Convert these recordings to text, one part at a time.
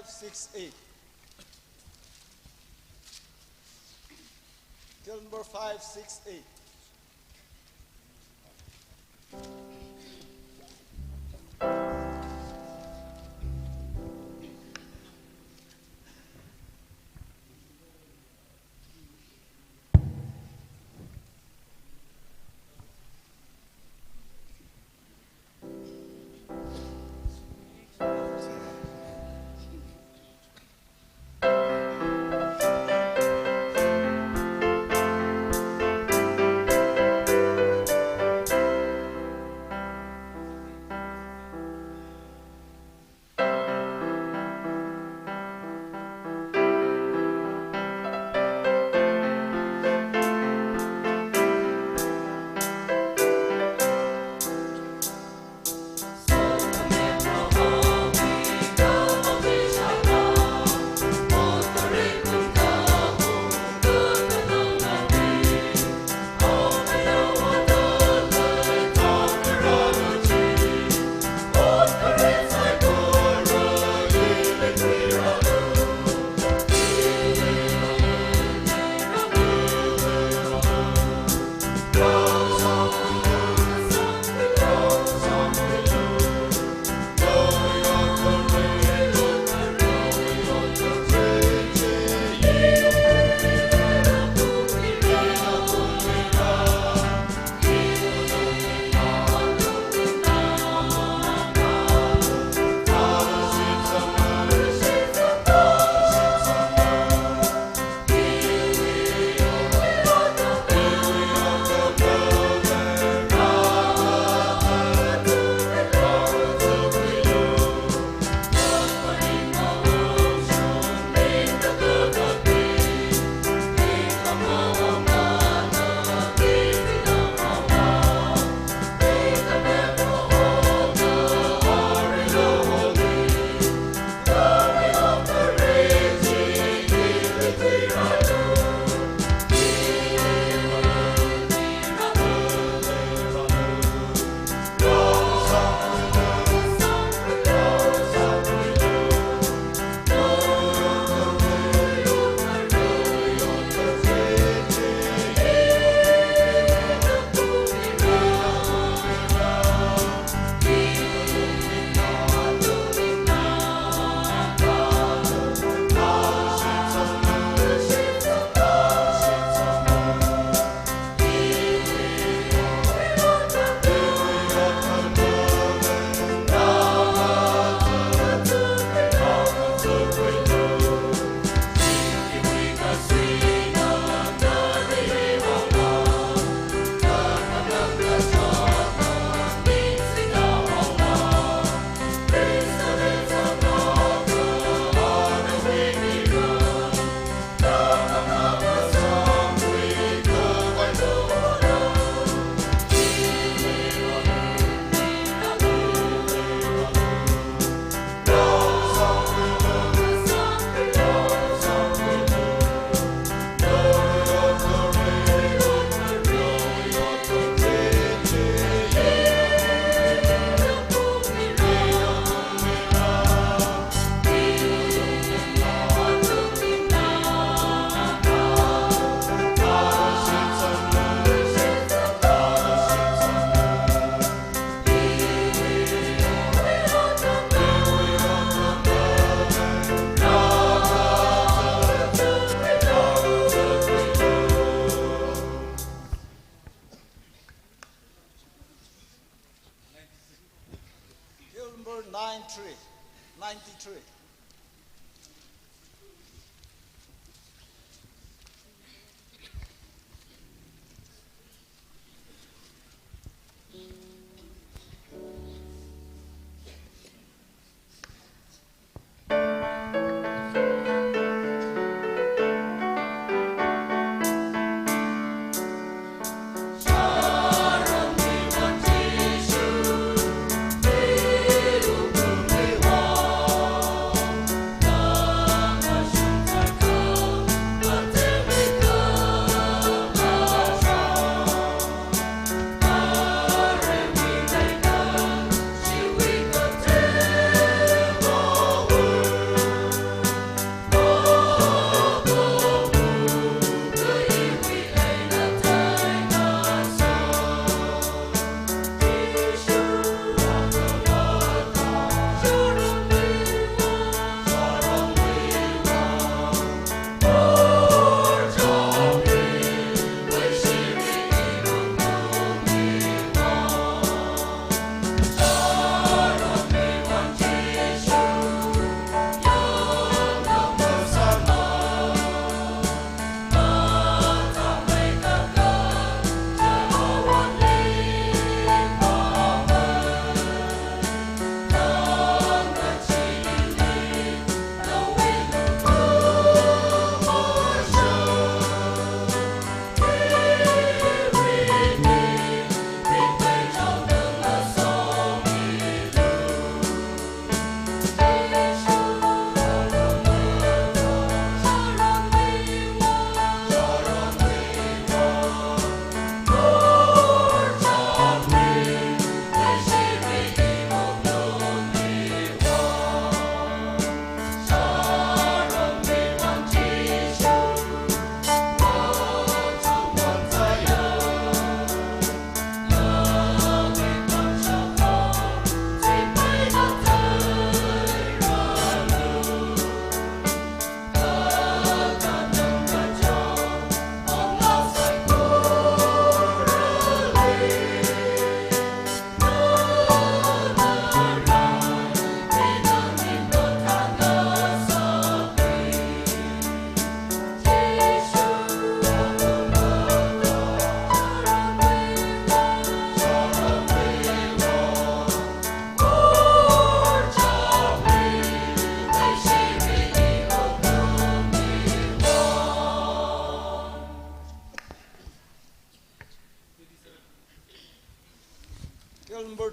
568. Till number 568.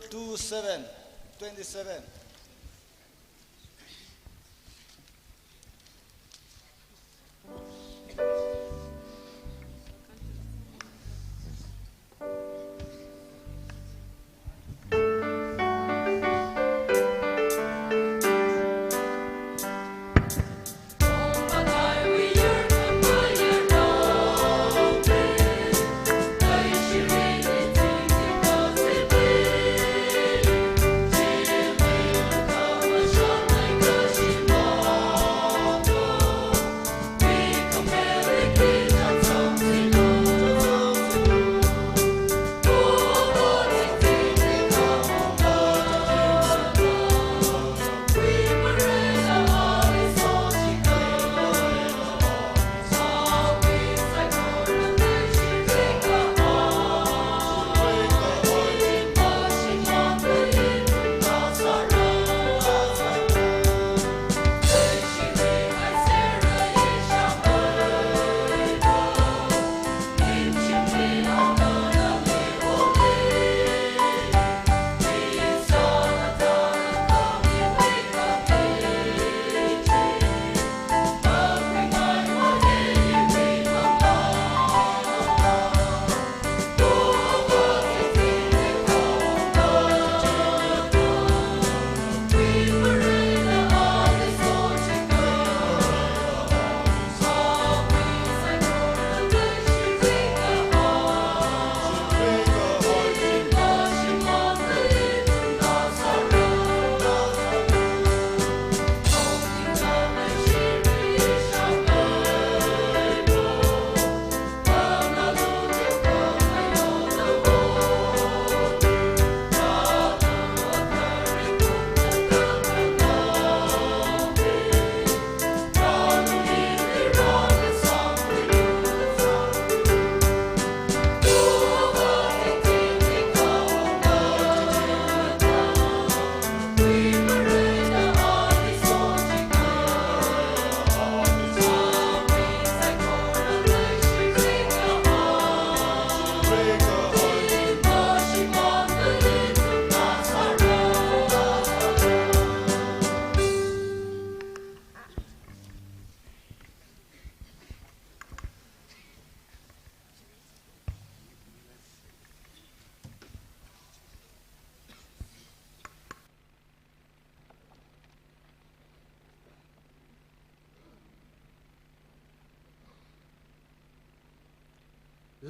27.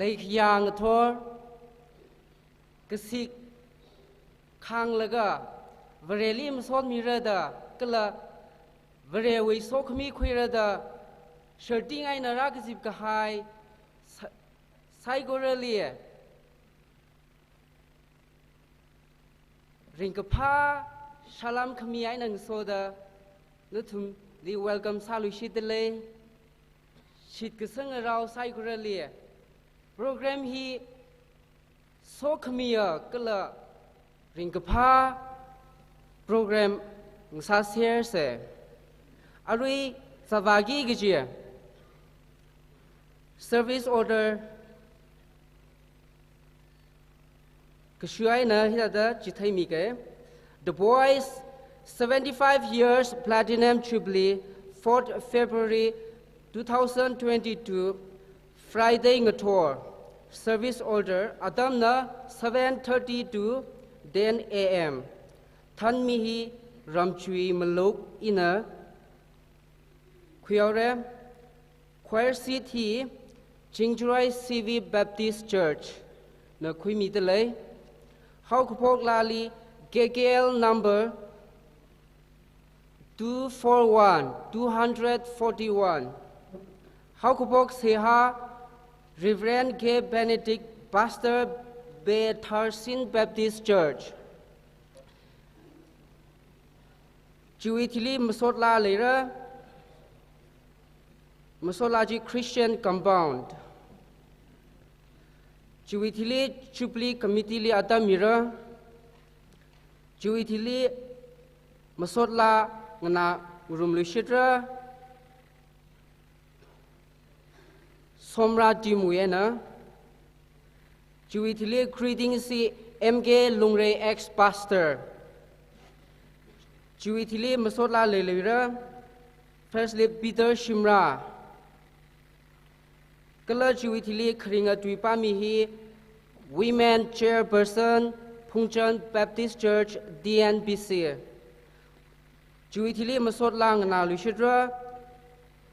Lake Yang Thor Kasik Kang Laga Varelim Son Mirada Kala Varewi Sokmi Quirada Shirting I Narakazip Kahai Saigorelia Rinkapa Shalam Kami Ainang Soda Lutum the welcome Salushitele Shit Kasanga Rao Saigorelia Program he so kamia kala ringkapa program ngsa share se arui savagi gijia service order kashuai na hida chithai mi ke the boys 75 years platinum jubilee 4th February 2022 Friday ngator service order Adamna 7:30 to 10 a.m. Thanmihi Ramchui Maluk ina Kuyore Choir City Jingjurai CV Baptist Church na Kuimi Delay Haukupok Lali GGL number 241 Haukupok Seha Reverend K. Benedict, Pastor Betharsin Baptist Church. Juitili Masotla Lera Masolaji Christian Compound. Juitili Chupli Committee Li Atamira. Juitili Masotla Ngana Urumlushitra. Somra Dimuyena, Juitile greetings MK Lungre ex-pastor. Juitili Masotla Lelira, First Lip Peter Shimra. Kala Juitili Kringa Tuipamihi, Women Chairperson, Pungchan Baptist Church, DNBC. Juitili Masotla Ngana Lushidra,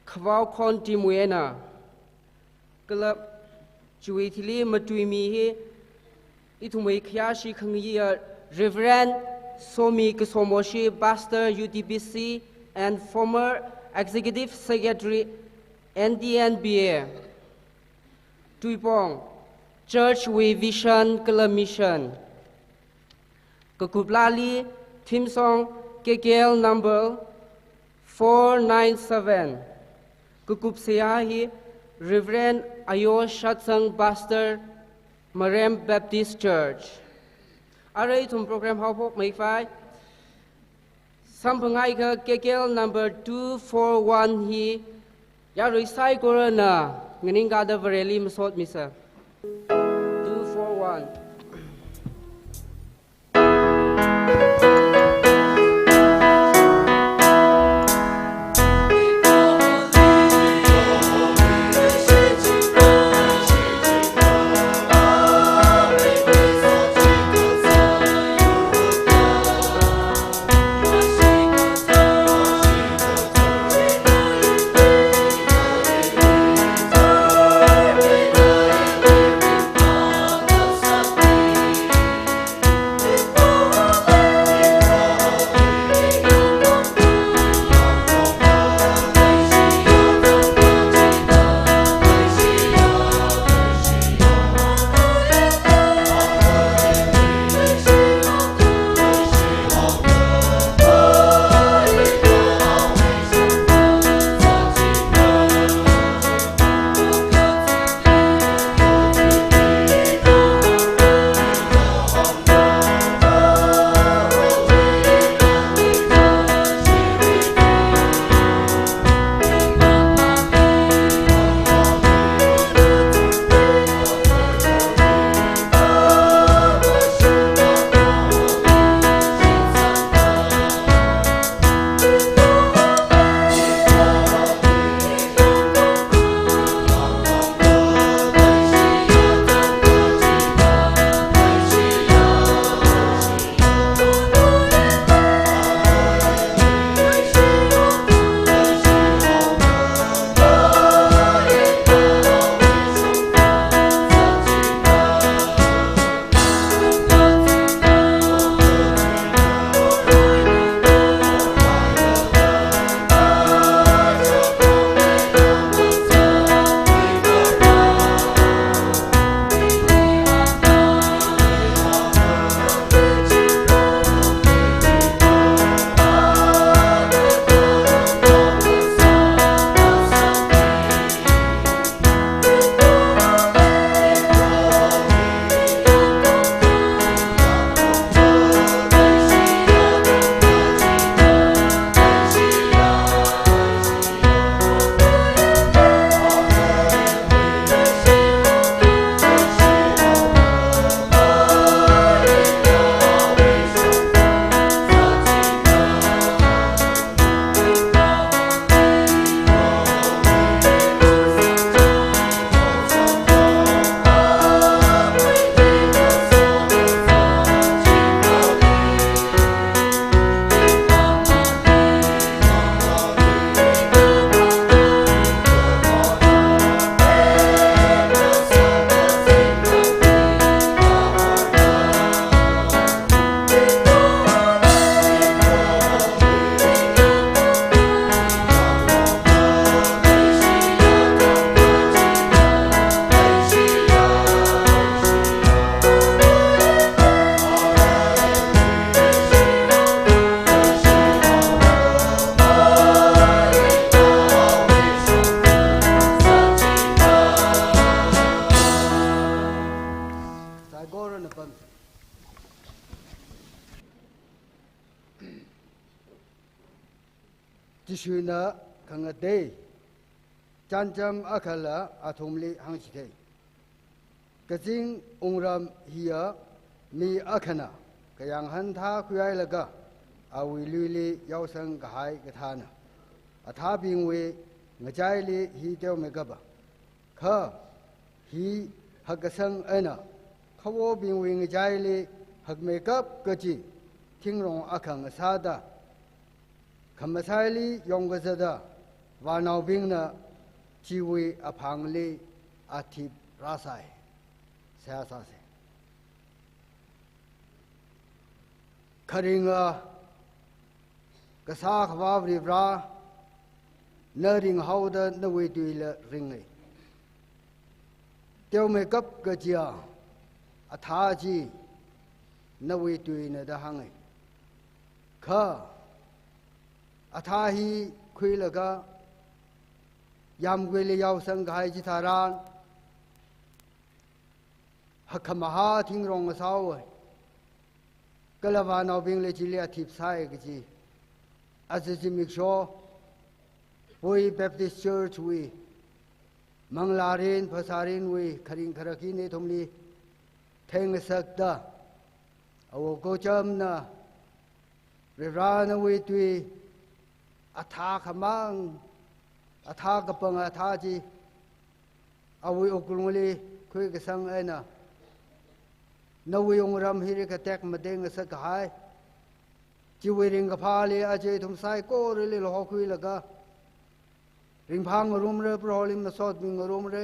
Kwao Kon Timuena. Kala Juitili Matuimihi, Itumwe Kyashi Kangiya, Reverend Somi Kisomoshi, Pastor UTBC, and former Executive Secretary NDNBA. Tuipong, Church with Vision Kala Mission. Kakuplali, theme song KKL number 497. Kukupseahi, Reverend Ayo Shatsang, Pastor Marem Baptist Church. Aray tum program hawpok may fai. Sampangay ka KKL number 241 hi. Yaroy sai korana. Nganing gada vareli masot misa. 241. Tishuna Kangate Chancham Akala Atomli Hangshite Kazing Ungram here มีอัคนะก็ยังหันท้าคุยละก็อาวิลุลียาวสังกหายกทานะอาท้าบิงเวงใจลีฮีเดียวเมกบะข้าฮีหักสังเอ็นะเขาว่าบิงเวงใจลีหักเมกับก็จีทิ้งลงอัคังซาดาคำสายลียองกษดาวานาวบิงนะชีวิตอภังลีอาทิตราศัยเสียสาเสคริงกษาขวาบริบราเนริงฮาวเดนวิตุยลริงเลยเตียวเมกับกจียอาทาจีนวิตุยนดาหังเลยข้าอาทาฮีคุยละก็ยามกุลียาวสังกายจิตารานหักขมหาทิ้งรองสาวกลาวานเอาบิงเลจิเลียทิพไซกจีอาจจะมิกชัววุยเบปติสเชิร์ชวุยมังลารินภาษารินวุยคริงครากินทุมลีเทงสักดาเอาโกจามนะเรรานวุยตุยอาทาขมังอาทากปังอาทาจีเอาวุยอกลุงลีคุยกับสังเอ็นะนวิองรำฮิริกแตกมาเด้งสักหายจีวิริงกับพาลีอาเจทุมไซโกเรลิลหอคุยละก็ริงพังรุมเรปรอลิมสอดมิงรุมเร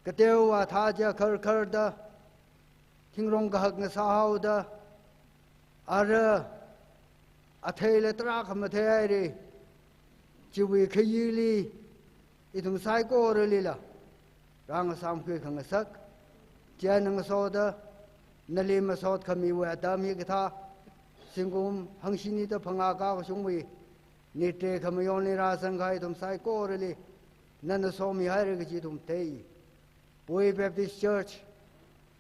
กเตียวอาทาจะคร์คร์ดาทิ้งรงกหักเงสาวดาอาระอาเทเลตราขมาเทไอรีจีวิขยีลีอิทุมไซโกเรลิละร่างสามคุยขังสักเจนังสอดนลีมาสอดขมีเวดามีกท่าสิงคุมหังชินีตพังอากาศชงวีนิเตขมยอนลีราสังไกตุมไซโกเรลีนันสอมีหายเรกจิตุมเตยวุยเบปติสเชิร์ช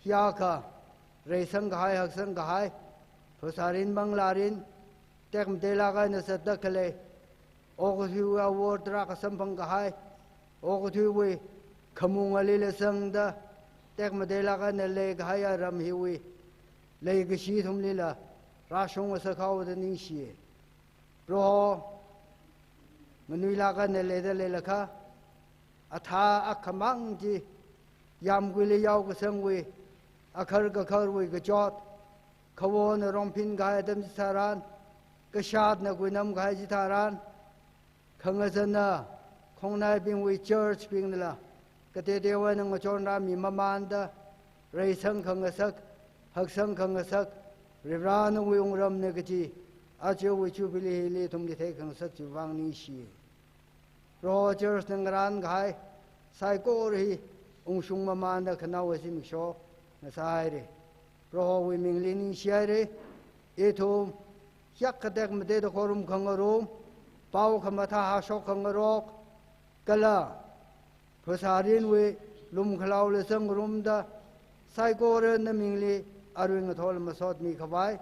ฮิอาคาเรสังไกหักสังไกภาษารินบังลารินเต็มเตลากายนสัตตะเคเลโอกทิวอวอร์ตรักสัมพังไกโอกทิววิขมุงอลีเลสังดาเต็มเตลากายนเลกหายรำฮิวิเลกชีทุมลีละราชงสขาวดนิชีเพราะมนุษย์ลากันเลเดเลละค่ะอาทาอักขมังจียามกุลียาวกสังวิอักขรกขรวิกจอดขวานรองพินกายดมจิตารานกชาดนักวินำกายจิตารานขังจันนะของนายบิงวิเชิร์ชบิงนี่ละกเตเดวันงจรรามีมามันดาไรสังขังสักหักสังขังสักเรียรานุวิองรำเนกจีอาเจวิจูบิลีฮิลีทุมดิเทขังสักจูวังนิชีโรเจอร์สนังรานกายไซโกรีองชุงมามันดาขณะวสิมิโชนะสายเรโรวิมิงลินิชีเรเอทุมยักษ์เด็กมาเดดคอรุมขังรุมเป่าขมาทาหาชกขังรอกกะลาภาษาดินเวลุมขลาวเลสังรุมดาไซโกเรนมิงลีอารุงทอลมาสอดมีขวาย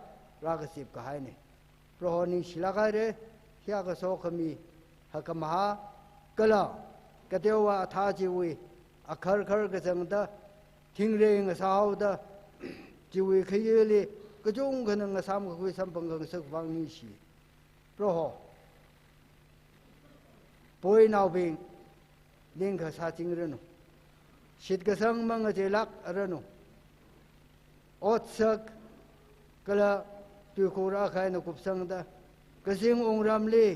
รากสิบกหายเนี่ยเพราะนี่ชิลากายเรฮิอากโซขมีหักมหากะลากะเตียวว่าทาจิวิอักขรขรกจังดาทิ้งเรงสาวดาจิวิขยีลีกจุงขนึงสามคุยสัมปังกังสักวังนิชีเพราะป่วยนาวบิงลิงขสาจิงเรนุชิดกสังมังเจลักเรนุอดสักกะละตุยโคราขายนกุบสังดากสิงองรำลี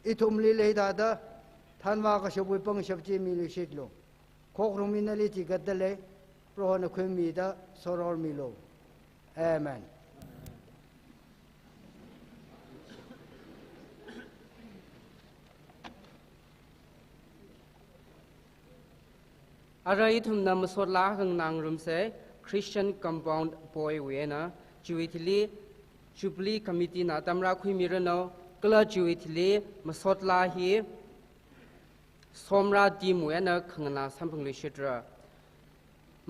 อิทุมลีเลยดาดาท่านว่ากชบุยปังชบจีมีลิชิดโลโคกรุมินาลิจิกัดเลยเพราะนักคุยมีดาสรอลมิโลเอเมนอะไรทุมนำสดลาหังนางรุมเส Christian Compound Boy เวนะจูวิทิลีจูบลีคอมมิตี้นาตำราคุยมีเรื่องเอากลาจูวิทิลีมาสดลาฮีสมราดีมเวนะขังนาสัมพังลิชิตระ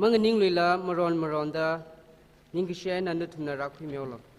มังนิ่งเลยละมารอนดานิ่งกิเชนันดุทุนนารักคุยมีเอาละ Amen.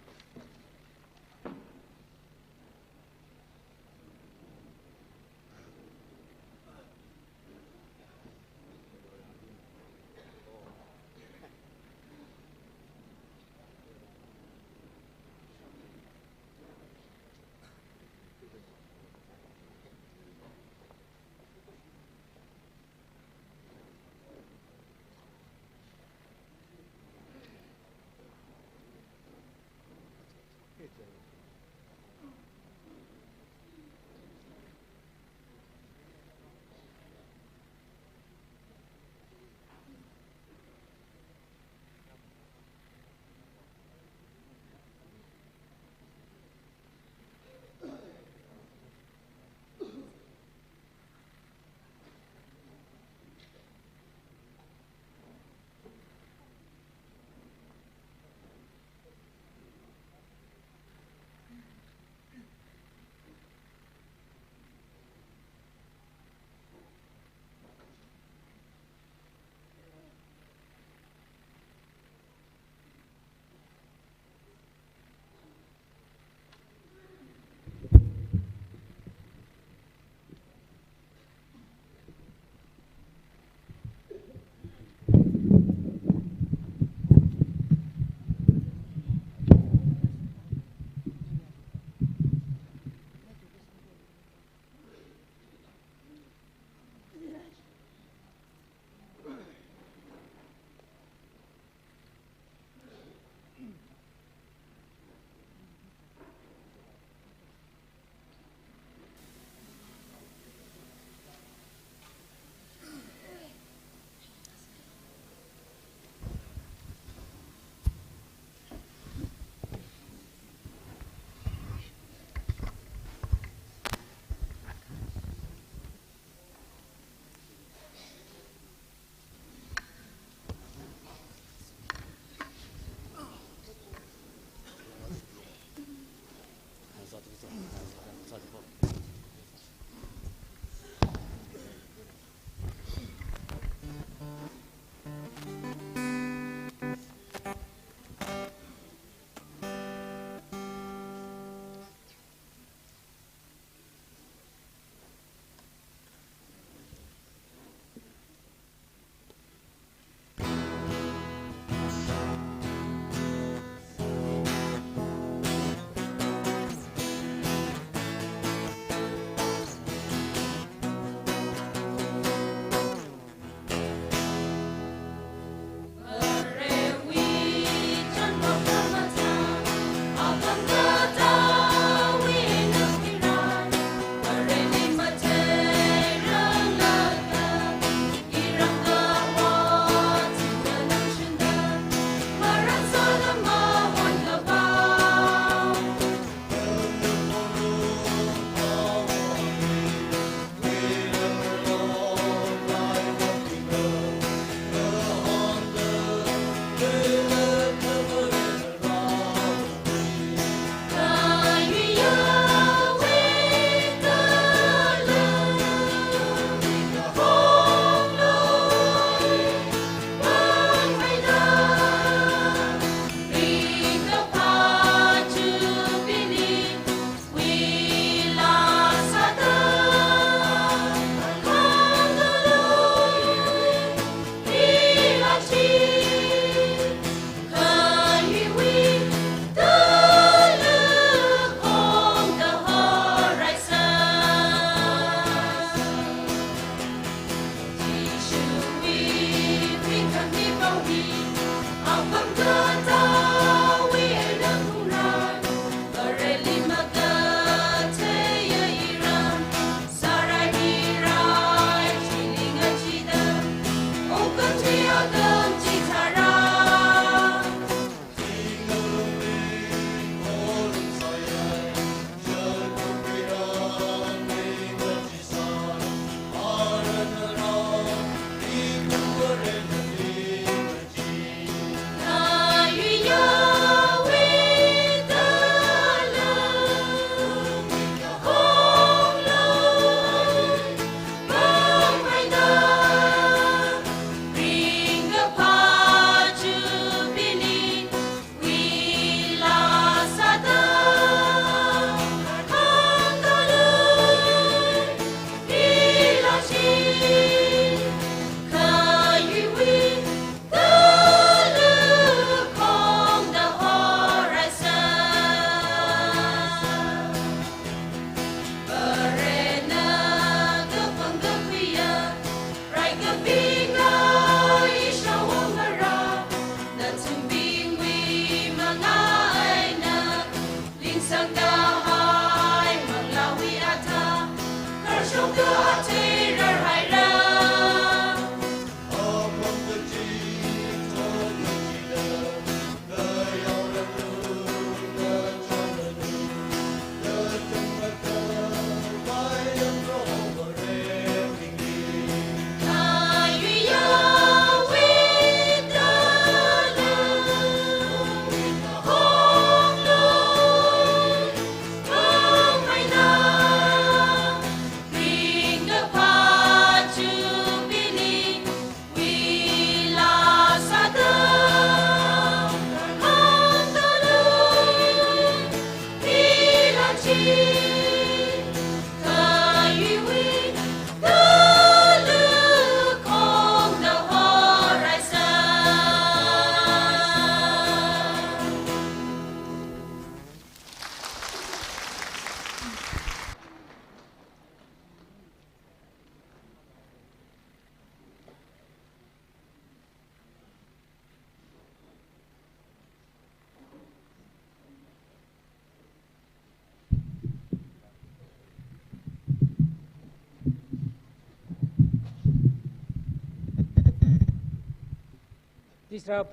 disrupt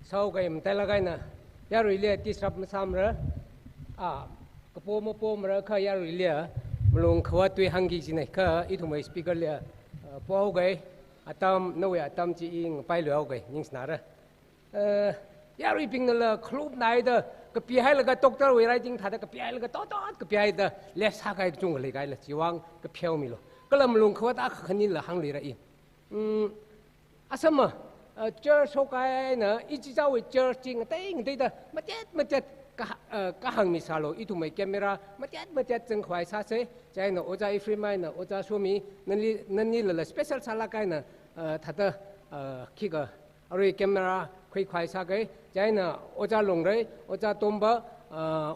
sau cái mình tay là cái nè ya rồi lia disrupt mà sam rồi cái po mà cái ya rồi lia melong khwa tui hangi gì này cái ít thôi speaker lia po cái atam no way atam chỉ in phải lừa cái nhưng sao rồi ya rồi ping là club này đó cái pi hay là cái doctor về lại chính thà cái pi hay là cái tốt cái pi hay đó lẽ sao cái chung cái là chỉ vang cái phiêu mi lo cái là melong khwa ta khăn ni là hàng lừa lại asam church số cái nữa ít chỉ giáo church chính cái đó mà chết cái hàng mi sao ít thôi camera mà chết chân khoai sao thế cái nó ở đây free mind ở đây số mi nên là special sao cái nữa thật đó khi cái rồi camera khoai sao cái nó ở đây lồng đấy ở đây tôm bơ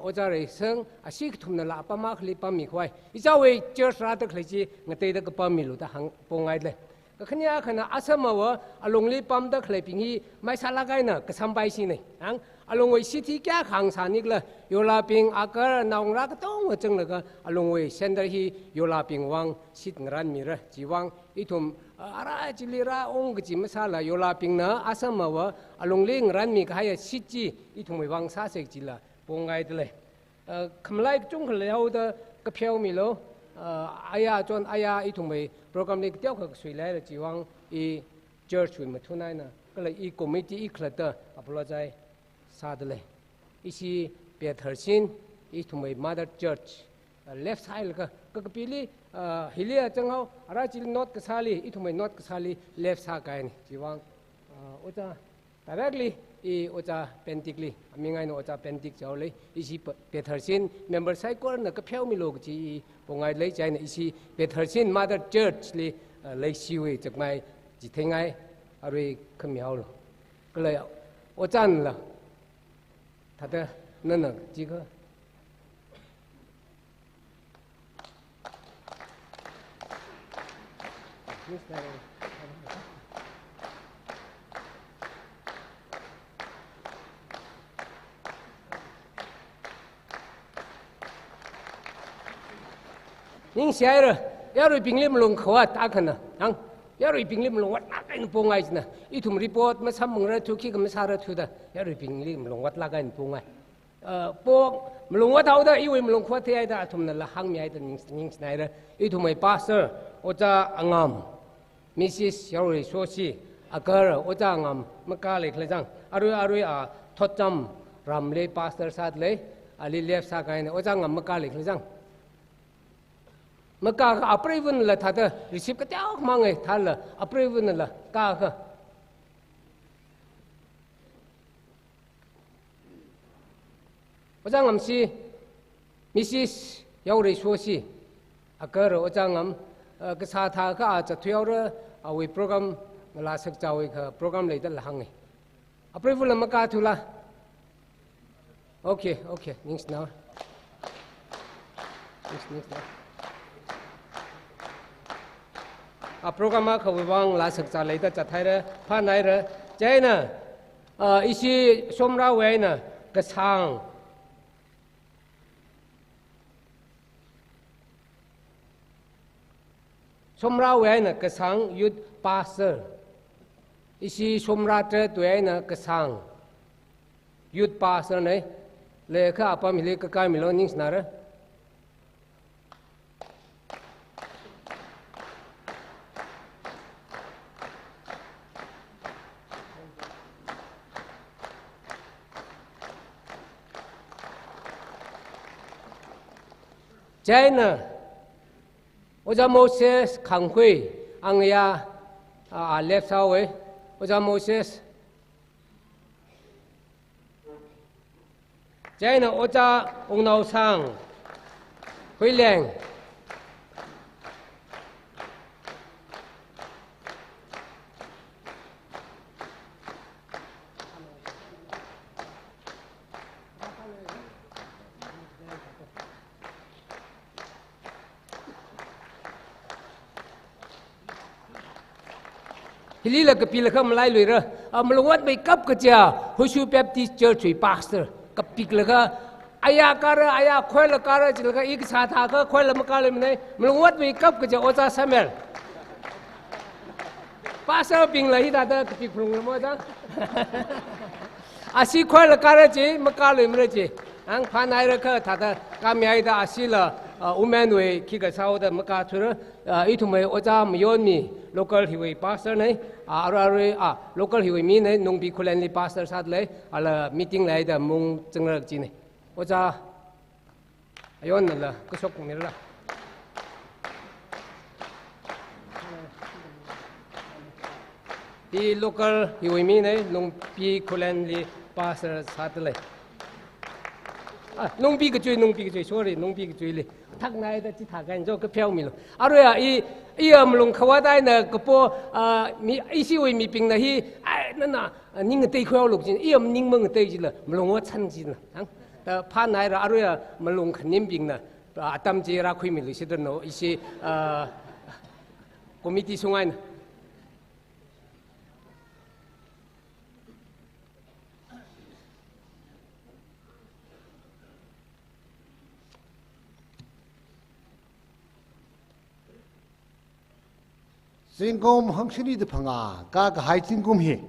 ở đây rồi sang xí cái thùng là bám mắc li bám mi khoai ít giáo church ra được cái gì người ta cái bám mi luôn ta hàng bông ngay đấy cái khán giả khán asam mà along li pam đó khởi bình hi mai sala cái nè cái sampai si này ang along với city kia hàng sản này là yola ping akar naung ra cái tông ở trong là cái along với center hi yola ping wang sit ngaran mi ra chỉ wang itum ara chili ra ong cái gì mà sala yola ping na asam mà along li ngaran mi cái hay city itum với wang sa sek chỉ là bông ngay đấy khăm lại chung khởi lâu đó cái phiêu mi lo aya chọn aya itum với program này tiêu cực suy lại là chỉ vang i church với một thôn này nè cái là i committee i clutter apologize sao đấy i si Peterson i thùng với mother church left side là cái pili hilia chẳng hao ara chỉ not cái sali i thùng với not cái sali left side cái này chỉ vang ocha directly i ocha pentikli mình ngay nó ocha pentik cháu lấy i si Peterson member side có là cái phiếu mi lô chỉ bông ai lấy trái này ici Peterson Mother Church lấy siêu ấy chắc mai chỉ thấy ngay rồi không hiểu rồi cái này ở chân là thật đấy nên là chỉ có nhưng xe rồi, giờ rồi bình liêm lồng khóa ta khăn à, anh, giờ rồi bình liêm lồng vắt lá cái bông ngay nè, ít thùng report mà sắm mông ra thu khi cái sao ra thu đó, giờ rồi bình liêm lồng vắt lá cái bông ngay, bông lồng vắt thâu đó, yêu em lồng khóa thế đó, thùng là hàng mi đó nhưng này đó, ít thùng mấy pastor, ở cha angam, Mrs. giờ rồi số si, agar ở cha angam, mà cá lệ cái răng, rồi thoát chăm, ram lệ pastor sát lệ, ali left sát cái này, ở cha angam mà cá lệ cái răng mà cả approval là thật là receive cái cháu mang người thật là approval là cả cái ở trong ngầm si Mrs. yêu rồi số si agar ở trong ngầm cái sa thà cái chặt thuê rồi với program là sắc cháu cái program này là hàng này approval là mà cả thu là okay next now program khâu vang là sắc cha lấy ta chặt thay đó phan này đó trái nè ici xôm ra về nè cái sang xôm ra về nè cái sang youth pastor ici xôm ra tre tuổi nè cái sang youth pastor này lấy cái apa mình lấy cái mình lo những gì đó China, oja Moses Khang Hui, ang ya left sao ấy, oja Moses. China oja ông nào sang, Hui Leng. Hili là cái pila kham lai lười ra, melawat bay kap kerja, Hosu Baptist Church pastor, cái pila ka, ayah khoi la kara, jadi ka ik satha ka khoi la makale mana, melawat bay kap kerja Oza Samuel, pastor ping lah hita ada kepik pelung lama dah. 아시 콰를 까르지 뭐 까르 뭐지 안 파나이르크 다다 까미아이다 아시라 우멘웨 기가 사오다 뭐 까투르 이투메 오자 미온미 local highway pastor này local highway mi này nông bị khulen pastor sát lấy là meeting lại da mung chừng ra chi này oja ayon là cái sốc cũng là đi local highway mi này nông bị khulen pastor sát lấy nông bị cái chuyện sorry nông bị cái chuyện thắc này đã chỉ thắc anh cho cái phiếu mi rồi rồi 이 엄롱 카와다이나 그포 미 이시웨 미빙나 히 나나 닝가 데이코야 록진 이 엄닝멍 데이질라 물롱어 찬진라 다 파나이라 아루야 물롱 칸님빙나 아담지라 쿠이밀리 시드노 이시 코미티 송아인 Jingkom hangsini de phanga ka hai jingkom hi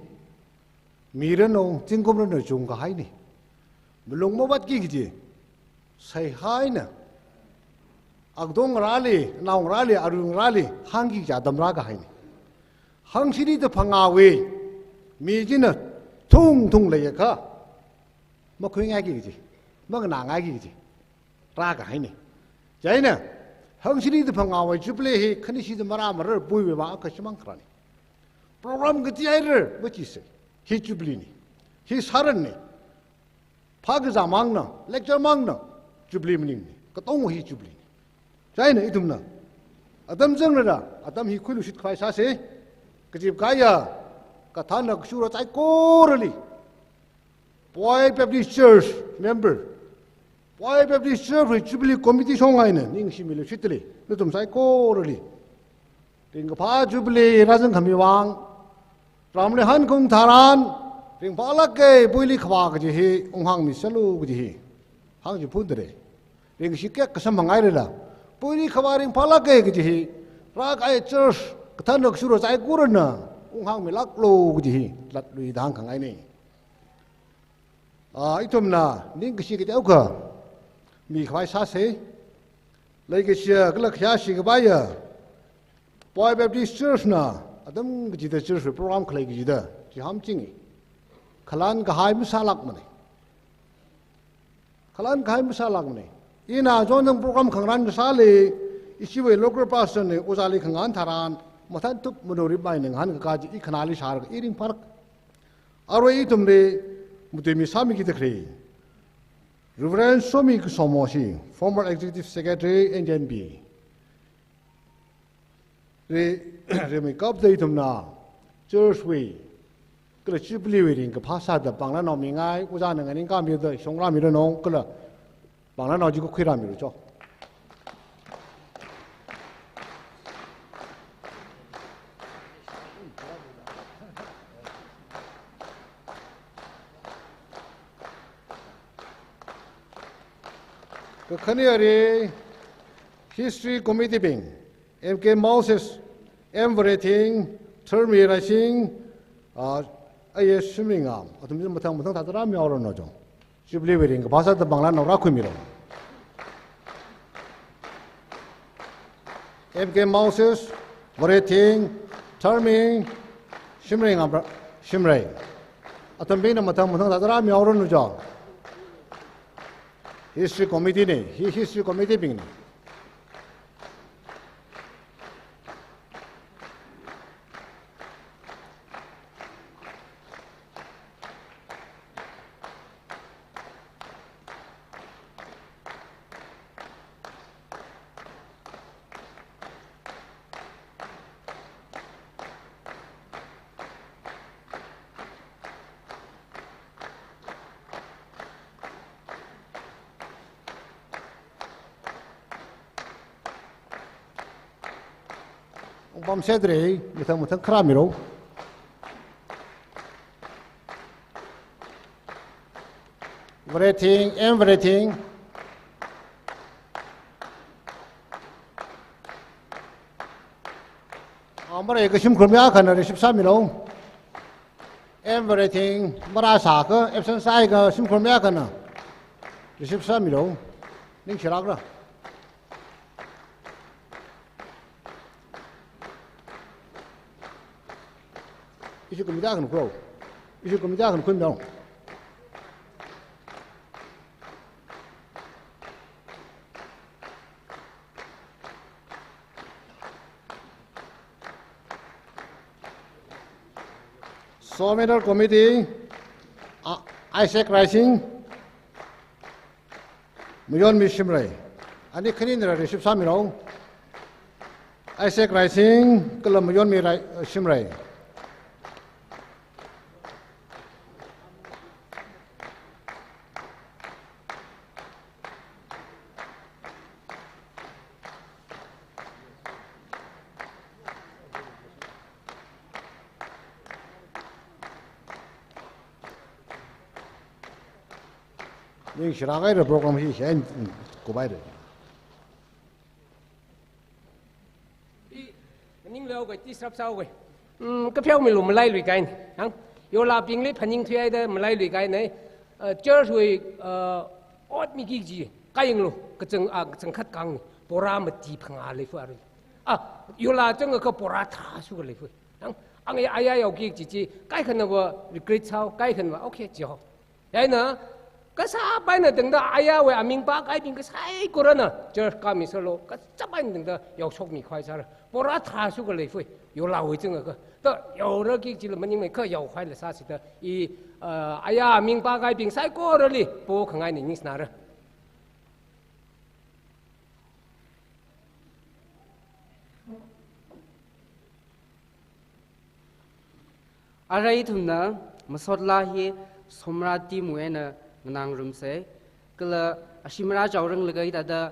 mirano jingkom no jung ka hai ni mulong mo bat ki ji sai hai na agdong rali naung rali arung rali hangi ja dam ra ka hai ni hangsini de phanga we mi ji na thung thung le ka ma khoi ngai ki ji ma na ngai ki ji ra ka hai ni jai na hangsini de phanga we juble hi khani si de mara mar bui we ba ka simang krani program gati air ba chi se hi jubli ni hi saran ni phag za mang na lecture mang na jubli mning ni ka tong hi jubli jai na idum na adam jang na adam hi khulu sit khwai sa se ka jib ka ya ka than na shura chai korali boy baptist church member Why Baptist Church Jubilee Committee 송아이는 닝시밀로 쉿들이 너좀 사이코르리 링가 Jubilee 라전 감미왕 ramle han kong tharan ring balak ke boili khwa ke hi onghang mi salu ke hi hang ji pundre ring sikya kasam mangai re la boili khwa ring balak ke hi rak ai church kathan nok suro chai kurna onghang mi lak lo ke hi lat lui dang khang ai ni itom na ning ke si ke au ka mi khwai sa se lai ke sia ke la khya si ke ba ya boy baptist church na adam ji da church program khlai gi da ji ham ching khalan ga hai musalak mane khalan ga hai musalak mane ina jo nang program khangran sa le isi we local pastor ne ozali khangan tharan mathan tup monori bai nang han ka ji ikhanali sar iring farak aro i tumre mutemi sami ki dekre Reverend Somi Somoshi, former executive secretary NNB. Re kap dai tumna church we kala chipli we ring ka phasa da bangla no mi ngai uja nang ning ka mi da songra mi ro no kala bangla no ji ko khira mi ro cho 그 커니어리 history committee bing MK Moses everything terminating 아예 스밍아 어떤 좀 못한 다들 하면 어려노죠 주블리베링 그 바사드 방란 노라쿠미로 MK Moses everything terminating 심ring 어떤 비는 못한 다들 하면 어려노죠 history committee ne history committee bing ne 밤새들이 무슨 크라미로 everything 아무래 이거 심 그러면 가나리 13이로 everything marasa ka absent sai ka simple me ka na receive sa mi lo ning chirak ra isu komida kan ko isu komida kan kun dong Someter Committee, Isaac Rising, Muyon Mishimray. Ani Kanindra receive Samiro. Isaac Rising, Kalamuyon Mishimray. ning shiragai the program hi hen ko bai de ning leo cái chi sắp sau cái cái phiếu mình lùm lại lùi cái này hăng yêu là bình lý phần ning thuê đây mình lại lùi cái này chơi rồi ớt mi cái gì cái gì luôn cái chân khát căng bora mà chỉ phăng à lấy phải rồi yêu là chân cái bora thả xuống lấy phải hăng anh ấy ai yêu cái gì cái khăn nào regret sao cái khăn nào ok chỉ học đấy nữa kasabay na tengda aya we aming pa kai ping kasai korana church kami solo kasabay na tengda yok chok mi khwai sar pora tha su ko le fui yo la wi chang ga to yo ro ki chi le man ning me kha yo khwai le sa si da I aya aming pa kai ping sai ko ro li po khangai ni ning sna ra arai thumna masotla hi somrati muena nang room se kala ashimra jawrang lagai da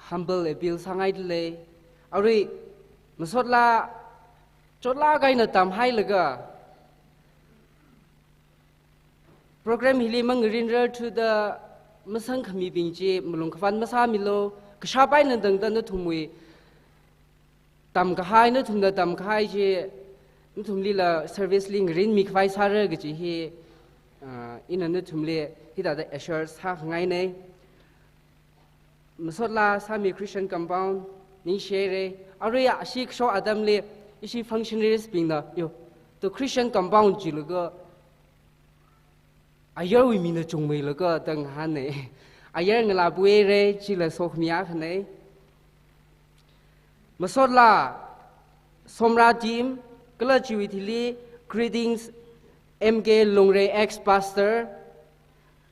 humble appeal sangai le ari masotla chotla gai na tam hai laga program hili mang rinra to the masang khami bingji mulung khwan masa milo kshapai na dang dan thumui tam ka hai na thumda tam ka hai je thumli la service ling rin mi khwai sar ga ji hi in an tumle hida da assure sa ngai nei masotla sami Christian compound ni share aria ashik sho adam le ishi functionaries ping da yo to Christian compound ji lo ga ayar wi min da chung mei lo ga dang han nei ayar ngala bue re ji la so khmia khan nei masotla somra team kala jiwithili greetings MK Longre ex-pastor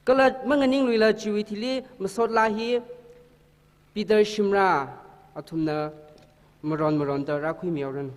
kala manganing luila chiwi thili masotla hi Peter Shimra athumna maron ta rakhui miawran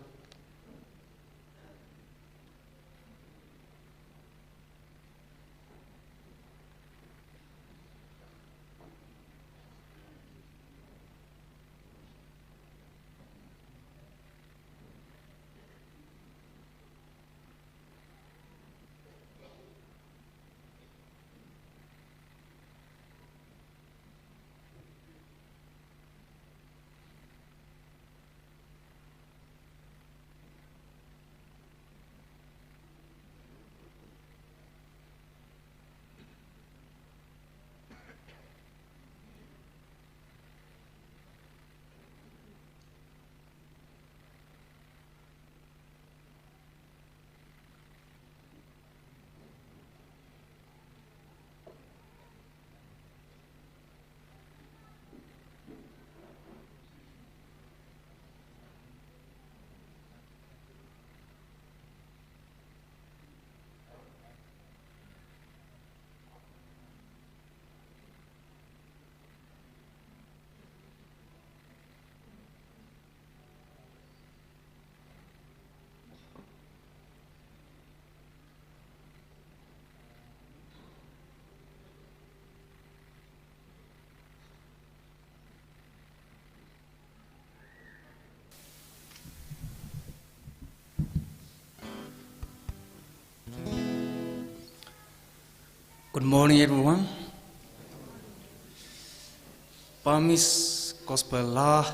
Good morning, everyone. Burmese gospel la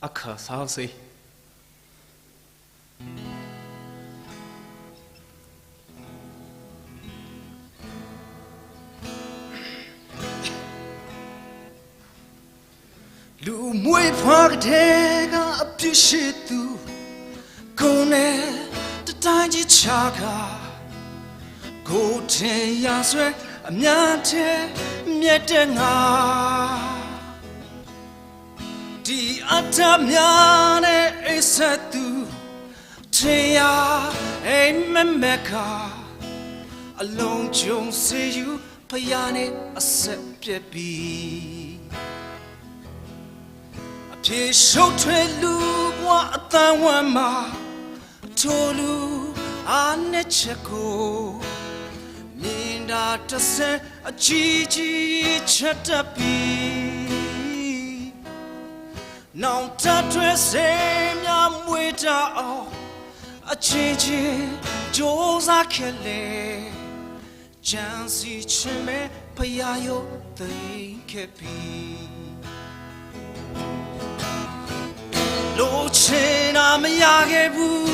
akha sao si. ဖွားတဲ့ကအပြစ်ရှိသူကိုယ်နဲ့တတိုင်းကြီးချာကကိုယ်ထင်ရဆွဲအများတဲ့မြတ်တဲ့ငါဒီအတ္တများနဲ့အိဆက်သူထင်ရအိမ်မက်မက်ကအလုံးကျုံစေယူဖယားနဲ့အဆက်ပြက်ပြီးအပြေရှုပ်ထွေးလူဘဝအတန်ဝမ်းမှာထိုလူအားနဲ့ချက်ကိုမြင်တာတစ်စက်အကြီးကြီးချက်တတ်ပြီးနောင်တထွေးစေများမွေးတအောင်အချင်းချင်းကြိုးစားခဲ့လေကြံစီချင်မဲ့ဖယားရောသိခဲ့ပြီးလိုချင်တာမရခဲ့ဘူး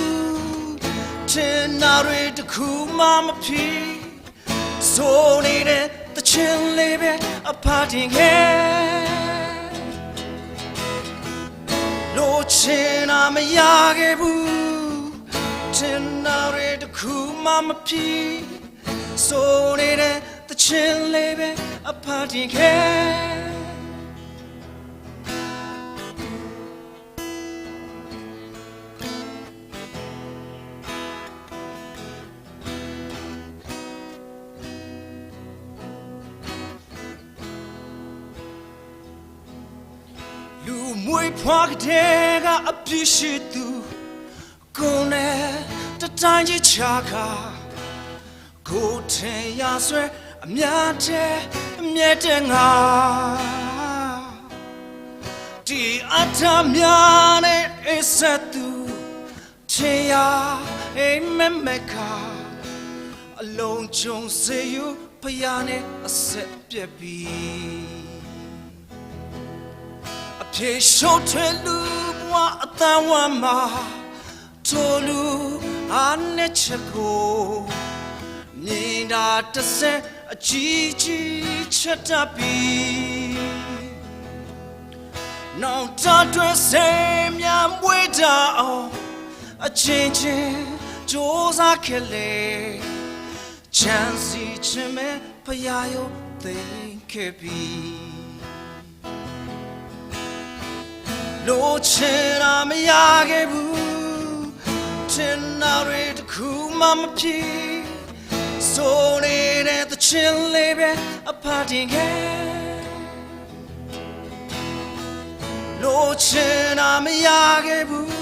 ထင်တာတွေတခုမှမဖြစ်ဆိုနေတဲ့တချင်လေးပဲအဖာတင်ခဲ့လိုချင်တာမရခဲ့ဘူးထင်တာတွေတခုမှမဖြစ်ဆိုနေတဲ့တချင်လေးပဲအဖာတင်ခဲ့လူမွေဖွားတဲ့ကအပြစ်ရှိသူကိုယ်နဲ့တတိုင်းကြီးချာကကိုယ်ထင်ရဆွဲအများတဲ့အမြဲတမ်းငါဒီအတ္တများနဲ့အိဆက်သူထင်ရအိမ်မက်မက်ကအလုံးကျုံစေယူဖယားနဲ့အဆက်ပြက်ပြီးအပြေရှုပ်ထွေးလူဘဝအတန်ဝမ်းမှာထိုလူအားနဲ့ချက်ကိုမြင်တာတစ်စက်အကြီးကြီးချက်တတ်ပြီးနောင်တတွဲစေများမွေးတအောင်အချင်းချင်းကြိုးစားခဲ့လေချမ်းစီချင်မဲ့ဖယားရောသိခဲ့ပြီးလိုချင်တာမရခဲ့ဘူးထင်တာတွေတခုမှမဖြစ်ဆိုနေတဲ့တချင်လေးပဲအဖာတင်ခဲ့လိုချင်တာမရခဲ့ဘူး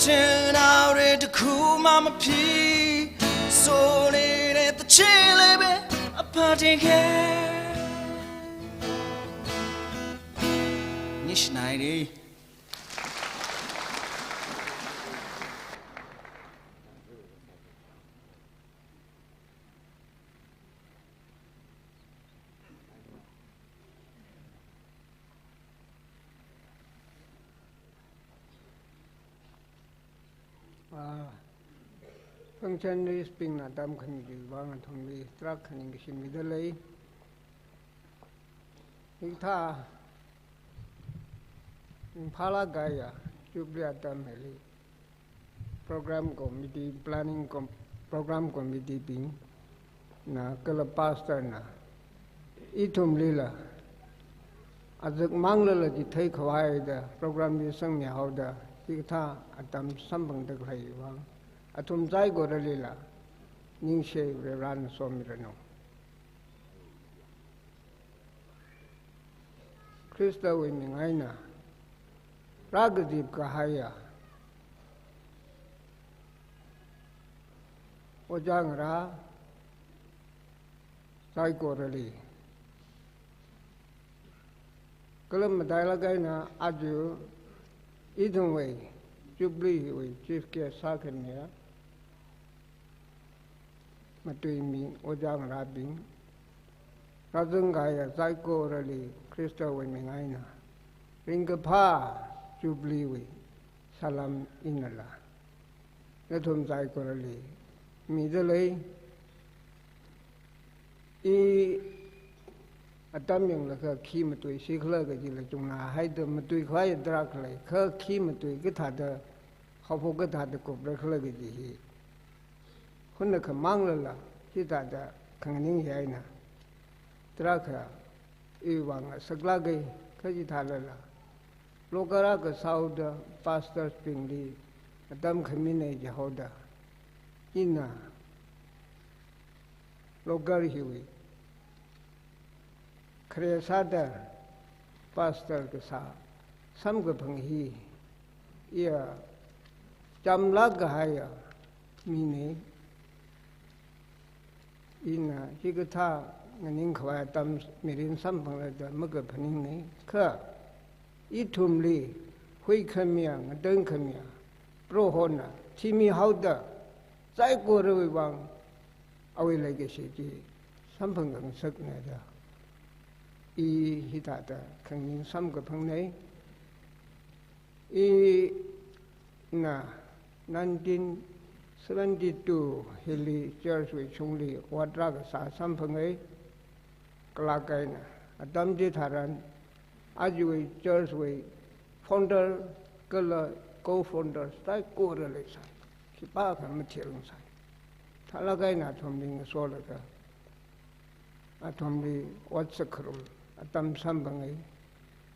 ထင်တာတွေတခုမှမဖြစ်ဆိုနေတဲ့တချင်လေးပဲအဖာတင်ခဲ့Schneider. Function is being a dumb committee, one and only struck and English middle lay. Palagaya, Jublia Tameli, Program Committee, Planning Program Committee being na Kalapasta na Itum Lila. As the Mangla to take away the program is sung how the Ita Atam Sambang the Grayva, Atum Zaigo Lila, Nishe Ran Somirano. Krista winning Aina. Ragadip Kahaya Ojangra Saigorali Kalam Dialagaina Adu Idunway Jubilee with Chief Care Sakania Matuimi Ojangra Bing Razungaya Saigorali Krista winning Aina Ringapa Jubilee Salam Inala. Let him die correctly. Middle 当明了个起么对，谁可那个就了中那还得么对快一点可来，可起么对给他的，好不给他的过不了可那个就是，混了可忙了啦，其他的肯定也呢，这个欲望啊，什么个可是他了啦，罗格拉个烧的 pastor 病例，当肯定那就好的，因呐，罗格尔以为。Kresada pastor ke sa sam ke phanghi ia chamla gahaya mine ina chikatha nganing khwa tam mirin sam phangla da maga phaning ne kha I thumli hui khamya ngadeng khamya pro hona thimi hauda sai ko roi wang awi lai ke se ji sam phang gang sak ne da I hitata kangin sam ka pangnay I na 1972 hili church we chungli watra ka sa sam pangnay kalakay na adam di tharan ajwe church we founder kala co-founders tai ko rale sa ki pa ka mathirung sa thalagay na thomling so la ka athomli watsakrum atam sambangai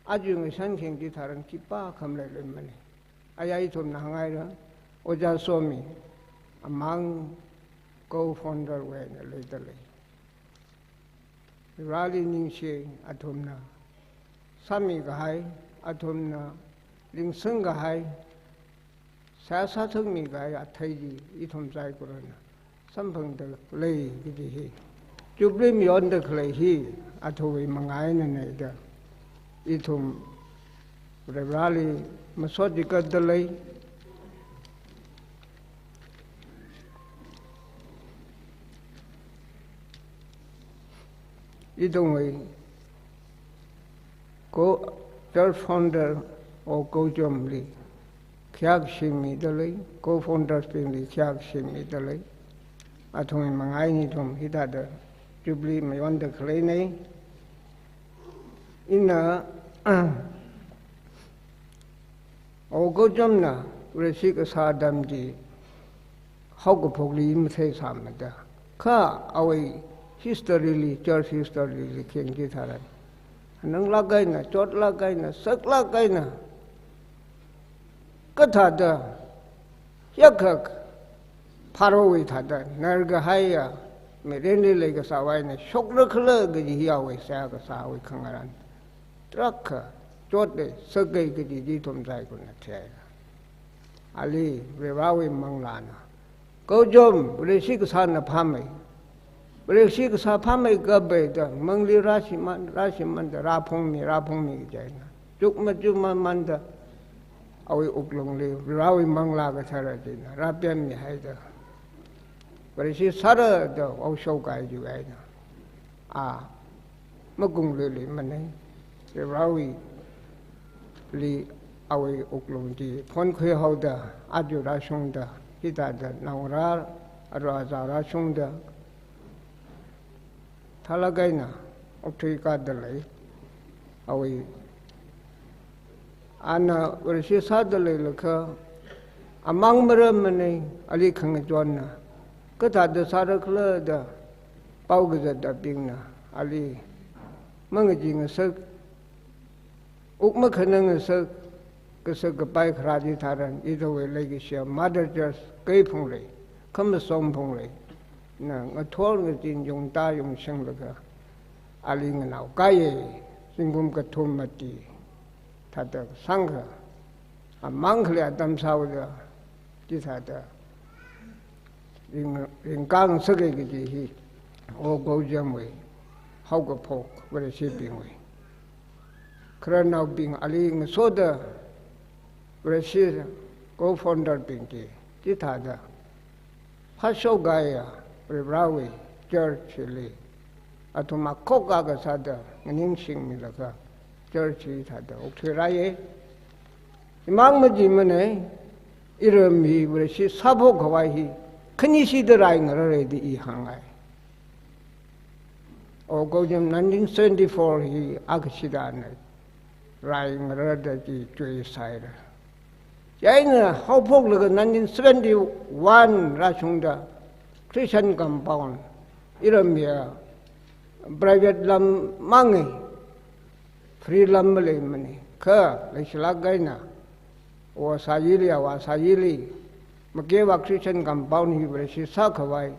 ajung sankheng di tharan kipa khamle lemane ayai thom na hangai ra oja somi among co-founder we na le rally ning she athomna sami ga hai athomna ling sang ga hai sa sa thung mi ga ya thai ji I thom sai ko na samphang de le gi ji hi chublim yon de khlai hi athowi mangai na nei da I thum rali masodi ka dalai I don't way go church founder or go jomli khyak shimi dalai go founder spinli khyak shimi dalai athowi mangai ni thum hita da jubli mayon de khlai nei ina ogo jamna resik sadam ji hog phogli mthai samada kha awai history church history khen ji tharan nang lagai na chot lagai na sak lagai na katha da yakhak pharo wi thada narga haya merene le ga sawai na shokra khla ga ji ya we sa ga sa we khangaran trakha chot de sagai ga ji thom sai ko na the ali rewawi manglana ko jom bresi ka sa na phamai bresi ka sa phamai ga be da mangli rashi man da ra phong mi ga na juk ma man da awi uklong le rewawi mangla ga thara ji na ra pyam mi hai da bresi sara da au shau kai ju ai na magung le manai rewawi li awi uklong ji phon khwe hau da aju ra shong da hita da nawra ra za ra shong da thalagai na opthi ka da lai awi ana resi sa da lai lakha amang maram mane ali khang jon na ka ta da sa ra khla da pau ga da ping na ali mang ji ng sak ukma khanang sak kasa gapai khraji tharan idawe legi sia mother church kai phung le kham som phung le na ngathol ngin jong ta yong sang laga ali ngau kai singum ka thum mati thada sangha amang khla tam saw da ti thada ring kang sage gi ji hi o go jam we hau ga phok we si ping we kranau ping ali ng soda Resi co-founder pinti tithada hasho gaya Rebrawi church li atuma koka ga sada ngin sing mi laka church tithada okthiraye imang maji mane irami resi sabo gawai hi khani si darai ngare di I hangai O go jam 1974 he akshidana rai ngarada ji chui sai ra. Jaina how pok le 1971 ra chungda Christian compound iramia private lam mangi free lam le mani ka le shlagaina o sayili wa sayili makewa Christian compound hi bre si sa khawai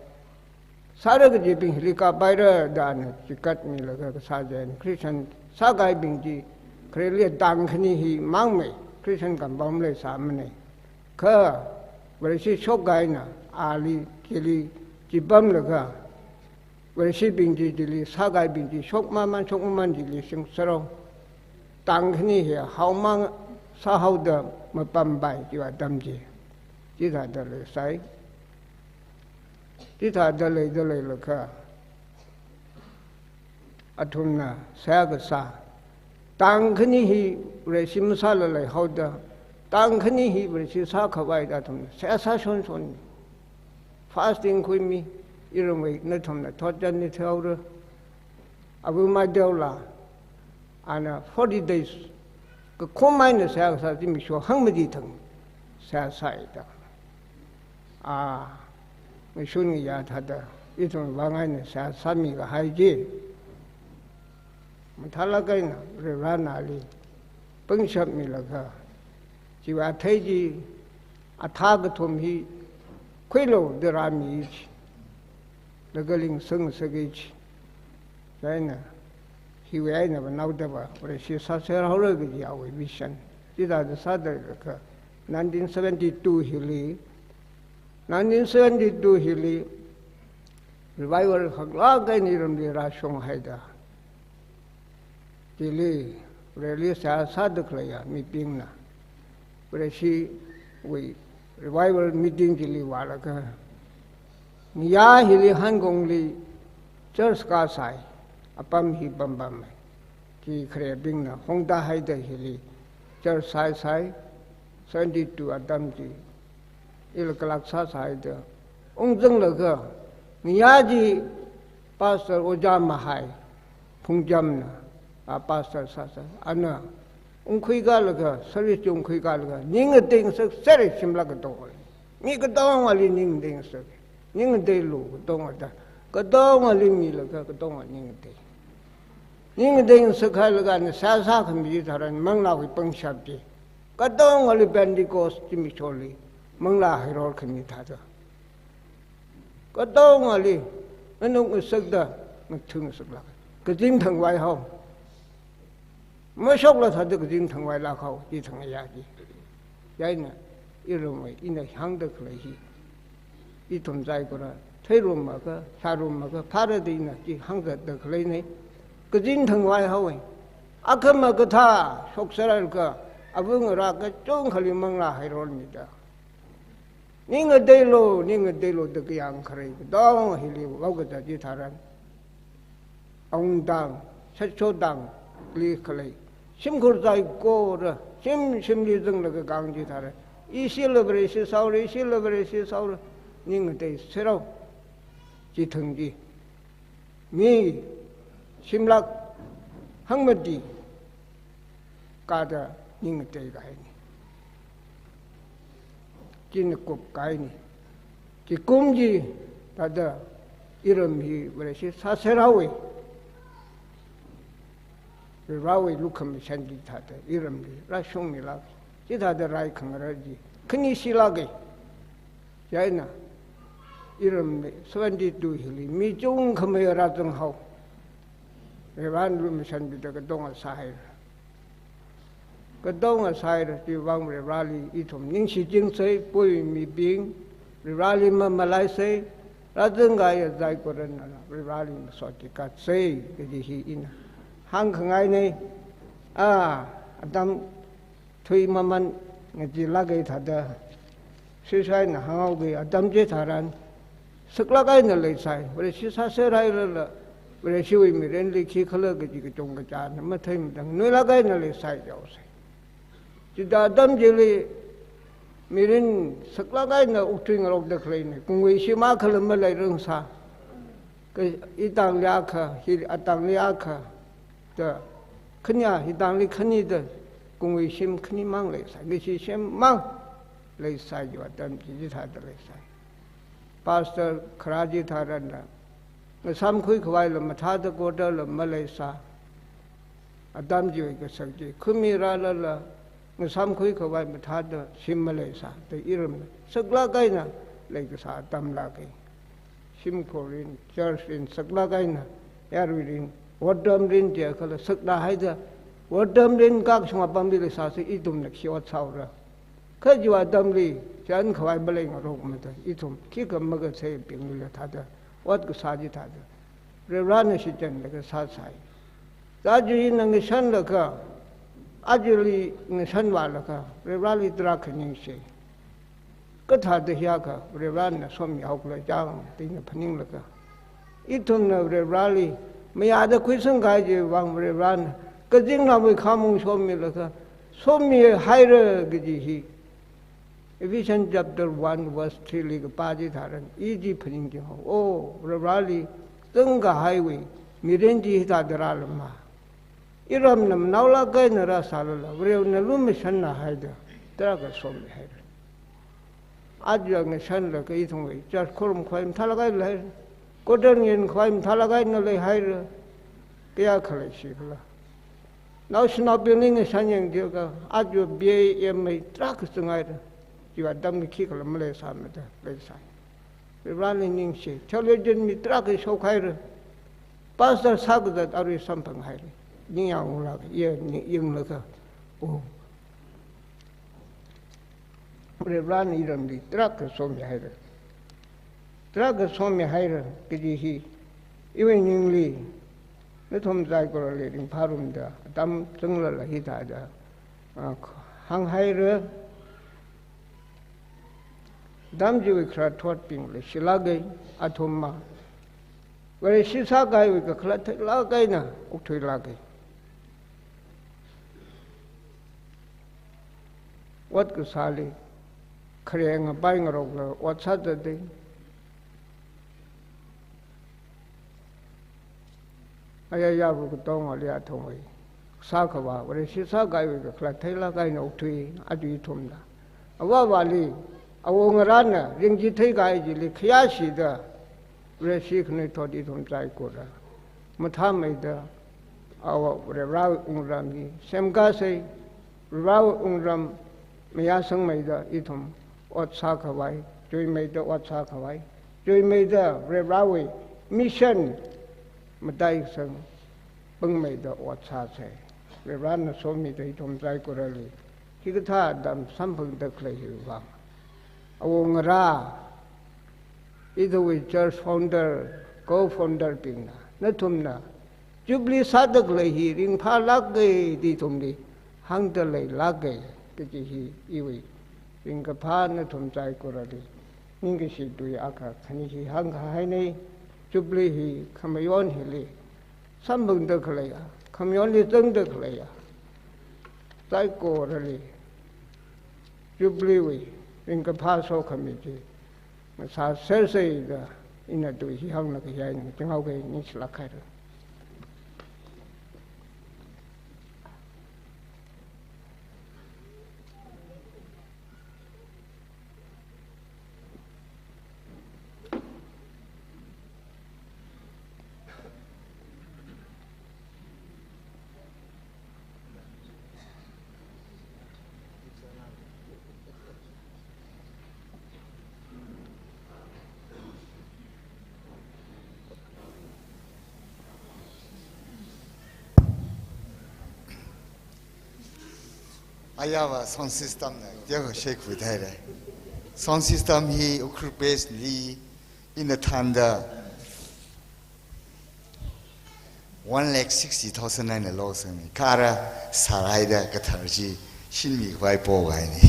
sare ge jiping hilika baira dan chikat mi la ka sa jen Christian sa gai bing ji krelia dang khni hi mangme Christian compound le sa mane ka bre si chok gai na ali kili jibam la ka bre si bing ji dili sa gai bing ji chok man dili sing saro dang khni hi hau mang sa hau da ma pam bai ji wa dam ji ji da da le saiที่ถ้าเดเลยล่ะค่ะอัทุมนะเสียก็ซาตังคนี้ฮีเรชิมซาเลยเขาเดตังคนี้ฮีเรชิซาขวายดาทุมเสียซาชนฟาสติ้งคุยมีอีรมัยนั่นทุมนะทอดจันนี่เท่าเรอบุมาเดียวละอันน่ะ40 days ก็คุ้มไหมเนี่ยเสียก็ซาที่มีชัวหังไม่ดีทั้งเสียใส่ดาไม่ชุนยาทัดอีตรงบางไงเนี่ยสามีก็หายจีมันทะเลาะกันนะเรื่องนาลีเพิ่งชับมีละค่ะจีว่าเทจีอัฐากทุมฮีคุยโลเดรามีแล้วก็ลิงซึ่งสกิจใช่นะฮิวไอเนี่ยมันเอาแต่ว่าเรื่องสิ่งศักดิ์สิทธิ์เขาเรื่องที่เอาไว้วิชันที่ได้จะสาดเลยค่ะ1972ฮิลี1972 hili revival khagla kai ni ram de ra shong haida tili reli sa sadklaya meeting na preshi we revival meeting tili wala ka niya hili hangong li church ka sai apam hi bam ki khre bing na hongda haida hili church sai 72 adam ji il kelak sa saida ongzeng le ge niyaji pastor oja mahai pungjam na a pastor sa ana ongkhui ga le ge service jong khui ga le ge ning ding se sere simla ga do ni ga do wa li ning ding se ning de lu do wa da ga do wa li mi le ga do wa ning de ning ding se kha le ga ne sa kham ji tharan mang la wi pang shap ji ga do wa li Pentecost ji mi choli mang la hai rol khani tha da có đâu mà li nó cũng sức đó nó thương sức là cái tinh thần vai không mới sốc là thật cái tinh thần vai là không chỉ thằng này gì vậy nè ý rồi mày ý này hàng được lấy gì ý tồn tại của nó thấy rồi mà cái xa rồi mà cái phá ra đi nè chỉ hàng được lấy này cái tinh thần vai không à cái mà cái tha sốc sẽ là cái à vương ra cái trông khali mang la hai rol mi da ninga delo de yang khare dong hili wau ga ji tharan ong dang cho dang li khale sim khur dai ko ra sim li dang la ga gang ji thare i celebre si sau ninga de sero ji thang ji mi simlak hangmadi ka da ninga de ga ni chính cục cái này chỉ cũng gì ta đó iram hi vậy chứ sa sẽ rawi lúc không sang đi thà đó iram đi ra sung mi la chỉ thà đó rai khang ra gì khni si la cái vậy na iram này 72 hili mi chung không ai ra tung hậu rồi ban lúc mình sang đi đó cái đông ở sai cái đông ở sai rồi thì vang về rally ít thùng những sự chính xây bồi mì biển rally mà Malaysia ra từng ngày ở tại của人了 rally mà so chỉ cả xây cái gì hi in hàng khang ai này Adam thuê mà mình người chỉ là cái thật đó suy sai là hàng ao cái Adam chế thà ran sức là cái này lấy sai vậy suy sai sai rai là vậy suy mình đến lịch khi khơi cái gì cái trồng cái chả mà thấy mình đang nuôi là cái này lấy sai đâu sai chỉ đã đâm chỉ là mình sắc lá cái nào út trinh ở được lấy này cùng với xí má khơi mà lấy rừng xa 그 이당 랴카 히 아당 랴카 저 그냐 이당 리 큰이들 공의 심 큰이 망 레사 그시 심망 레사 요 어떤 지지사들 레사 파스터 크라지 타란다 삼코이 그와일로 마타드 고더로 말레사 아담지의 그 석지 금이라라라 삼코이 그와일 마타드 심말레사 또 이름 석라가이나 레기사 담라게 심코린 저스인 석라가이나 야르린 워덤린 제컬 석라 하이다 워덤린 각 송아밤비를 사서 이둠 넥시와 차오라 그지와 담리 전 그와일 말레가 로그마다 이둠 기가 먹어 세 병을 타다 what个啥子他的，这软的是真那个啥菜，咱就那个生了个，阿就里那生完了个，这软里多肯定是，个他的下个，这软的说明好了讲，对那肯定了个，一通呢这软里，没伢的亏损开就往这软，个经常会看蒙说明了个，说明还是个就是。Ephesians chapter 1 verse 3 lig paji tharan easy phring ki ho o rali tanga highway mirenji hita daral ma iram nam naula kai nara salala vrew na lum shanna haida tara ka som haida ajya nge shanla ka ithong we just khorum khoim thalagai lai kodern yen khoim thalagai na lai haida kya khalai shikla now shna building sanyang dio ka ajyo bam truck sungaida you are dumb kick of Malaysia, Malaysia. The running in she. Television me truck is so high. Pastor Sag that are something high. Young love, young look. Oh. The run even the truck is so high. Truck is so high. Did he? Even in Lee. Let him die for a lady in Parum there. Dumb similar hit either. Hang higher. 담지위 크라 토트빙을 실라게 아톰마 왜 시사가이 그 클라테라가이나 옥토이라게 what 그 살이 크랭아 바잉으로 what 사드데 아야야고 그 동아리아 통의 사카와 왜 시사가이 그 클라테라가이나 옥토이 아주 이톰다 아와발리 아웅라나 링지테가이지 크야시다 레시크네 토디 좀 짜이고라 마타메다 아와 레라우 웅람이 셈가세 라우 웅람 미야성메다 이톰 옷사카와이 조이메다 옷사카와이 조이메다 레라우이 미션 마다이성 뻥메다 옷사세 레라나 소미다 이톰 짜이고라리 기타 담 삼풍다 클레히와 Awongara, either with church founder, co-founder pingna, natumna. Jubilee sadak lehi ring pa lagay di tumdi, hang dalay lagay, kiji iwi. Ring ka pa natum chay kurali, ninga si duy aka kanihi hang hainay, Jubilee hi kamayon hili, sambang daklaya, kamayon li tang daklaya. Chay kurali, Jubilee wi. Ringka paso committee, sa Cersei the in a do he hung like a young Jingaway Nislakar. Ayawa sound system na jago shake with her. Sound system he occupies Lee in the thunder 1,60,000 and a loss and Kara Saraida Katarji Shinmi Waipo Gaini.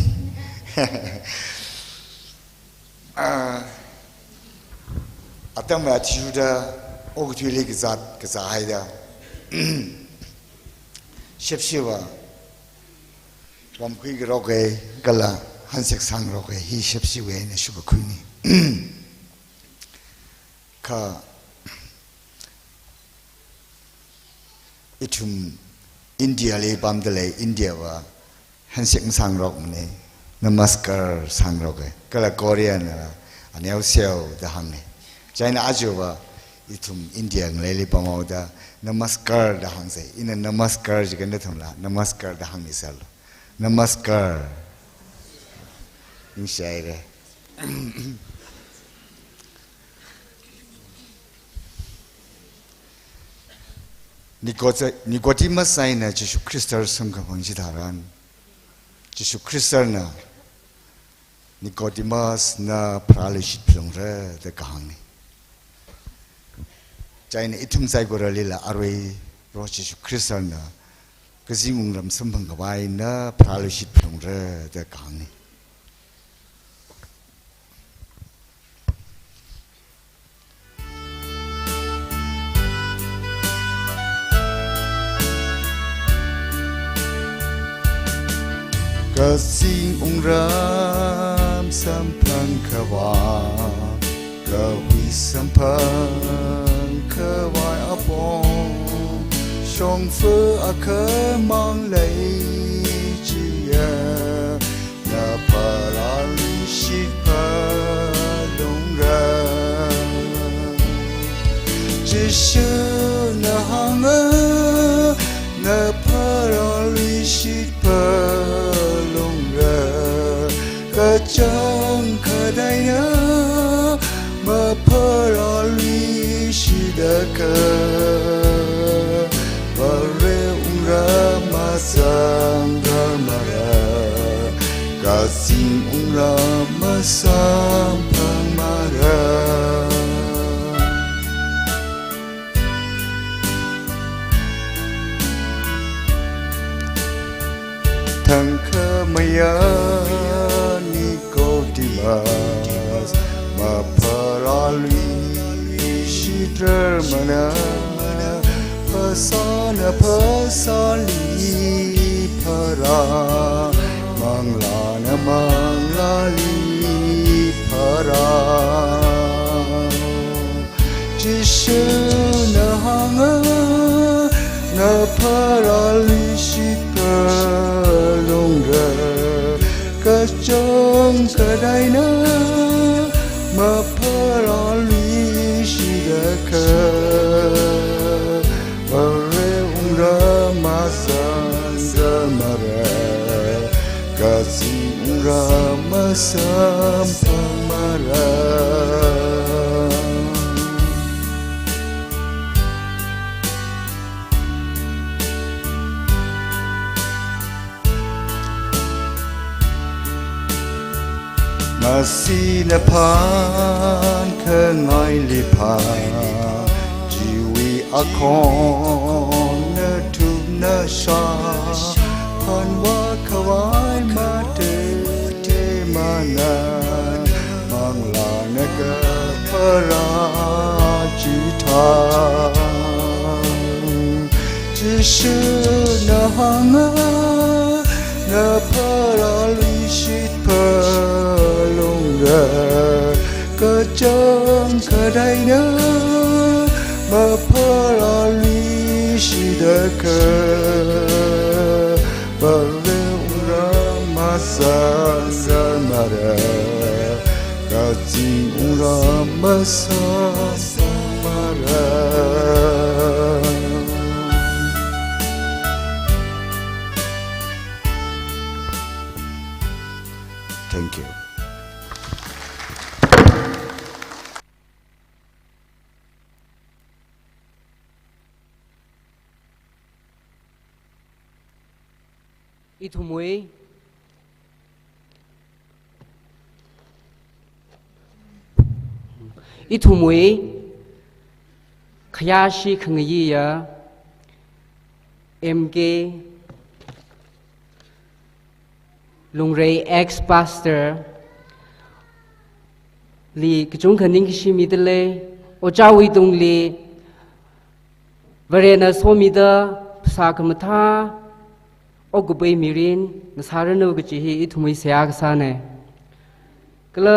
Atama Juda Ogtulik Zat Kazaida Shepshiva. Wamkui roge gala hansek sang roge he shepsi we ne shubakuni ka อิทุมอินเดียเลยปั๊มเดเลยอินเดียว่าฮันเสียงสังรกมันเนี่ยนมัสการสังรกก็ละเกาหลีนะอันนี้เอาเสียวเดหังเนี่ยใจน่าอาจูว่าอิทุมอินเดียเลยปั๊มเอาเดนมัสการเดหังเสียอินนมัสการจะกันได้ทำละนมัสการเดหังนี่สัลนมัสการนี่ใช่เลยนิโคติมัสไซนะจิชุคริสต์สังฆพังจิตารันจิชุคริสต์นะนิโคติมัสนะพระฤาษีพลงเร่เด็กหังนี่ใจนี่อิทุมใจกุระลีละอารวยรอจิชุคริสต์นะก็จิงุงรำสัมพังกับไว้นะพระฤาษีพลงเร่เด็กหังนี่ก็สิ่งองค์รามสัมพันธ์ขวาก็วิสัมพันธ์ขวายอปองชงเฟืออาเคมังเลยจีเยนาพาราลิชิพาลงเรจิชื่อนาฮังนาพาราลิชิพาก็จังขดายนะมาพาราลิชิดะกะบาเรอุรามาสังกามาระกาสิงอุรามาสัมพังมาระทั้งขมายามาพาราลิชิตรมนาภาษานาภาษาลีพารามังลานามังลาลีพาราจิชื่อนาหังนาพาราลิชิตรลงเรก็จังก็ได้นะมาพาราลิชิดะกะบาเรอุรามาสังกามาระกาสิอุรามาสัมพังมาระมาสีนพานเคงไงลิพาจีวีอาคอนเนทุนชาพันว่าขวายมาเตมานามังลานกะพราจิตาจิชื่อนาหังนาพาราลิชิตพาก็จังก็ได้นะมาพาราลิชิดะกะบาเรอุรามาสังกามาระกาจิอุรามาสัมมาระ Thank you. Itumui Kayashi Kangiya MK Lungray ex-pastor Li Kachung Kaning Shimidale Ojawi Dungli Varena Somida Sakamata Ogubay Mirin Nasarano Gachihi Itumui Seagsane Kala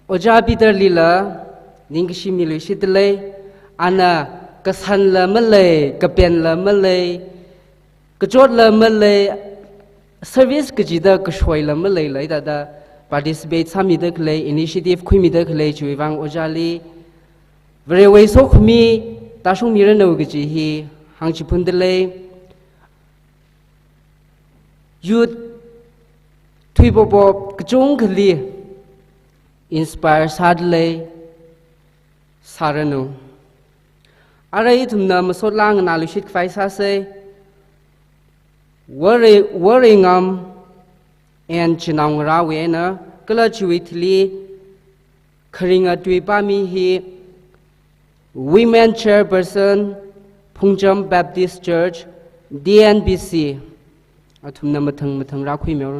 Ojabi Lila Ningshi Milishidale Ana กสันละมะเลยกะเป็นละมะเลยกะจดละมะเลย service กะจีดกะช่วยละมะเลยเลยดา participate สามีดกเลย initiative คุยมีดกเลยช่วยวังโอจาลีเวรเวโซขมีตาชงมีระนวกะจีฮีหังจิพุนเดเลย youth ทุยบบกะจงกะลี inspire สาดเลยสารนูอะไรทุมนามสดล่างนาลุชิตไฟซาเซworrying and ชนางราเวนะก็ละชีวิตลีคริงอตุยปามีฮี women chairperson พุงจอม Baptist Church DNBC อาทุมนามมาถึงรักคุยเมียวร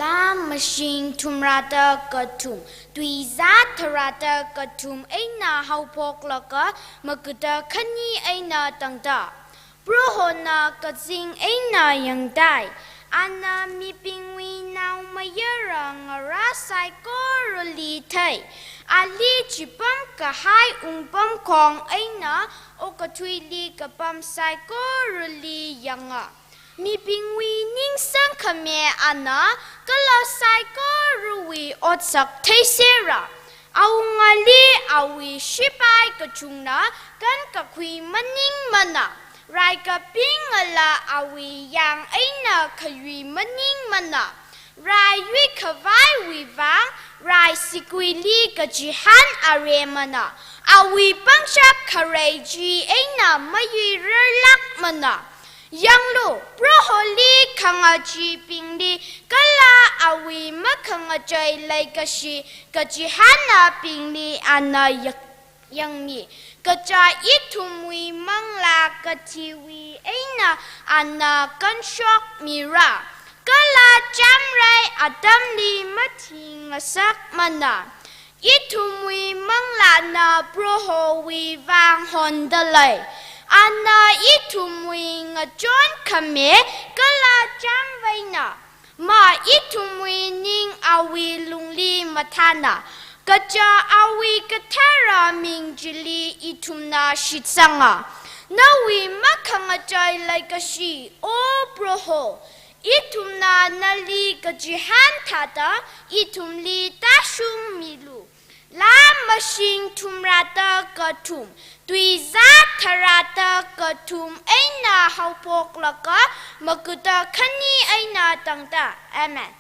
ลามมาชิงทุมราตากระทุมตุยซาทราตากระทุมไอนาเฮาพกละกะมกตะขันยีไอนาตังตาปรุหนากะจิงไอนายังได้อานามีปิงวีนาวมาเยรังราไซโกรลีไทยอาลีจิปัมกะไฮปัมของไอนาโอกะทุยลีกะปัมไซโกรลียังอ่ะมีปิงวีนิ่งสังขเมอานะก็ลาไซก็รู้วีอดสักเทเสระเอางาลีเอาวีชิบายกะจุงนะกันกะคุยมันนิ่งมันนะไรกะปิงลาเอาวียังไอนะขยุยมันนิ่งมันนะไรวิขวายวีวังไรสิกุยลีกะจิฮันอาเรมันนะเอาวีปังชับคาเรจีไอนะมายุยเรลักมันนะยังลูเพราะฮอลลีขังอาจีปิงลีก็ลาอาวีมะขังอาใจเลยกะชีกะจีฮันนาปิงลีอานายังมีกะจาอิทุมวีมังลากะทีวีไอนาอานากันชอกมีราก็ลาจำไรอาดัมลีมาทิ้งสักมันนาอิทุมวีมังลานาเพราะฮอวีวางฮอนเดลัยอานาอิทุมวิงจอนขเมก็ลาจังไว้นะมาอิทุมวินิงอาวีลุงลีมาทานะก็จะอาวีกะทารามิงจิลีอิทุมนาชิตสังะ na wi makhanga chai like a she o broho itum na nali ka jihan thata itum li ta shum milu la machine tumrata katum tui za tharata katum aina haupok laka makuta khani aina tangta amen.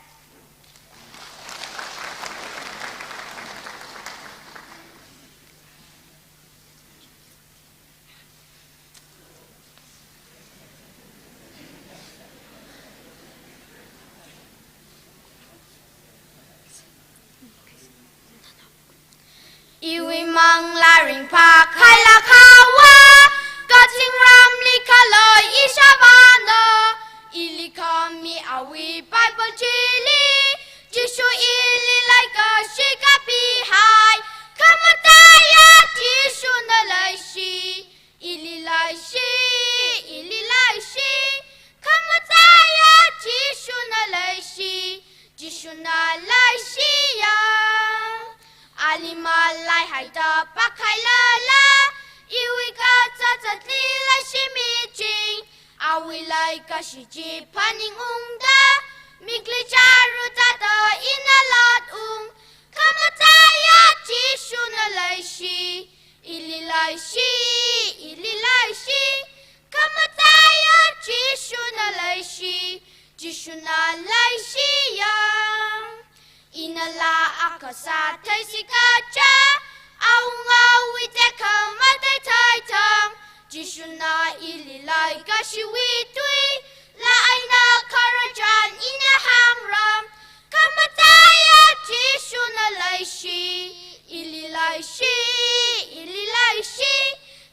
Iwi mang la ring pa khai la khawa ka ching ram li khalo ishabano ili mi awi bible chili jishu ili like a shika pi hai kamataya jishu na lai shi ili lai shi kamataya jishu na lai shi ya Alima lai hai da pakai la iwi ka ta li lai shimi jing awi lai ka shi ji paning da mikli charu ta da ina lat kamataya ji shuna lai shi ili lai shi kamataya ji shuna lai shi ya Inala akasa taisika cha au ngawi te kamate taitam jishuna ili lai kashiwi tui la aina karajan ina hamram kamataya jishuna laishi ili laishi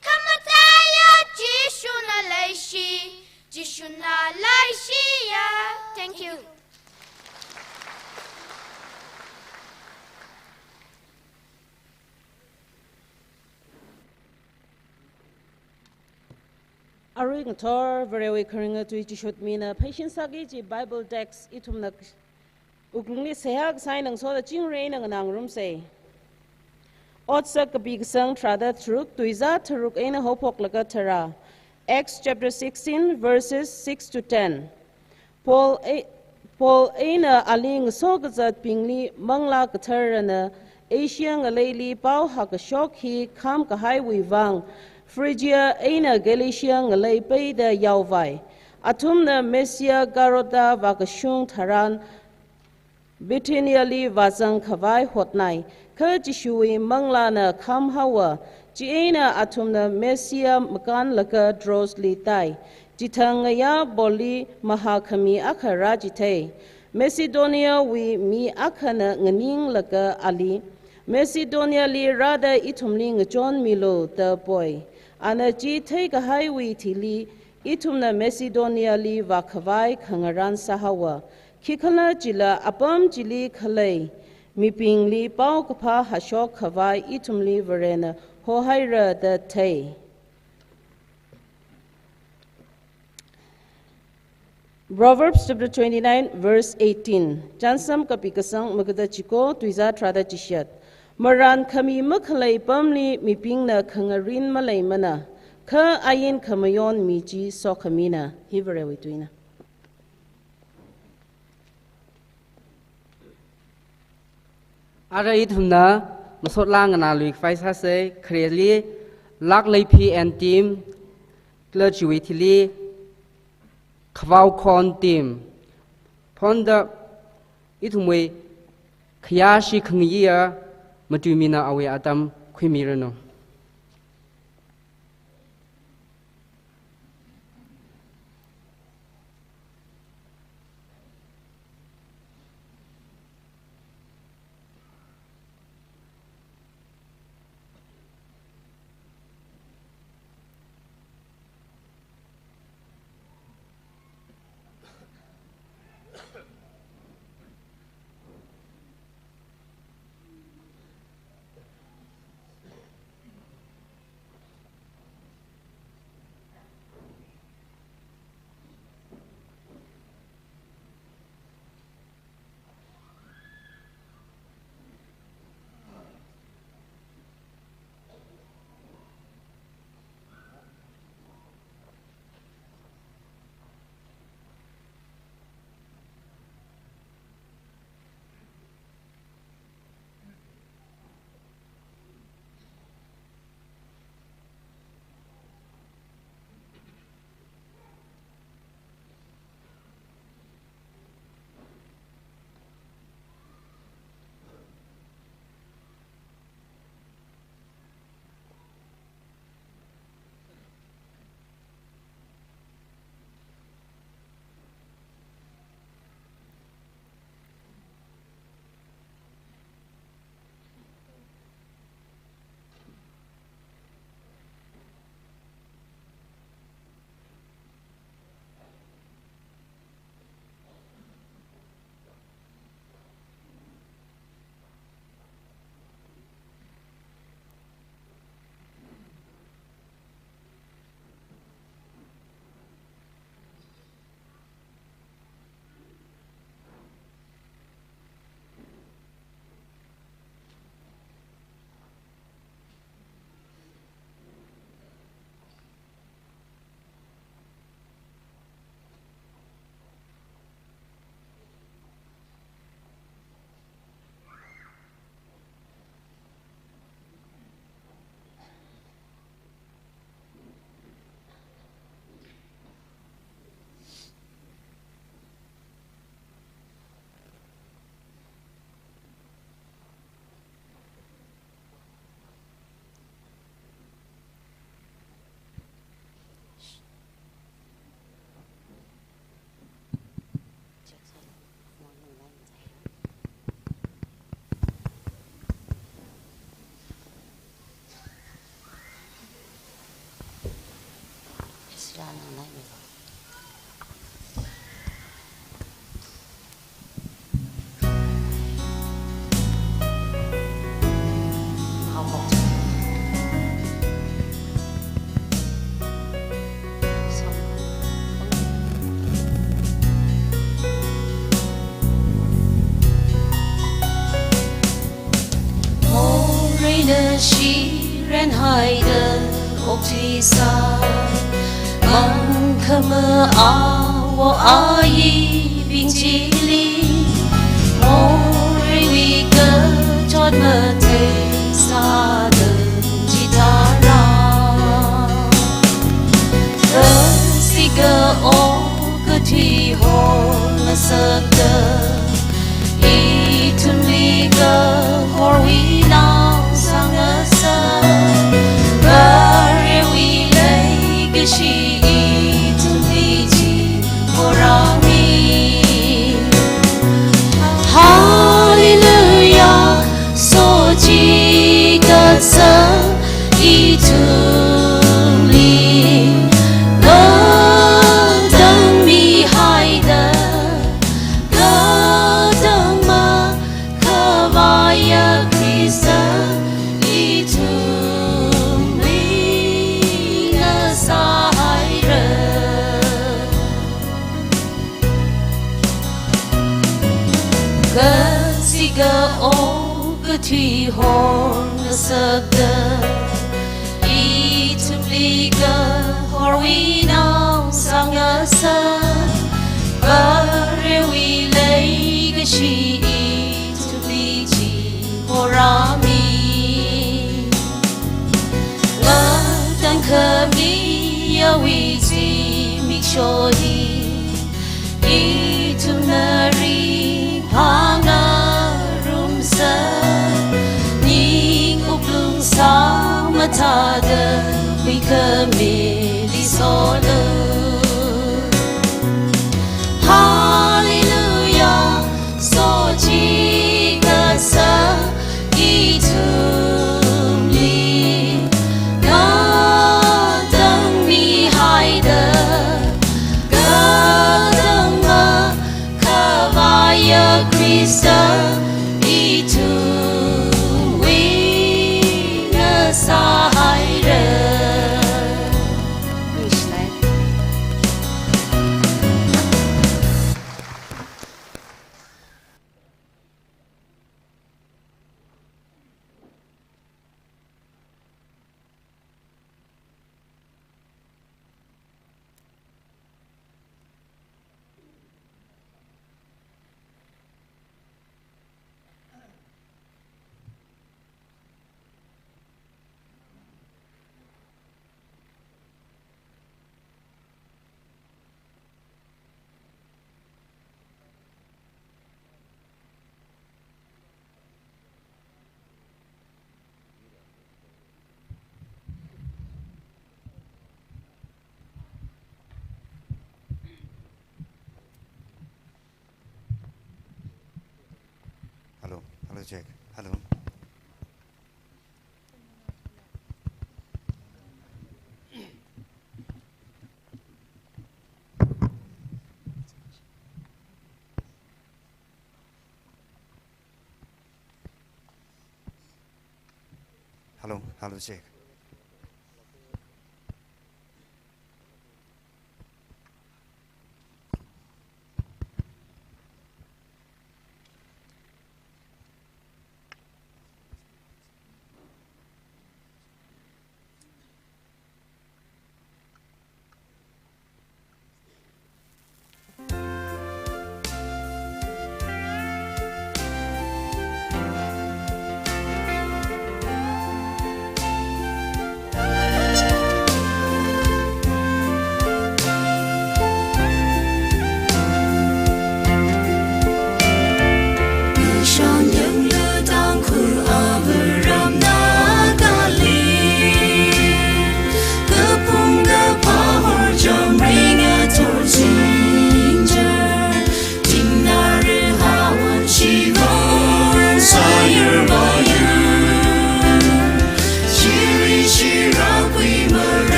kamataya jishuna laishi ya. Thank you. Aring Thor, very recurring to each shot mina, patience agaji Bible text, itum uklungli sehag sign and so the ching rain and ang room say. Otsak a big song trada truk, to iza truk in a hopok lagatara. Acts chapter 16, verses 6 to 10. Paul aina aling sogazat pingli mangla katarana, Asian alayli pau hakashok he kam kahai wivang. Phrygia aina Galatia ngalay pay da yawvay. Atum na Messia Garota vakashung taran Bithynia li vazang kavay hotnay. Ka jishui mangla na kam hawa. Ji aina atum na Messia makan laka dros li tay. Jitangaya boli mahakami akara jitay. Macedonia wi mi akana nganing laka ali. Macedonia li rada itumli ngajon milo the boy. Ana ji take a highway tili itumna Macedonia li vakavai kangaran sahawa. Kikala jila abam jili kalay. Miping li pao kapa hashok kavai itumli verena hohaira the tay. Proverbs chapter 29 verse 18. Jansam kapikasang magada chiko tuiza trada chishat. Maran kami makalay pamli miping na kangarin malay mana. Ka ayin kamayon miji so kamina. Hivere wituina. Ara ithumna masot lang na luik faisa se kreli lak lay PN team clergy witili khwau khon team ponda ithumwe khyashi khngya Matumina awe atam kwimirano. ren hai de ok thi sai mang khama awo ai bing chi li mo wi ka chot ma te sa de chi ta ra the siga o ka thi ho ma sa de i tun wi ka hor wi now sang a sa bare wi lay ka shi i tun wi chi for me hallelujah so chi ka sa i tun li no dang mi hai da go dang ma ka va ya krista i tun li na sa hai ra ga si ga o ga thi hor na sa da i tun li ga hor wi now sang a sa bare wi lay ga shi i tun li chi for me la dan ka mi ya wi si mi sho di i tun na ri hanga rum sa ning uplung sa mata da wi ka me li so lo hallelujah so chi ka sa i tun li na dang mi hai da ga dang ma ka va ya krista i tun wi na sa hai ra Hello, hello, Jack. Hello. Hello, hello, Jack.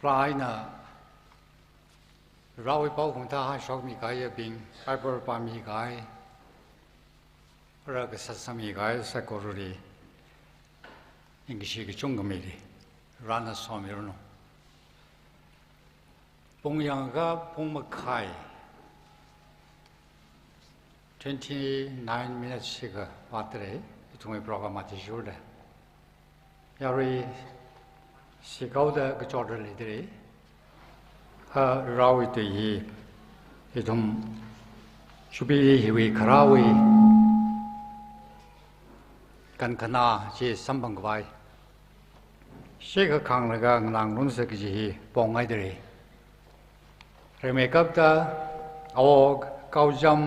fly na rawi pau khung ta ha shok mi kai bing fiber pa mi kai ra ka sasami kai sakoruri ingshi ki chungami rana somirno pongyang ga pongmakai 29 minutes siga patre itungay program ati shurda yari sikauda ka chodra lidre ha rawi te yi itum shubi hiwi karawi kankana je sambangwai shika kanglaga ngang runsa ki ji pongai dre remekapta awog kaujam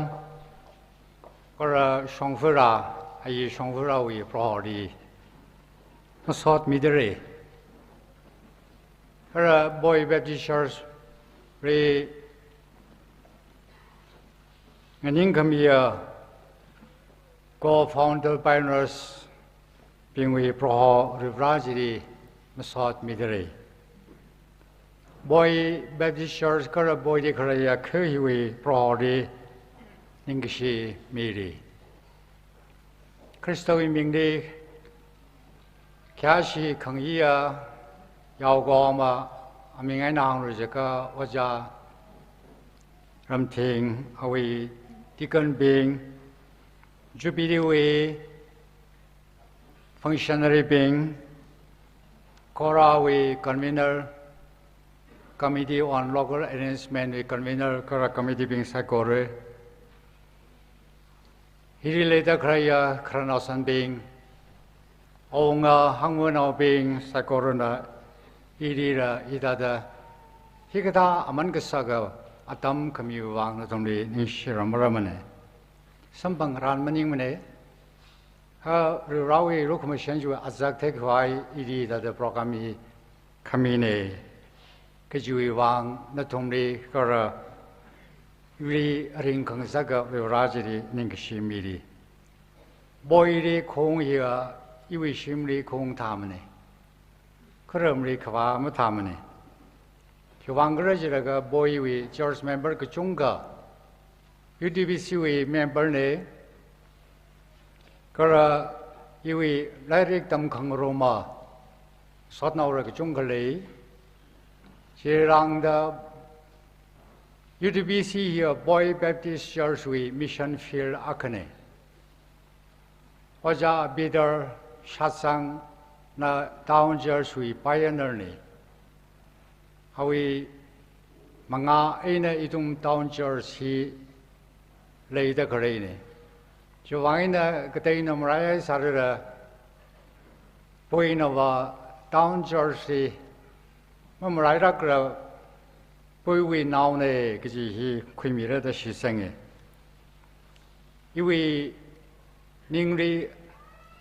kora shongfura ayi shongfura wi prohori sot midere kora boy baptist church re nganing kamia co-founder pioneers bingwi proho rivrajiri sot midere boy baptist church kora boy de kora ya khiwi prohori English miri. Christowi mingdi kyashi kangya yaugoma amingai nang rujaka waja ramting awi deacon bing jubilee functionary bing korawi convener committee on local arrangement with convener kora committee bing sakore Hiri later kraya kranasan bing Onga hangwana bing sakorona irira idada higata amangasaga atam kamiu wang natomri nishiramramane Sambang ran maning mane ha rawi rukumashan ju azak tekwai iri dada programi kamine kajui wang natomri kara Yuri ring kang zaga rajiri ningshi miri. Boyri kong ya iwi shimri kong tamane. Karamri kawa mutamane. Kiwangrajiraga boywi church member kachunga. UDBC member ne. Kara iwi lairik tam kang Roma. Sotnaura kachunga lei. Chirang da UDBC here, Boy Baptist Church, we mission field akane. Oja bidar shatsang na town church we pioneer ne. Hawi manga ina itung town church hi leida kare ne. Jo wangina katay na maraya sarira boy na wa town church hi mamaraya kara Boy now ne kaji hi kwimira da shisenge. Iwi ningri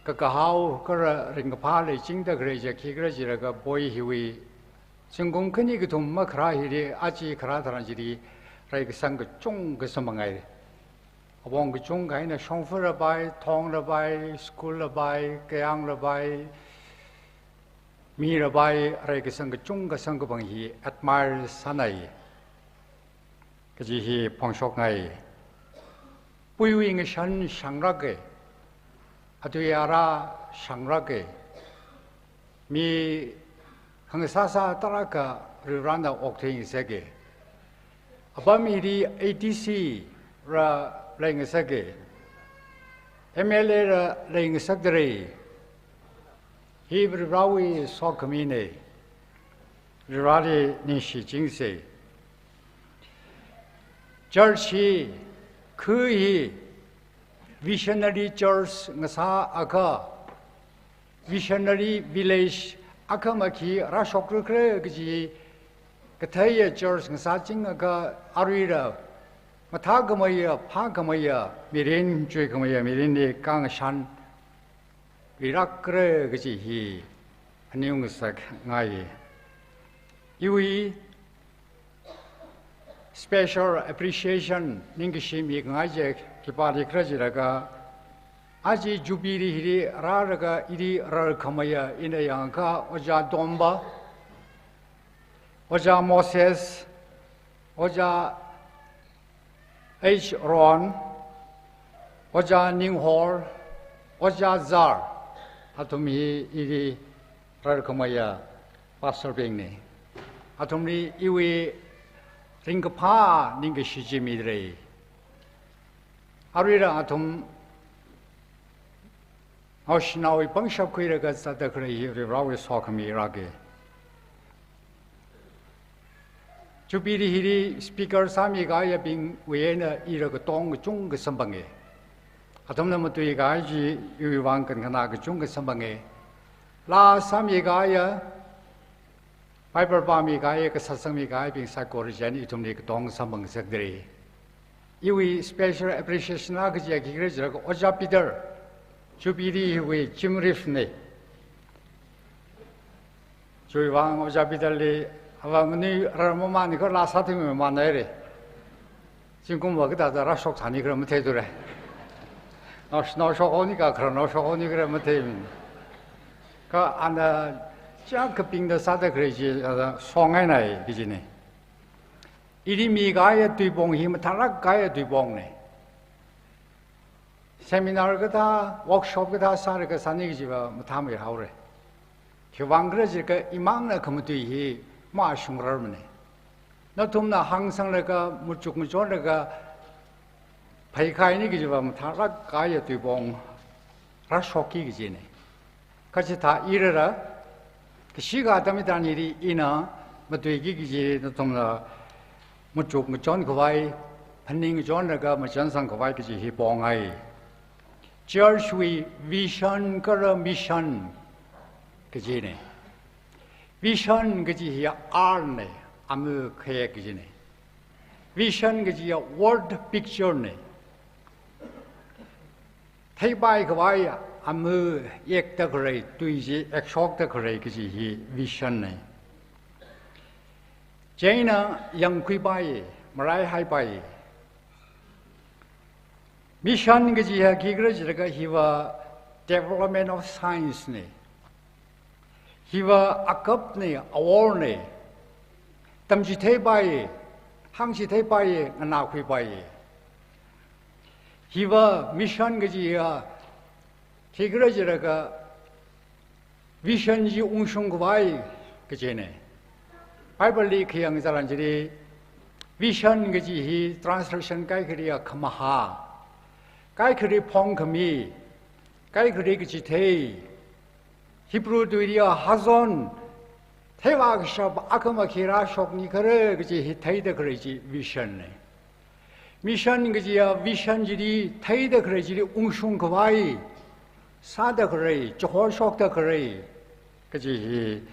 kakahau kara ringapale jingda greja kigra jiraga boy hiwi singong kani kitum makra hiri aji kara taranjiri raik sang chung kasamangai. Abong chung kaina shongfura bai, tong la bai, school la bai, kayang la bai, Mira bai raik sang chung kasang bang hi admire sanai. Kaji hi pongshok ngai. Puiwing shan shangrake. Atuyara shangrake. Mi hangsasa taraka riranda okting sege. Abami di ATC ra laying sege. MLA ra laying sagdare. He rawi so kamine. Rirari nishi jingse. Church hi kui visionary church ngasa aka visionary village akamaki rashokre gji kathaya church ngasa jing aka arira mathagamaya phagamaya mirin chwegamaya mirin ni kangshan virakre gji hi aniung sak ngai iwi special appreciation ningishi mi ngaje kipari krajiraga aji jubiri hiri raraga iri rar khamaya ina yanka oja domba 오자 모세스, 오자 H. 론, 오자 닝홀, 오자 잘, 아톰이 이리 라르코마야 파스터뱅네. 아톰이 이위 링크파 닝게 시지미드레. 아루이라 아톰 아시나위 방샵크이라가 사다 그래 라우이 소카미라게. 주비리 히리 스피커 사미가야 빙 외에는 이러고 똥 중그 선방에 아톰나무 두이가지 유이왕 근가나그 중그 선방에 라 사미가야 바이블 바미가야 그 사성미가야 빙 사고르자니 이tum리 그 똥 선방 색들이 이위 스페셜 애프리시에이션 하그지 기그러지라고 오자피들 주비리 왜 짐리프네 주이왕 오자피들리 아방니 라모만이 그 라사팀이 만나래. 지금 뭐가 다 라속 자니 그러면 되더래. 나쇼오니까 그런 나쇼오니 그러면 돼. 그 안에 짱그 빙도 사다 그러지 송해나이 그지네. 이리미가의 뒤봉힘 타락가의 뒤봉네. 세미나를 그다 워크숍 그다 사를 그 산이기지가 뭐 담을 하오래. 교방 그러지까 이망나 그면 뒤 마슝러르네. 나 톰나 항상 내가 무조건 내가 바이카이니 기지바 타락 가야 뒤봉 라쇼키 기지네. 같이 다 이래라. 그 시가 담이단 일이 이나 뭐되기 기지 나 톰나 무조건 전 그와이 판닝 전 내가 뭐 전상 그와이 기지 희봉아이. 저수위 비전 그러 미션 기지네. 비전 그지 R네 아무 그에 그지네. 비전 그지 월드 픽처네. 태바이 그와야 아무 액다 그래 두이지 액속다 그래 그지 비전네. 제이나 영퀴바이 마라이 하이바이 미션 그지 기그러지가 히와 development of science네. 히와 아깝네, 아월네, 담지 대바이, 항시 대바이, 나퀴바이. 히와 미션 그지야, 기그러지라가 미션지 웅숑구바이 그지네. 바이블리 그양 사람들이 미션 그지 히 트랜스레이션 가이그리야 카마하, 가이그리 펑크미, 가이그리 그지 대. 히브리어들이야 하존 태와그샵 아크마키라 쇼니 그래 그지 히테이데 그러지 미션네. 미션 그지야 미션지리 테이데 그러지 웅숑 그바이 사다 그래 조홀쇼다 그래 그지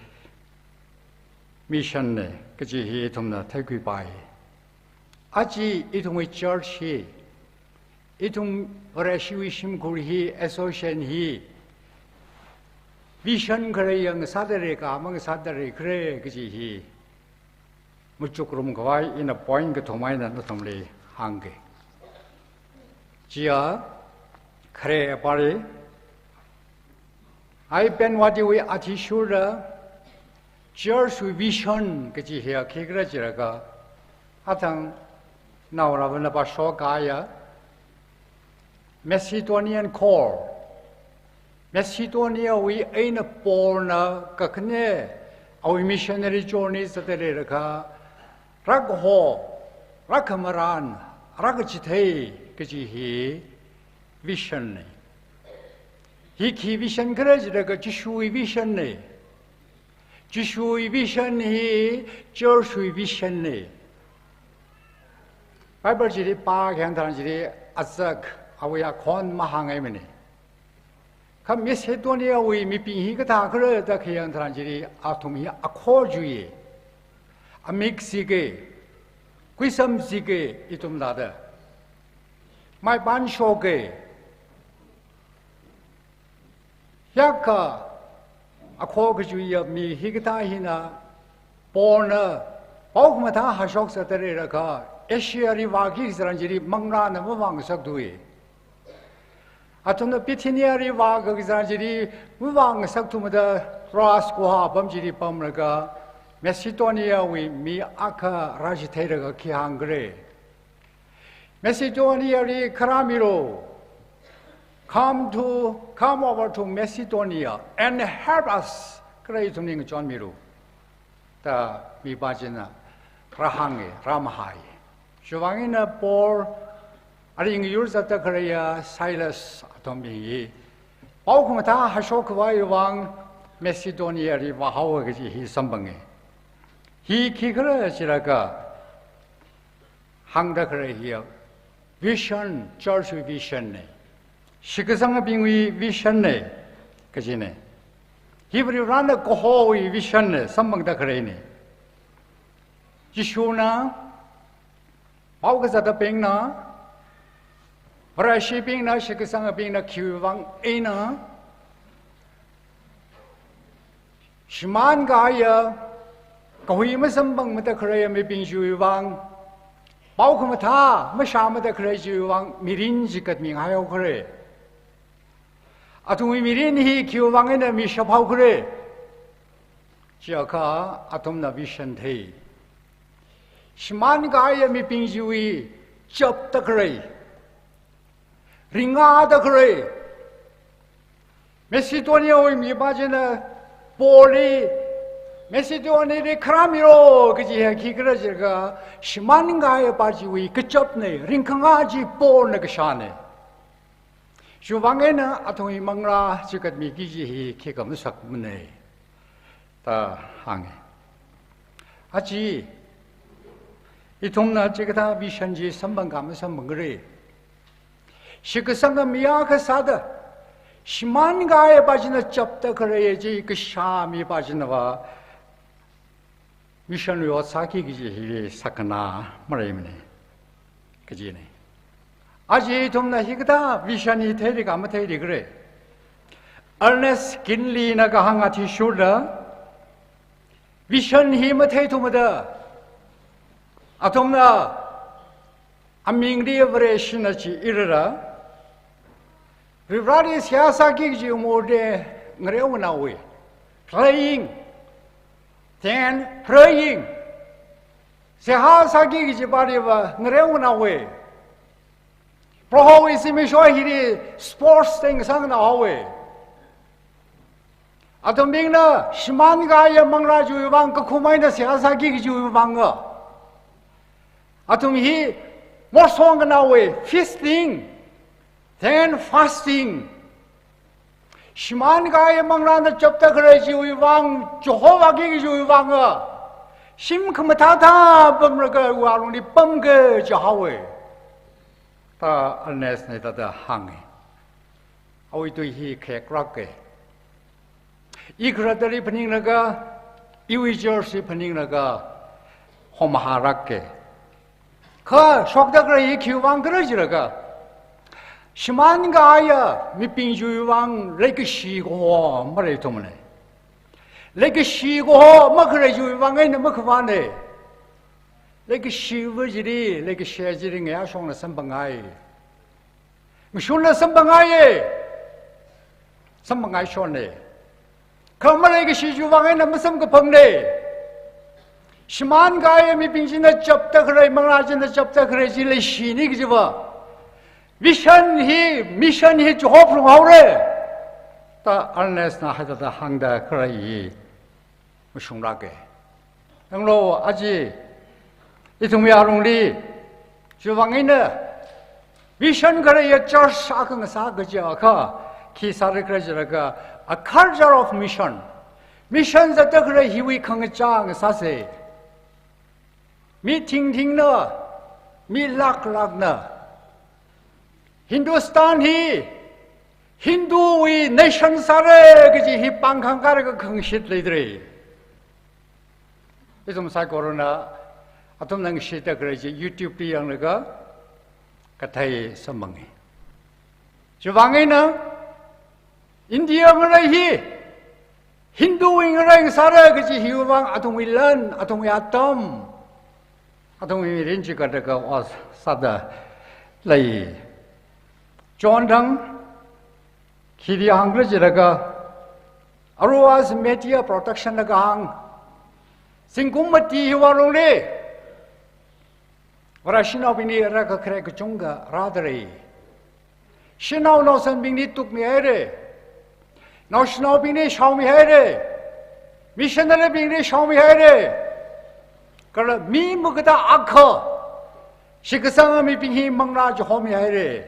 미션네 그지 히 돔나 태귀바이 아지 이동의 처치 이동 어레시위심 구리 에소시엔히 비션 그래 영 사들이 가망 사들이 그래 그지 무쪽 그럼 그와 이나 포인트 도마이나 노톰리 한게 지야 그래 빨리 I been what we attitude just vision 그지 해야 그러지라가 하당 나오라버나 바쇼 가야 Macedonian call Macedonia we ain't born kakne our missionary journeys that ragho rakamaran ragchitei kiji hi vision hi ki vision grejraga jishui vision ne jishui vision hi joshui vision ne Bible jiri pa gyandhan jiri azak awya kon mahangaimene 그 메세도니아 위 미빙이가 다 그러다 그냥 사람들이 아톰이 아코주의 아믹시게 귀섬시게 이좀 나다 마이 반쇼게 야카 아코주의 미히가 히나 보나 보고만 다 하속서들이라가 에시아리 와기 사람들이 망라는 무방석도에 아tom나 비티니아리 와그 사람들이 무방 석투마다 라스고하 범지리 범라가 메시도니아 위 미아카 라지테르가 기한 그래 메시도니아리 크라미로 come over to Macedonia and help us 그래 이tumning John 미루 다 미바지나 라항에 라마하이 주방이나 볼 아니 잉유르자다 그래야 사일러스 아톰이 바우크마 다 하쇼크와이 왕 메시도니아리 와하오게지 히 선방에 히 기그러지라가 항다 그래 히어 vision church vision네 시크상의 빙의 vision네 그지네 히브리라는 고호의 vision네 선방다 그래네 지슈나 바우크자다 뱅나 브라시빙나 시크상의 빙나 기왕 에나 시만가야 거의만 선방마다 그래야 미빙주의왕 바우크마 다 마샤마다 그래 주의왕 미린지껏 밍하여 그래 아톰이 미린히 기왕에는 미샤파우 그래 지아카 아톰나 비션테이 시만가야 미빙주의 접다 그래 링아다 그래 메시도니아의 미바지나 볼이 메시도니아의 크라미로 그지 기그러지가 시만가에 빠지위 그접네 링강아지 볼네 그샤네 주방에는 아통이 망라 지금 미기지 기금석문네 다 항해 아지 이 동나 지금 미션지 선방가면서 먹으래 시크상가 미야가 사다 시만가에 빠지나 접다 그래야지 그 샤미 빠지나와 미션을 사기기지 사카나 말이네 그지네 아직 좀나 희그다 미션이 대리가 아무 대리 그래 얼네스 긴리나가 항아티 슈다 미션 힘을 태도마다 아톰나 암밍리에 신나지 이르라 리브라리 시아사기지 모데 ngrew nawi praying then praying 시아사기지 바리바 ngrew nawi proho이 시미쇼히리 스포츠 땡 상나위 아톰빙나 시만가야 망라주유방 그 쿠마이나 시아사기지 주유방가 아톰히 모송가 나위 feasting then fasting 시만가에 망라나 접다 그래지 우유왕 조호와기기 우유왕아 심크마타타 범르가 우아롱리 범그 저하웨 다 알네스네 다다 항에 아위도히 객락게 이 그라들이 분잉나가 이위저시 분잉나가 호마하락게 그 속다 그래 이 기왕 그러지라가 시만가야 미빙주의왕 레그시고 말해 도문에 레그시고 뭐 그래 주의왕에는 뭐 그만해 레그시버지리 레그시아지리 게 아송나 선방아이 무슨나 선방아이 선방아이 쇼네 그말 레그시주왕에는 무슨 그 벙네 시만가야 미빙지나 접다 그래 망라지나 접다 그래 질레 시니 그지봐 미션히 조합을 하오래. 다 알네스나 하다다 항다 그라이 무슨라게. 영로 아직 이tum이 아롱리 주방에는 미션 그래야 저사근 사그죠. 그 기사를 그러지라가 a culture of mission. 미션 자다 그래 희위 강장 사세. 미팅팅너 미락락너 Hindustan ही हिंदू हुई nation सारे किसी ही पंखंगार का कंशित ले दे इसमें साइ corona अतुम नंग शीता करे YouTube पे yang लगा कथाई संबंगे जो वांगे ना इंडिया में रही हिंदू हुई रही सारे किसी ही वांग अतुम विलन अतुम यातम अतुम विरिंच करने का और सादा लई John Kiri Hangre Jiraga Aruas Media Protection Nagang Singkumati hiwarongli. Ora shinau bini raka kre kachunga radare. Shinau no san bini tukmi haire. No shinau bini shaumi haire. Missionary bini shaumi haire. Kala mi mugda akha. Shikasanga mi bini mangna johomi haire.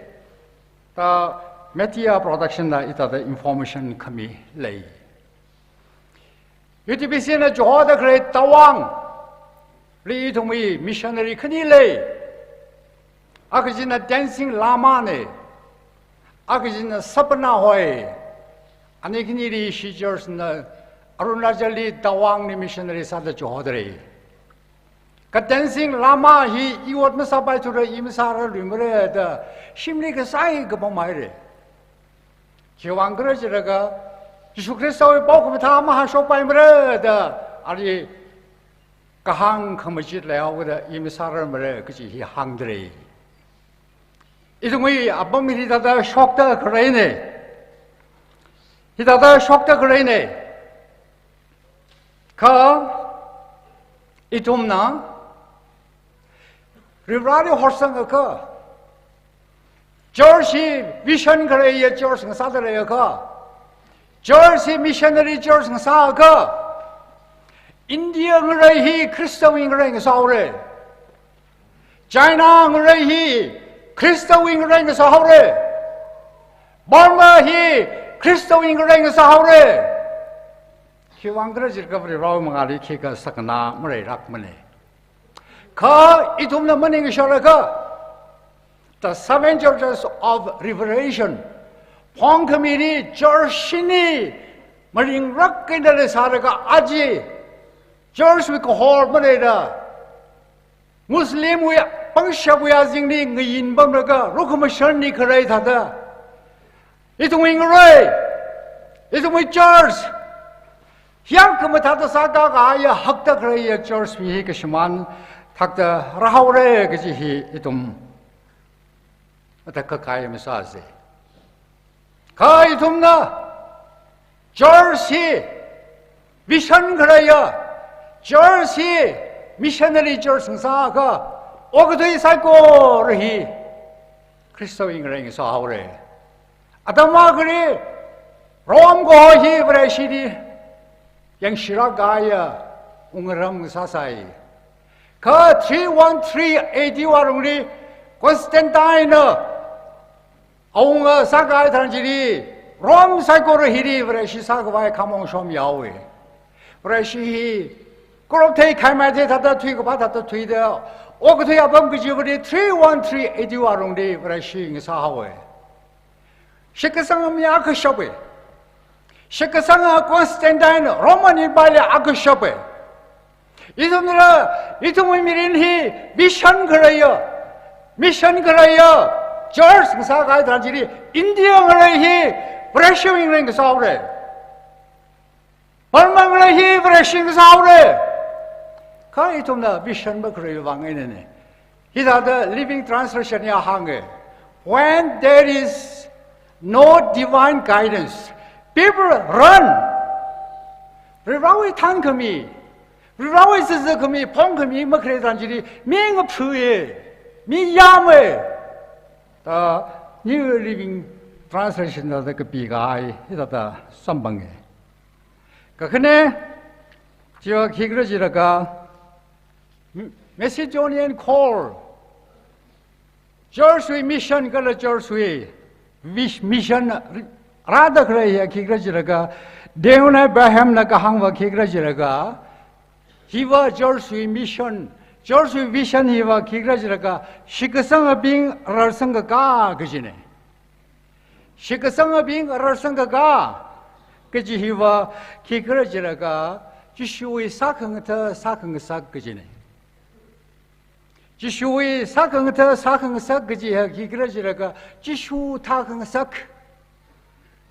Ta media production da ita da information kami lay. UTBC na johor da kre tawang. Li itumi missionary kani lay. Akajina dancing lama ne. Akajina sapna hoy. Anikini ri shijers na Arunachali tawang ni missionary sa da johor dre. Ka dancing lama hi iwat na sabay tu re imsara lumre da shimli ka sai ka pamaire. Jiwang kre jiraga Yesu Kristo bao ko tha ma so pai mre da ari kahang khamajit lao da imsara mre ka ji hi hang dre. Idungui abami da da shock da kre ne. Hi da shock da kre ne. Ka itumna Rivrari horsang ka Jersey vision kare ye Jersey sa dare ka Jersey missionary Jersey sa ka India ngare hi Kristo ngare sa ore China ngare hi Kristo ngare sa ore Burma hi Kristo ngare sa ore Kiwangkara jirka beribrau mengali kika sakna mererak mene. Ka itu mana mene ngisharaka. The 7 churches of Revelation. Pong kemiri church ini mering rak kendale saraka aji. Church we kohor mene da. Muslim we pangsha we azingni ngayin bamraka rukumashan ni karai thada. Itu ngingrai. Itu we church. Yang kemetata saga kaya hak tak raya church mihi kesman hak tak rahore kejihi itum ada kekaya mesase kaya itum na church hi vision keraya church hi missionary church saga ogdoi saiko rehi Kristo ingre sahore adama kri rom go hi brashidi yang Shiragaya ungaram sasai. Ka 313 AD warungli Constantine aunga sagai tranjiri Rom saikoro hiri vreshi sagwai kamong shom yawe. Vreshi korotei kaimate tata tui ko patata tui de ogtoi abam kujibri 313 AD warungli vreshi ngisahawe. Shikasangam yakashawe. Shikasanga Constantine Roman Bali Akushape. Itumira Itumumirin he Mission Karaya Church Sagai Tragedy India he Pressing ring saure. Palmang he pressing saure. Kaitumna Vision Bakri Wangene. He had the living translation Yahange. When there is no divine guidance, people run. Rivawi tankami. Rivawi zizakami, pongami, makre tranjiri, ming of pue, mi yame. The New Living Translation of the Kapigai is at the Sambange. Kakane, Jia Kigrajiraga, Macedonian call. Jersey mission, Gala Jersey, mission. Rada kaya kigrajiraga, Deuna Baham Nakahangwa kigrajiraga, Hiva Jersey mission, Jersey vision Hiva kigrajiraga, Shikasanga being Rarsanga Ga Gajine. Shikasanga being Rarsanga Ga, Gaji Hiva kigrajiraga, Jishui Sakangata Sakang Sak Gajine. Jishui Sakangata Sakang Sak Gaji kigrajiraga, Jishu Takang Sak.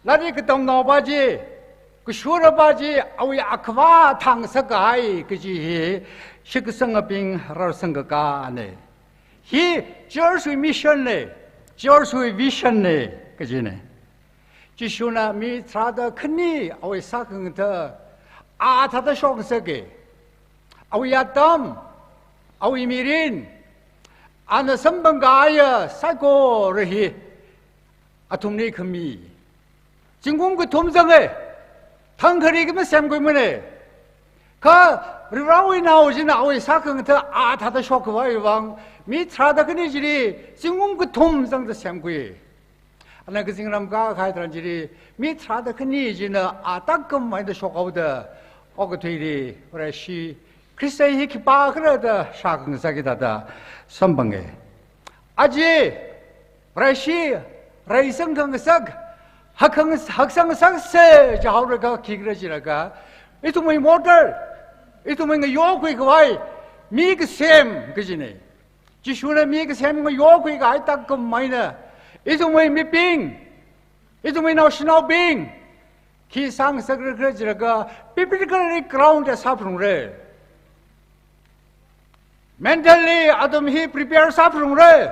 Lari ketong nabaji, kushura baji, awi akwa tang sakai keji shikasanga ping rarsanga ka ne. He Jersey mission ne, Jersey vision ne keji ne. Jishuna mi trada kni awi sakang ta, thada shok sake, awi atam awi mirin ana sambangaya sako rehi atumni khami jinggung 그 돔성에 탕거리기면 샘고면에 가 리라위 나오지는 아위 사건한테 다다 쇼크와 이왕 미트라다 그니지리 jinggung 그 돔성도 샘고이 아나 그 생람가 가이드란지리 미트라다 그니지는 딱금 많이도 쇼크오다 어그 되리 그래시 크리스타이 히키바 그러다 사건사기다다 선방에 아지 그래시 레이성강석 학생sakse jahurga kigrajiraga itu mai motor itu mai yokui gwai mig sem gijine jishuna mig sem yokui ga tak kum maina itu mai miping itu mai national being ki sang sagrajiraga biblical ground saprung re mentally adam hi prepare saprung re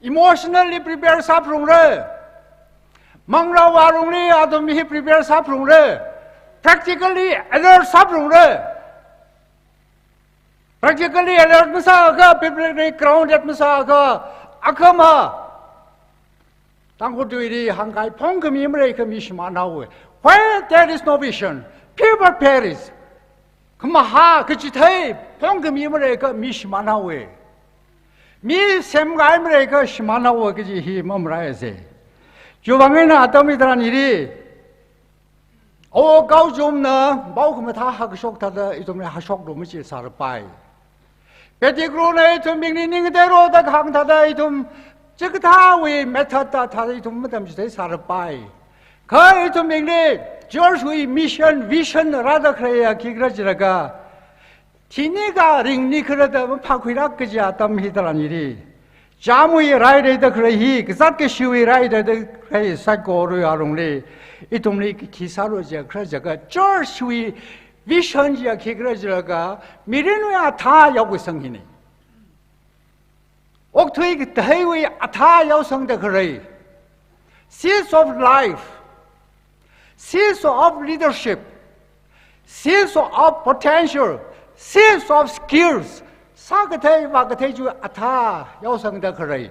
emotionally prepare saprung re Mangra warungli adam hi prepare saprung re practically alert saprung re practically alert masa ga biblically grounded masa ga akama tangko tuiri hangai pongkami imre kami shmanawe where there is no vision people perish kamaha kachithai pongkami imre ka mishmanawe mi semga imre ka shmanawe kaji hi mamraese 주방에는 아담이들한 일이 가우 좀나 마우그면 다 하그속다다 이놈의 하속로무질 사르바이 베티그로네 좀 밍리닝대로 다 강다다 이놈 저거 다왜 메타다 다 이놈 뭐담지 사르바이 그 이놈 밍리 저수의 미션 비전 라다 그래야 기그러지라가 티니가 링니 그러다 파퀴라 그지 아담이들한 일이 자무이 라이데다 그래히 그삭게 시위 라이데다 그래 사고로 야롱리 이동리 기사로지야 그러자가 저 시위 비션지야 기그러지라가 미래노야 다 야고 성기네 옥토이 그 대위 다 야성데 그래 seeds of life seeds of leadership seeds of potential seeds of skills 사그테이 바그테주 아타 여성다 그래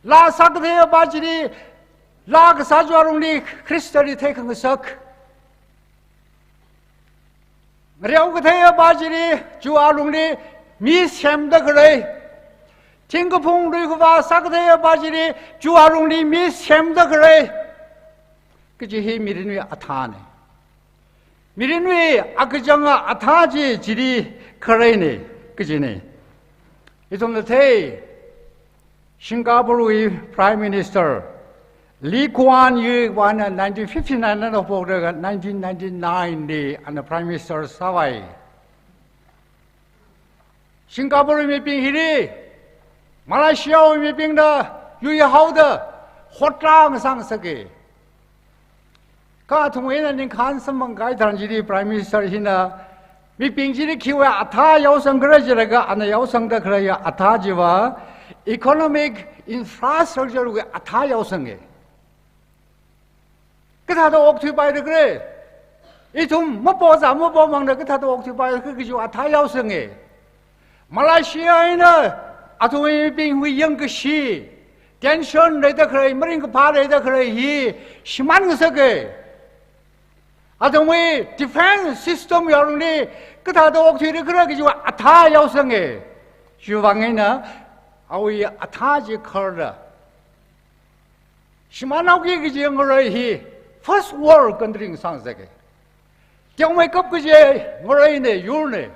라 사그테이 바지리 라그 사주아롱리 크리스탈이 테이큰 것석 려그테이 바지리 주아롱리 미셈다 그래 징거풍 루이그바 사그테이 바지리 주아롱리 미셈다 그래 그지 히 미리누이 아타네 미리누이 아그정아 아타지 지리 그래네 그지네 이놈들 대 싱가포르의 프라임 미니스터 리 쿠안 유와는 1959년에 보다가 1999에 안 프라임 미니스터 사와이 싱가포르 미빙히리 말레이시아 미빙다 유이하우더 호트랑 상석에 같은 외에는 간선만 가이드란지리 프라임 미니스터 히나 미빙지리 키워 아타 여성 그러지라가 아나 여성다 그래야 아타지와 이코노믹 인프라스트럭처로 아타 여성에 그 다도 옥티바이드 그래 이 좀 못 보자 못 보망다 그 다도 옥티바이드 그게 아타 여성에 말레이시아에는 아토미 빙위 영그시 텐션 레다 그래 머링 파레다 그래 이 심한 것에 아동의 디펜스 시스템 여론이 그 다도 옥티를 그러기 좀 아타 여성에 주방에는 아우이 아타지 커라 심한하게 그지 영어로이 first world country 상세계 경매 급그지 뭐라이네 유네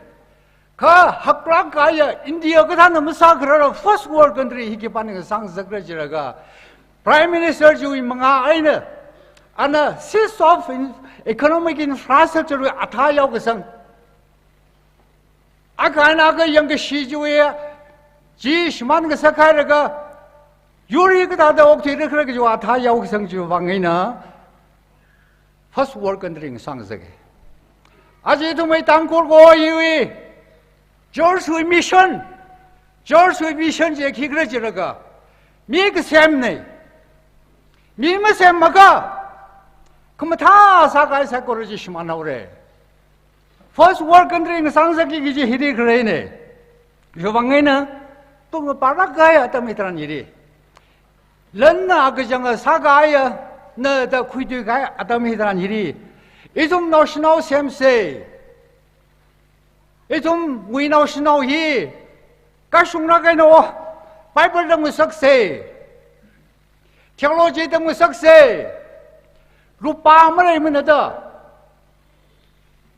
그 학락가야 인디아 그 다는 사 그러라 first world country 이게 반응 상세 그러지라가 프라임 미니스터 주의 mga 아이는 아나 seeds of economic infrastructure 아타야 그상 아까나 그 영그 시주에 지심한 그 사카르가 유리 그 다다 옥티를 그렇게 좋아 아타야 그상 주 방이나 first world country 상세계 아직도 뭐 땅골고 이위 저수의 미션 제 기그러지라가 미그 샘네 미그 샘마가 그럼 다 사가이 사고를 지시만 나오래 first world country ng sangsaki kiji hiri kare ne yobangay na tung paragaya tamitran iri len na agajang sagaya na da kuidu kaya atamitran iri itum national semse itum we national hi kasungna kay no bible dang sakse theology dang sakse rupa mare minada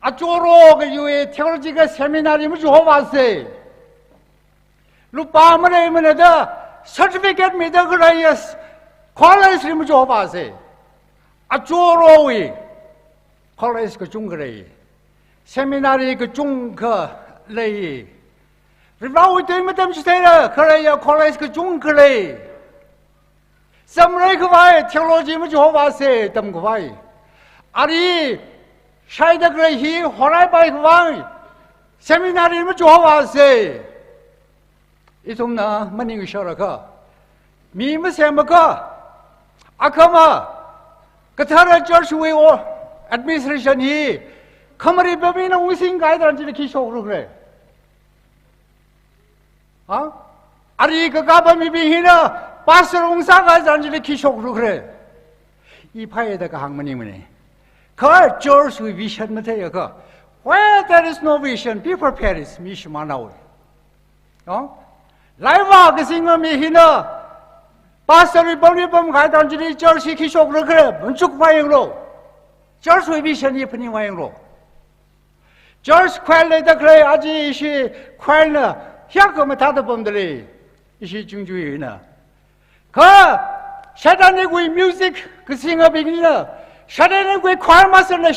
아조로 그 유에 테올로지가 세미나리면 좋아봤어요. 루파만에 있는데 서티피케이트 믿어 그래야 콜레지면 좋아봤어요. 아조로위 콜레지 그 중그래 세미나리 그 중그 레이 리바우 때문에 땀시대라 그래야 콜레지 그 중그래 섬레 그 바에 테올로지면 좋아봤어요. 땀그 바에 아리 शायद अगर ही होराय bike वांग seminary में जो हवा से इतुम ना मनिंग शोरा का meme से मका अकमा कथारा चर्च हुए वो एडमिनिस्ट्रेशन ही खमरी बबी ना उसिंग गाइड रंजिल की शोक रुक रहे हाँ अरे ककाबा में भी ही ना पास्टर उंसा गाइड रंजिल की शोक रुक रहे ये फायदा का हांग मनिंग मने 그 church with vision material 그 where there is no vision people perish 미시마 나오 라이브 그 생각이 히나 파스터리 범리범 가이단지리 church 기속으로 그래 문축 화형으로 church with vision 이프닝 화형으로 church 퀄레다 그래 아지 이시 퀄나 희약하면 다들 범들이 이시 중주이나 그 샤단이 그 뮤직 그 생각이나 샤레는 그 퀄마스는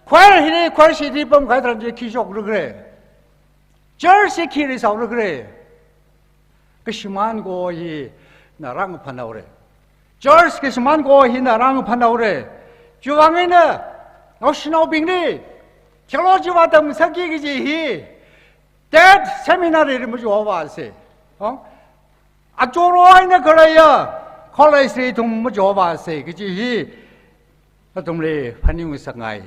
퀄히네 퀄시디 범 가이드란지 기적으로 그래 절시 키리서 그래 그 심한 거이 나랑 판다오래 절시 그 심한 거이 나랑 판다오래 주왕에는 어신호빙리 텔로지와 등 석기기지 that 세미나리를 뭐 좋아봤어 아조로아이네 그래야 콜레이스리 좀 좋아봤어 그지 तुमरे फनिंग Sangai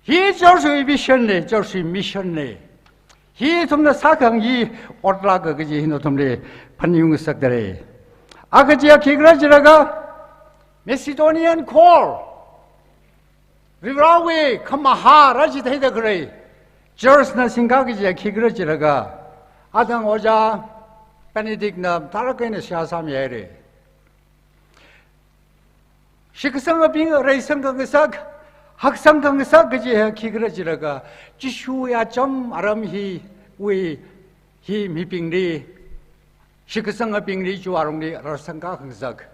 he जोरसुई vision ने जोरसुई मिशन ने ही तुमने साखंग ही ओटला के जी हिनो तुमरे फनिंग सकदरे आगे जी खिगरा जरगा मेसिडोनियन कॉल रिवरावे खमहा राजी थे द करे जोरस न सिंगा के जी खिगरा जरगा आदंग ओजा बेनेडिक्ट न तारके ने शासाम यारे शिक्षण बिंग रेसन कंगsak 학생 कंगsak 그지 기그러지라가 지슈야 좀 아람히 위 히 미빙리 शिक्षण बिंग리 주아롱리 रसंगा कंगsak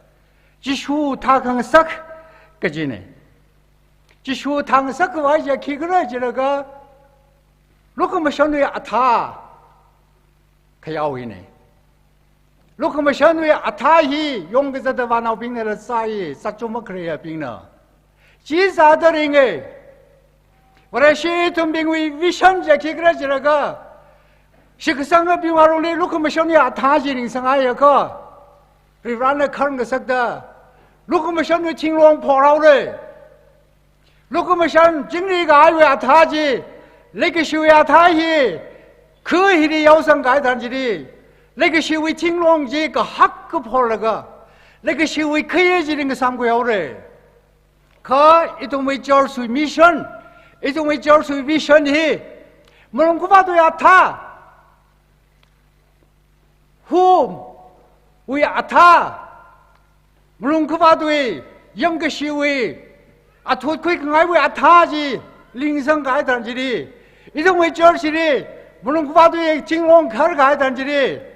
지슈 타 कंगsak 그지네 지슈 탕sak 와이자 기그러지라가 로컴션의 아타 그야오이네 로컴션의 아타히 용기자다 와나오 빙네를 싸이 싹좀 그래야 빙나 지사들잉에 원래시 tum빙위 위션제 기그러지라가 식상의 빙화로리 로컴션의 아타지링 상하여가 리란의 그런 거 싹다 로컴션의 칭롱 포라오래 로컴션 징리가 아이왜 아타지 레기시의 아타히 그 일이 여성 가이단지리 레기시의 칭롱지 그 학급 홀라가 레기시의 크예지린 그 삼고야오래 그 이동의 절수 미션 이동의 절수 미션이 물론 구바도 야타 후 우리 아타 물론 구바도의 영거시의 아토크의 그가이의 아타지 링성 가이단지리 이동의 절시리 물론 구바도의 칭롱 가를 가이단지리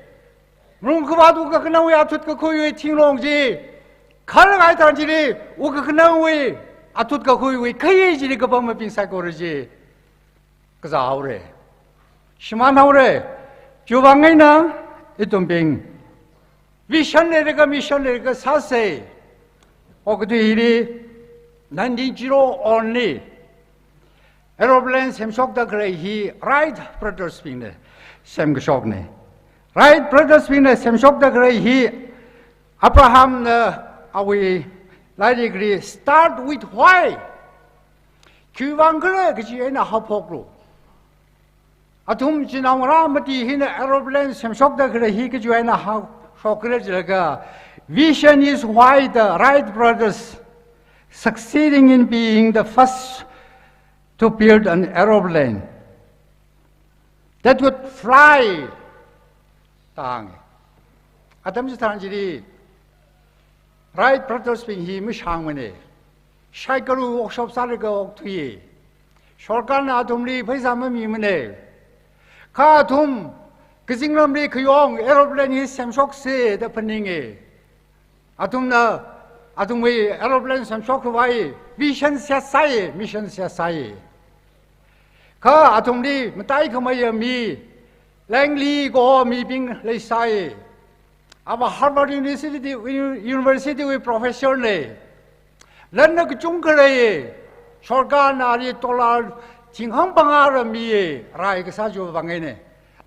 물론 그 봐도가 그나왜 아투트 그 코유의 팅롱지 칼을 가이단지리 우가 그나왜 아투트 그 코유의 그예지리 그 범을 빙살 거르지 그래서 아우래 심한 아우래 주방에나 이돈 빙 미션내리가 미션내리가 사세 그도 일이 난디지로 only 에로플랜 샘속다 그래 히 라이트 브라더스 빙네 샘그 속네 Right, brothers, we know some shock the gray he Abraham we like agree start with why. Kyuang gray, because you ain't a hop hog. atum jinawra mati hin aeroplane semsok da kre hi ke joina ha shokre jaga vision is why the Wright brothers succeeding in being the first to build an aeroplane that would fly tang atam jitanjiri Wright brothers being he mishangmane shaikaru workshop sarga okthi shorkar na atumli paisa ma mi mane ka atum kizingramri kyong aeroplane hi semsok se da paninge atumna atumwi aeroplane semsok wai vision sia sai mission sia sai ka atumli matai khamaya mi langli go mi bing le sai aba Harvard University with professor ne lanna ku chung kare sorkar nari tolar jingham bangar mi rai ka sa jo bangai ne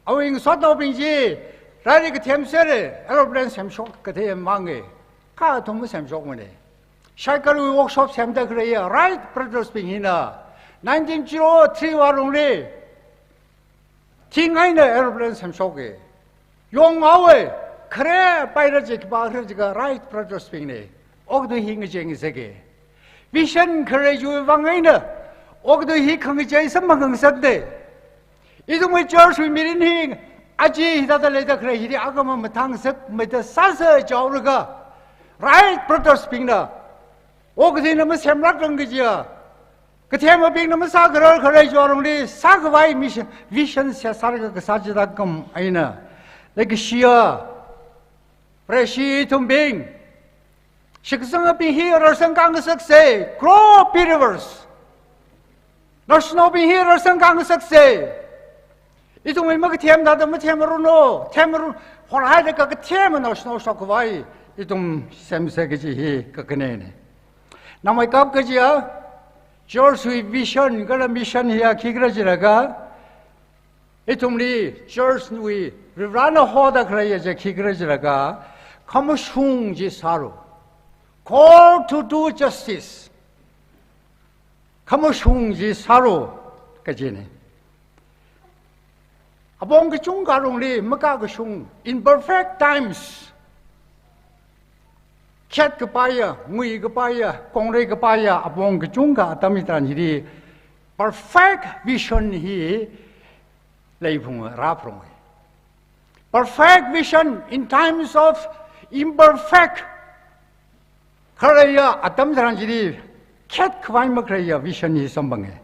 awing sotno bingji rai ka themsere aeroplane semsok ka the mange ka thum semsok mane shaikaru workshop semda kare Wright brothers bingina 1903 warungre tingai na aeroplane semsok ge yong awe kare paira je ba kare je Wright brothers bingne ogdo hing jeng sege vision kare ju wangai na ogdo hi khang je sam mang sakde idumai church wi mirin hing aji hida da le da kare hi agama mathang sak me da sa sa jawraga Wright brothers bingna ogdi na ma semrak rang ge ja kathema bing na ma sa kare kare jorong li sa gwai mission vision sia sarga ka sa jida kam aina like shia preshi tumbing shiksang bi here sang kang sak se grow rivers national bi here sang kang sak se itu mai mag them da ma them ru no them ru hor hai da ka them national sok wai itu sem se ge ji hi ka kene ne namai kap ge ji a George vision ga mission hi ki gra ji ga itu li George wi rana ho da kra ye je ki gra ji ga kham shung ji saru call to do justice kham shung ji saru ka ji ne abong ge chung ga rong li ma ka ge shung in perfect times chat ge pa ya ngui ge pa ya kong re ge pa ya abong ge chung ga tami tan hi perfect vision hi lei phung ra phung perfect vision in times of imperfect kharaya atam saranjiri khet khwai makraya vision hi sambange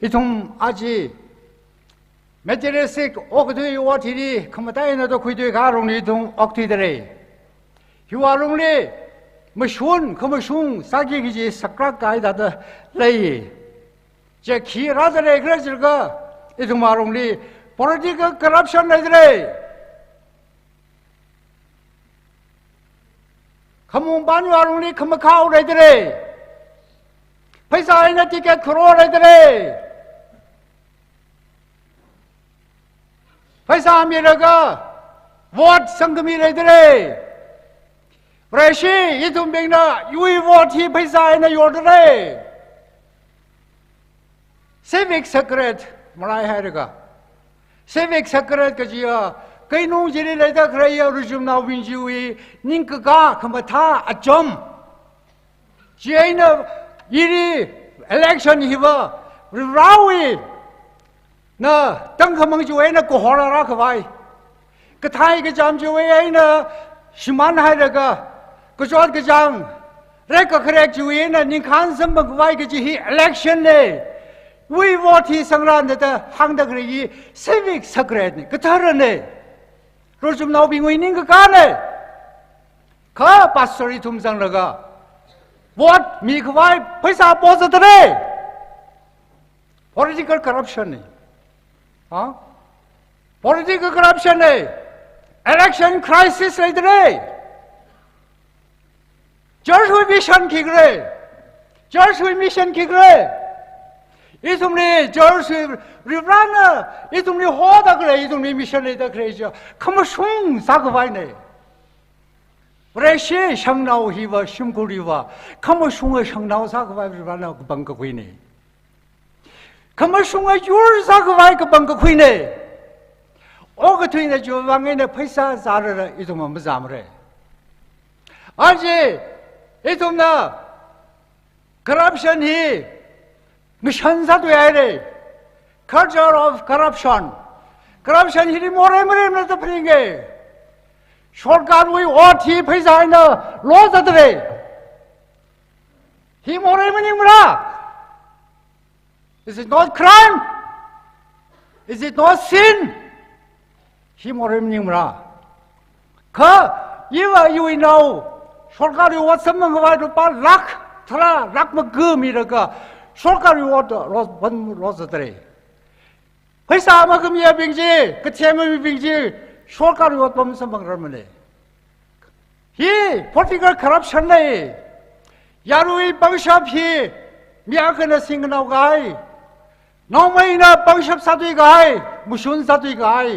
itum aji materialistic okdui watiri khamatai na do khuidui ga rongni tum okti dare hiwarongli mashun khamashung sagi gi sakra kai da da lei je khi ra dare grajirga itum marongli political corruption lai dare Kamu banyu arungli kamu kau redere, paisa ina tiket kuro redere, paisa amiraga, vote sanggami redere, reshi itu bingna yui vote hi paisa ina yordere, civic secret mulai harga, civic secret kajiya. Kay nung jiri leda kraya rujum na winjiwi ning ka kamata ajom jina yiri election hiba rawi na tang khamang juwe na ko hora ra khwai ka thai ka jam juwe ai na shiman hai daga ko jot ka jam re ka khrek juwe na ning khan sam bang wai ka ji election ne we vote hi sangran da hang da kri civic secret ne ka thar ne Rojum now being winning a cane. Ka pastori tumzang laga. What me kwai paisa posa today? Political corruption. Huh? Political corruption. Election crisis today. Church with mission kigre. Church with mission kigre. 이tum리 George Rivrana 이tum리 호다 그래 이tum리 미션에다 그래죠. 그뭐숭 사고바이네. 브레시 상나오 히와 심구리와 그뭐숭의 상나오 사고바이 리vrana 방거고이네. 그머숭아 줄사고 와이그 방그 쿠이네 오그 트이네 주방에네 패사 자르라 이동만 무자무래 아지 이동나 corruption이 미션사도야 돼 culture of corruption ही मोरे मरे में तो फरेंगे सरकार वही और थी पैसा है ना लॉस अतरे ही मोरे में नहीं मरा is it not crime is it not sin ही मोरे में नहीं मरा का ये you know सरकार वो सम्मान का तो पार लाख थरा लाख में गमी रखा सरकार वो तो लॉस अतरे पैसा मगमिया बिंजी कथेमे बिंजी सरकार वो तो सम्मान रमने ही political corruption नहीं यारुई पंचायत ही मियाकने सिंगनाव गाय नौमहीना पंचायत सातुई गाय मुशुन सातुई गाय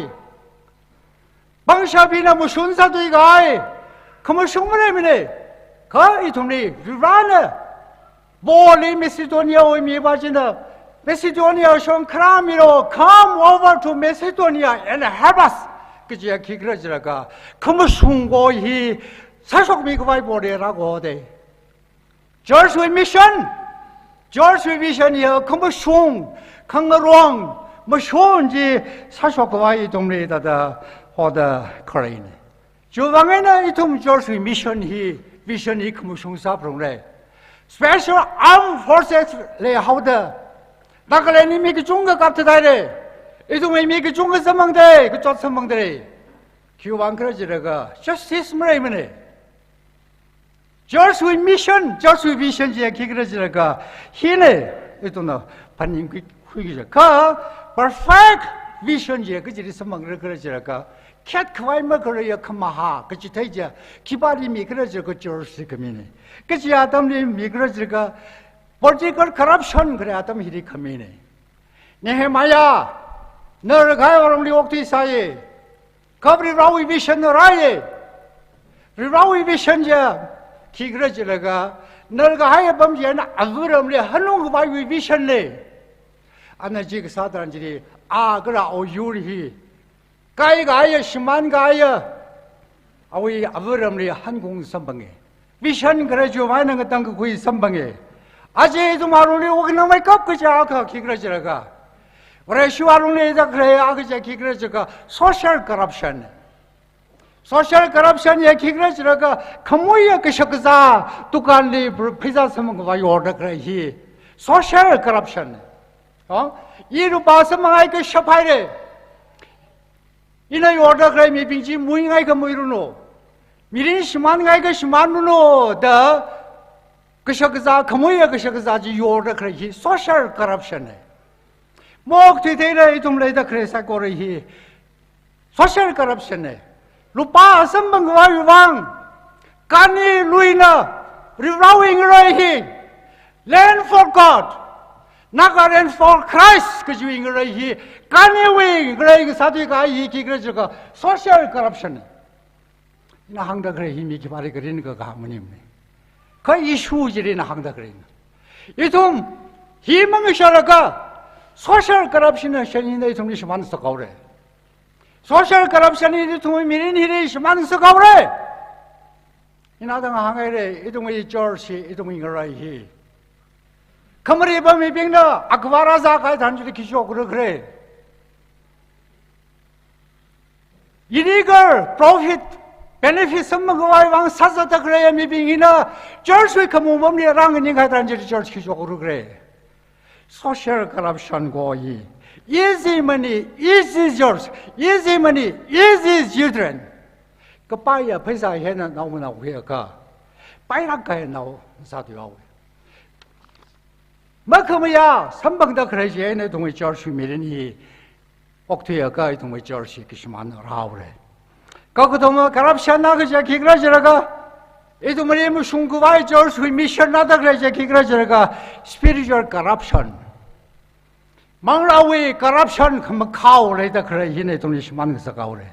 पंचायत ही ना मुशुन सातुई गाय कमर्शियल में का इतुमनी विवान बोली मेसिडोनिया वो मियाबाजिना Macedonia shon kramiro come over to Macedonia and help us. 그지야 기그러지라가 그무숭고히 사속 미국의 보내라고 돼. George mission, George mission이요 그무숭 강어롱 뭐 좋은지 사속과의 동네에다가 하다 그러네. 주방에는 이tum George mission이 그무숭사 프로그램. Special Armed Forces 래 하다. 나가래니 미기 중국 같다래. 이동에 미기 중국 선망대 그쪽 선망대래. 기왕 그러지라가 justice 뭐라이면에. Just with mission 제 기그러지라가 희네 이동나 반님 후기자. 가 perfect vision 제 그지리 선망을 그러지라가 캣 크와이머 그러야 그마하 그지 되자 기발이미 그러지 그 저스 그미네. 그지 아담님 미 그러지라가 political corruption 그래 아담 히리 커미네. 네헤마야 너를 가요 우리 옥티 사이 거브리 라위 비션 너라이 라위 비션자 기그러지라가 너를 가요 범죄나 아그럼리 한롱 바위 비션네 아나지 그 사람들이 아 그라 오유리 가이가야 10만 가야 아위 아그럼리 한공 선방에 비션 그래줘 많은 것 땅그 구이 선방에 아직도 말로니 오기나마이 꺾으자 아까 기그러지라가 우리 시와로니에다 그래 아그자 기그러지가 소셜 corruption이 기그러지라가 그모야 그 셔그자 두칸리 피자 서먹고 봐 요르다 그래 히 소셜 corruption 이루 봐서 망아이 그 셔파이래 이나 요르다 그래 미빙지 무잉아이 그 무이루노 미린 시만가이 그 시만루노 더 그셔그자 그모야 그셔그자지 요르다 그래 히 소셜 corruption 목티 대래 이동래다 그래서 고르히 소셜 corruption 루파 선방과 유방 까니 루이나 리라윙 라이히 land for God 나가 land for Christ 그 주인 라이히 까니 윙 그래 사도가 이 기그러져가 소셜 corruption 나 항다 그래 힘이 기발이 그리는 거가 아무님네 그 이슈질이나 항다 그래는 이tum 희망을 셔라가 소셜 corruption은 셔니네 이tum이 심한서 가오래 소셜 corruption이 이tum이 미린 일이 심한서 가오래 이나당 항해래 이tum이 저시 이tum이 거라이 그머리 범이 빙나 아크바라자 가이 단주리 기쇼 그래 illegal profit benefit 선먹어와이 왕 사사다 그래야 미빙이나 저시 그몸범리 랑은이 가이 단주리 저시 기쇼 그래 Social corruption 고이 easy money, easy jobs, easy money, easy children. 그 빠이야 회사 해는 나오나 왜가 빠이락가에 나오 사도요. 뭐그뭐야 선방다 그러지 내 동의 저시 미련이 옥퇴야가 이 동의 저시 기시만 하오래. 거기도 뭐 corruption 나그자 기그라지라가 이도머리 뭐 숭구바이 저스 미션 나다 그래서 기그라저가 spiritual corruption 망라위 corruption 그뭐 카오래다 그래 이네 돈이 심한 것서 가오래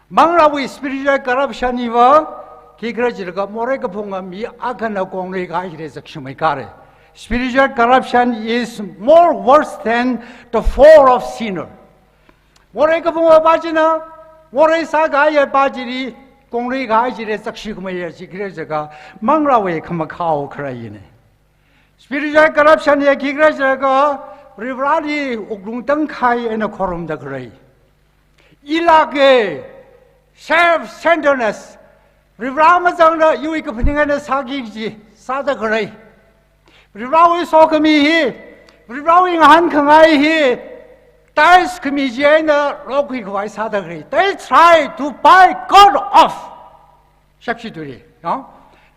망라위 spiritual corruption이와 기그라저가 모래가 봉가 미 아카나 공리가 이래서 심이 가래 spiritual corruption is more worse than the fall of sinner. 모래 그 봉화 빠지나 모래 사가에 빠지리 공리 가지래 삭시금이야지 그래서가 망라웨 그마카오 그라이네. spiritual corruption에 기그라저가 리브라리 옥룽땅 카이에나 코름다 그라이. 일하게 self-centeredness 리브라마장나 유이 그 분행하는 사기지 사다 그라이. 리브라위 소금이 리브라위 한 강아이 다이스 그미지에나 로크이 그와이 사다 그래. They try to buy God off. 샵시들이,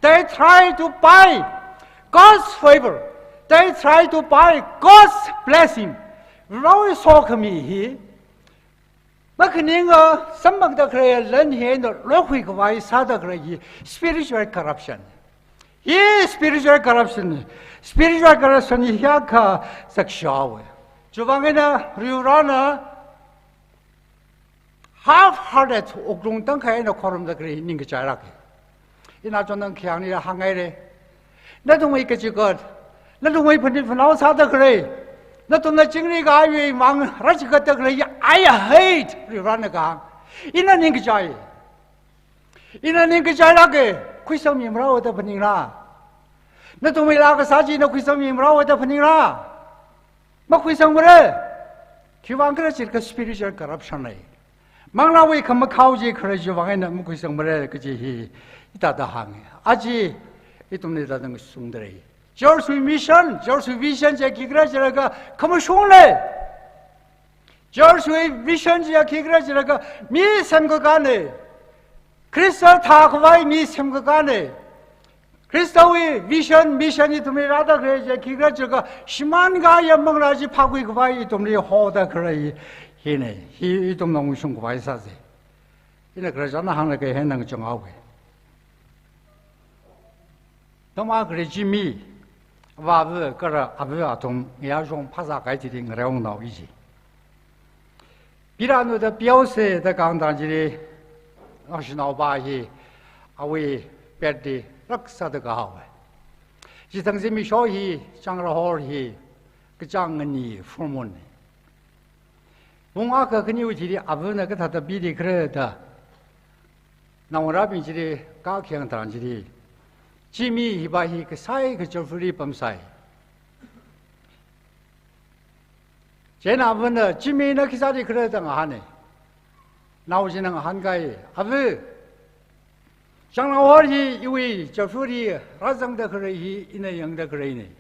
They try to buy God's favor. They try to buy God's blessing. 리브라위 소금이 막 그니가 선망다 그래. 런히에나 로크이 그와이 사다 그래. Spiritual corruption. 이 spiritual corruption이 희약하 삭샤워. 주방에나 리우라나 half-hearted 옥롱땅카에나 코름다 그래 있는 게 잘하게. 이나 저는 기왕이라 항아이래. 나도 뭐 있겠지 것. 나도 뭐 분나와 사다 그래. 나도 나 징리가 아유에 망라지 것다 그래. I hate 리우라나가. 이나는 게 잘. 이나는 게 잘하게. Kwisam yimrao da paningla. Na tumay la ka saji na kwisam yimrao da paningla. Ma kwisam mre. Kiwang kra sirka spiritual corruption lai. Mangla we kam khauji khra jiwang na mu kwisam mre ka ji hi ita da hang. Aji itumne da dang sungdre. George vision je kigra jaraga kam shungle. George vision je kigra jaraga mi samgo gane. 크리스탈 타고와이 미 sem가가네. 크리스탈의 미션이 도미라다 그래. 기가 저가 10만 가야 먹라지 파고이 그와이 도미 호다 그래. 히네 히 동농 숑고 와이 사세. 이네 그러잖아 하나게 해는 정하고. 도마 그래 지미 와브 그라 아브야 동 야종 파사 가이지 그래용 나오이지. 비라노의 표세의 강단지리 나오바히 아위 베디 락사드가 하와 지상심이 쇼히 장로홀히 그 장은이 풀문네 봉아가 그니우지리 아버나 그 다다 비리 그래다 나오라빈지리 가경단지리 지미 히바히 그 사이 그 절풀이 범사이 제나버는 지미나 기사리 그래다 하네 나오지는 한가위 아브 장로월이 이위 저풀이 라장다 그러이 이내 영다 그러이네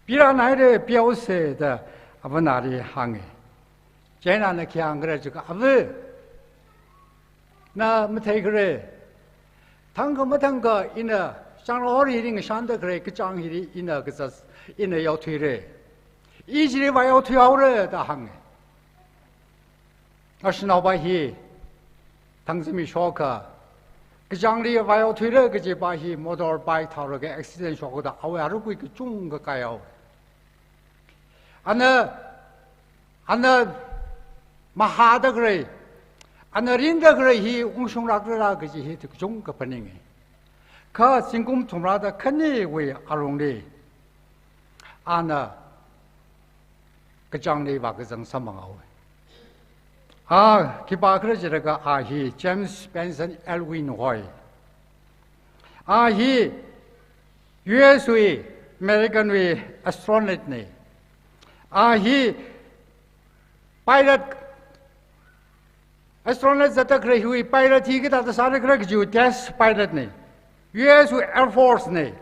비라나이레 비오세다 아버나리 항에 제나는 기한 그래지고 아브 나 못해 그래 당거 못한 거 이내 장로월이 이링 산다 그래 그 장일이 이내 그서 이내 요퇴래 이질이 와요 퇴하오래다 항에 아시나바히 당심이 쇼카 그 장리 와요 퇴래 그지 바히 모tor 바이크 타러게 액시덴트 쇼고다 아왜 알고 있고 중거 가요 아나 마하다 그래 아나 린다 그래 히 웅숭락라 그지 히 중거 번닝이 그 신금 투라다 큰이 왜 아롱리 아나 그 장리 와그정 사망하오 기바 그러지라가 아히 제임스 벤슨 엘윈 호이 아히 US의 아메리칸의 애스트로노트네 아히 파일럿 애스트로노트 자타 그래 후이 파일럿이 기타다 사르 그래 주 테스트 파일럿네 US 에어포스네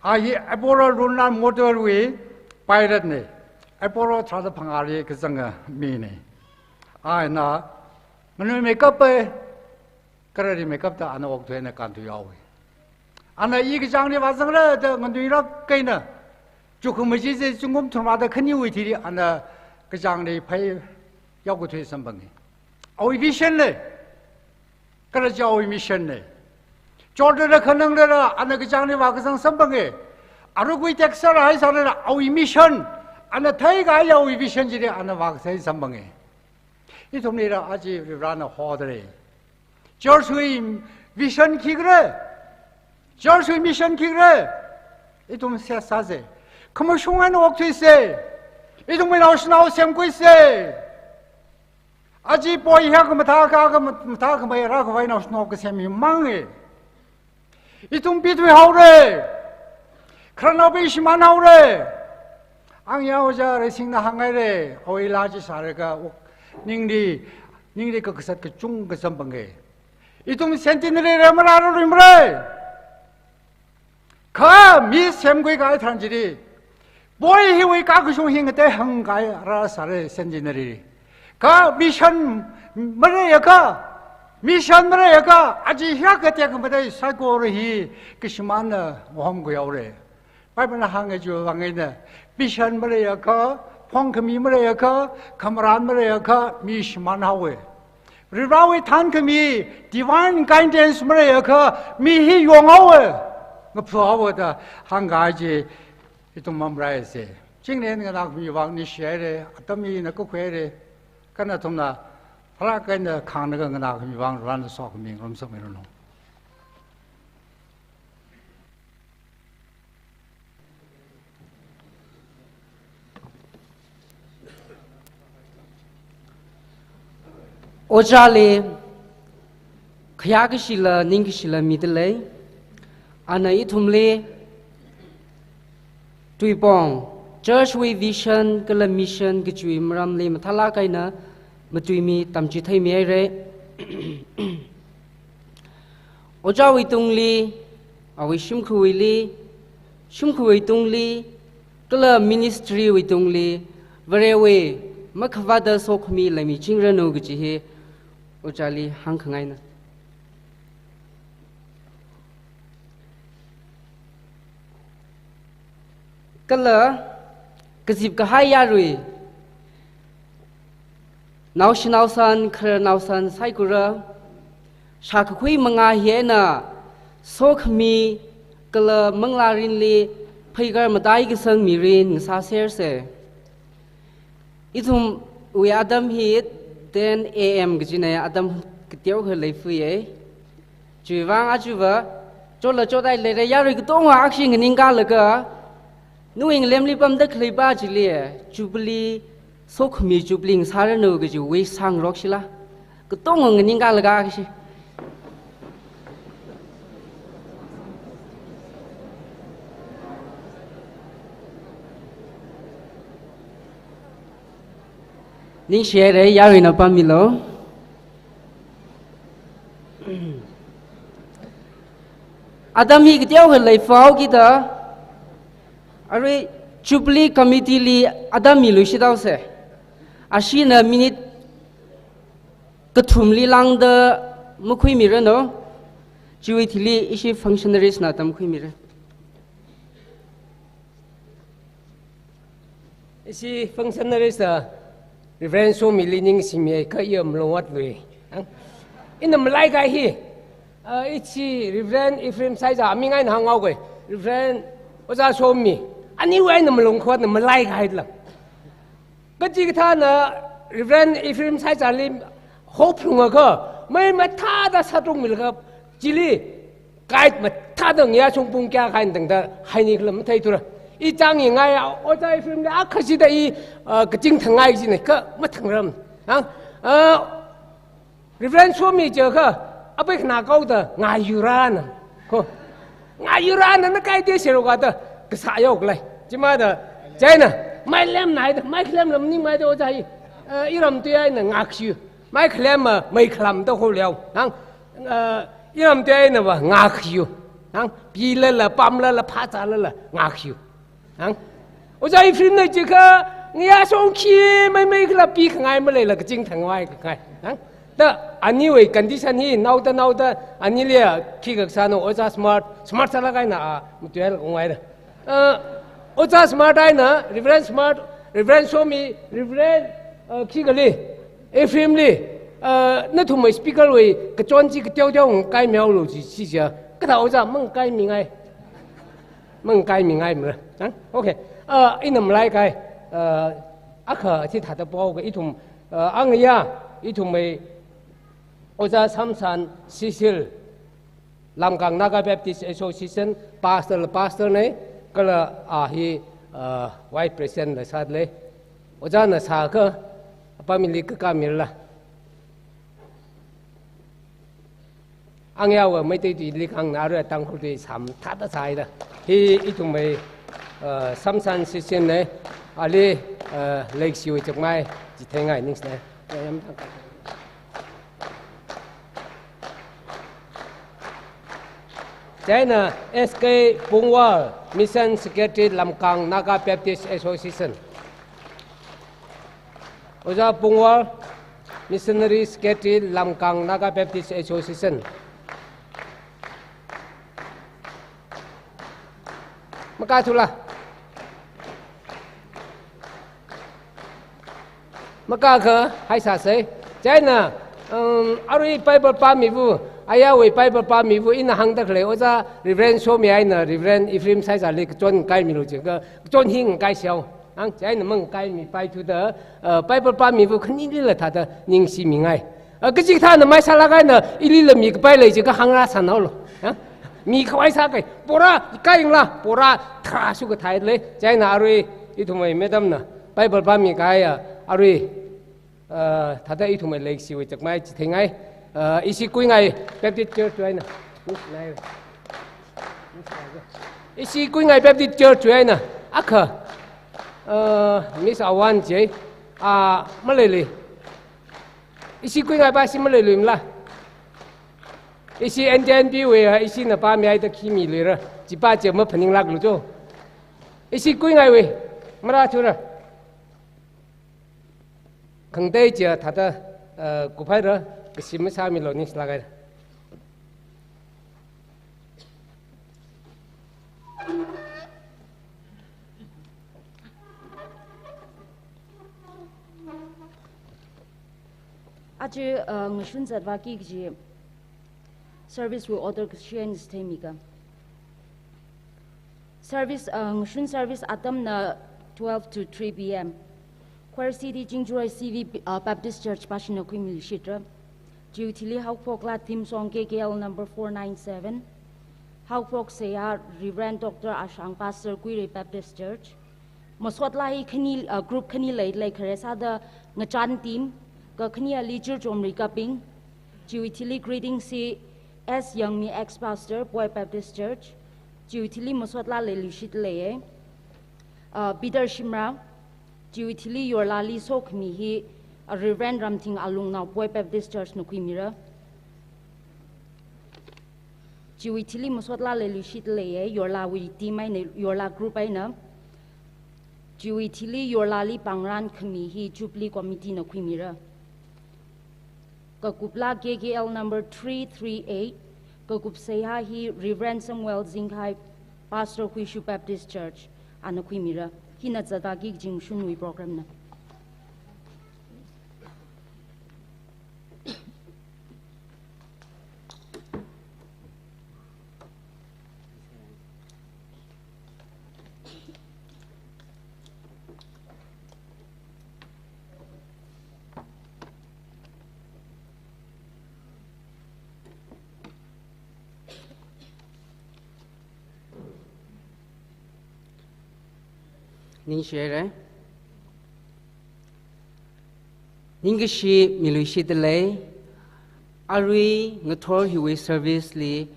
아히 에보로 룬나 모터웨이 파일럿네 에보로 트라다 방아리 그 상가 미네 나 오늘 메이크업에 그래 메이크업도 안 하고 되네 간도요. 아나 이게 장리 와서라 저 건도이라 조금 뭐지 중금 통마다 큰 이유들이 아나 그 장리 파이 야고 돼 선방에. 어이 미션네. 그러죠 어이 미션네. 조르르 가능르라 아나 그 장리 와그상 선방에 아르고이 텍사라 하이사라 어이 미션 아나 타이가 야 어이 미션지리 아나 와그상 선방에. 이 동네라 아직 라나 호들이 저수의 미션 기그래 저수의 미션 기그래 이 동네 사세 可么凶案恶推噻，一种没老师闹相关噻。阿吉波一下个么他个么那个外闹是闹个什么忙诶？一种比对好嘞，可能闹被什么闹嘞？俺要我家的新的行业嘞，我一垃圾啥那个我，您的个啥个中个什么个？一种现在的人么哪都人么嘞？可米相关个谈起的，不以为各个雄性个在行业拉啥嘞现在的人。ka mission mereka aji hia ka tia ka madai sai ko ri ki shimana wam go yaure pai bana hang ju wangai na mission mereka phong kami mereka kamran mereka mi shiman hawe riwawi than kami divine guidance mereka mi hi yong hawe ngaphu hawe da hang ga ji itu mamrai se jinglen ga na mi wang ni share de atami na ko khwe de cái này thông là phải cái này khang cái nào cái vang ran so cái mình làm sao mới được Ojale khaya cái gì là ning cái gì là mi đấy anh ấy thum le tùy bong Church with vision, cái là mission, cái chuyện mà làm lên mà thà cái na, mà chuyện mi tạm chỉ thấy mi ấy rồi. Ở chỗ với tung li, ở với sum khui tung li, cái là ministry với tung li, về về mà khá vất vả số mi lại mi chính rồi cái gì hết, ở chỗ li hàng khang ai na. Cái là cái dịp cái hai ya rồi, nào san sai cô ra, sao cái khuy mang ai hết na, số khami cái là mang la rin li, phải cái mà đại cái sang mi rin sa ser se, itum we Adam hit then am cái gì này Adam cái tiêu hơi lấy phui ấy, chú vang à chú vợ, chỗ đây lấy ya rồi cái tông hoa action cái nín cả là cái nuôi lem li băm đất lấy ba chỉ lìa jubilee số khmi jubilee sao nó cái chú we sang rock xí la cái tông người nín cả là cái gì nín xe đấy ya rồi nó băm mi lo Adam hi cái tiêu hơi lấy pháo kita Ari Jubilee Committee li Adam mi lu shidao se ashina minute kathum li lang da mukhui mi no Jubilee li ishi functionaries na tam khui mi re ishi functionaries Reverend so mi lining simye ka yam longwat we inam lai ga hi ichi Reverend Ephraim sai ja mi ngai na ngau ge Reverend oza so mi anh yêu anh nằm lồng khoát nằm lai cái là cái gì cái thằng Reverend Ephraim sai trả lim hope luôn cơ mấy mà tha đã sát trung mình cơ chỉ li cái mà tha được nghe trong bung kia cái đằng đó hay như là thấy thôi ý trang gì ngay ở đây Ephraim đã khai gì đây cái chính thằng ngay gì này cơ mất thằng rầm Reverend số mi chờ cơ ở bên nào câu đó ngay Iran ngay Iran nó cái gì xíu cái đó cái xã hội này chỉ mà đó cái này mai làm này mai làm làm nhưng mai đâu vậy ý làm tuy ấy là ngạc siêu mai làm mà mai làm đâu không liệu hăng ý làm tuy ấy là mà ngạc siêu hăng pi lên là băm lên là phá trả lên là ngạc siêu hăng ở đây phim này chỉ có nghe xong khi mai là pi ngay mới lại là cái chính thằng ngoài cái hăng đó anh như vậy condition hi nào đó anh như là khi các sản ở đây smart sao cái nào một tuy là ngoài đó Ocha smart ai na Reverend Somi Reverend khi cái li Ephraim li nó thu mấy speaker rồi cái chọn chỉ cái tiêu cái mèo rồi chỉ cái thằng Ocha mong cái mình ai mà ok in nằm lại cái ác thì thà tập bao cái ít thùng anh ấy ít thùng mấy Ocha Samson Cecil làm càng Naga Baptist Association pastor này cái là hi Vice President là sát lệ ở ra là xa cơ family cơ camera là anh em mấy cái gì lịch hàng nào rồi tăng hồi thì sắm thắt đã sai đó thì ít chúng mày Samsung system này ali Lake Siêu chắc mai chỉ thấy ngày những này em China SK Pungwal Mission Secretary Lamkang Naga Baptist Association Oja Pungwal Missionary Secretary Lamkang Naga Baptist Association Maka itulah Maka ke hai sa se China ari Bible pa mi vu aya we Bible pa mi vu in hang da kle oza Reverend so mi ai na Reverend Ephraim sai sa le chon kai mi lu che ge chon hing kai xiao ang China meng kai mi pai tu de Bible pa mi vu khen ni le ta de ning si mi ngai cái gì ta nó mai sa la gai na i li le mi ke pai le che ge hang la san lo mi khwai sa kai pora kai la pora tha su ke thai le China ari I thu mai madam na Bible pa mi kai ari thada I thu mai Lake Siêu chắc mai chỉ thấy ngay isi cuối ngày Baptist Church này nè isi cuối ngày Baptist Church này nè akha Miss Awan chế Malayli isi cuối ngày ba si Malayli là isi NJNP về isi na ba mi ai ta khi mi lì rồi chỉ ba giờ mới phản lạc luôn cho isi cuối ngày về mà ra thôi khang đây giờ thada cụ phải rồi cái sim sao mi lo ní lagai Aje ngshun zadwa ki ji service will order Christians temika service ngshun service atam na 12 to 3 p.m. Choir City Jingjoy CV Baptist Church Passion Queen Shitra Jutili Haupokla theme song KKL number 497 Haupok Seya Reverend Dr. Ashang Pastor Quiri Baptist Church Maswatlahi Khani group Khani Late Kharesa the Ngachan team ka Khani Ali Church Omri Kaping Jutili greeting si S Young Me ex pastor Boy Baptist Church Jutili Maswatla Le Lushit Le Peter Shimra Jutili Yorlali Sok Mi hi Reverend Ramting Alung now Boy Baptist Church no Quimira Jutili Maswatla Le Lushit Le Yorla wi team ai Yorla group ai na Jutili Yorlali Pangran Khmi hi Jubilee Committee no Quimira Kakupla KKL number 338 Kakup Seha hi Reverend Samuel Zinghai Pastor Quishu Baptist Church ano Quimira Hina Zadagi Jing Shunui program na Ning share Ning shi milu shi delay Ari ngathor hiwi service li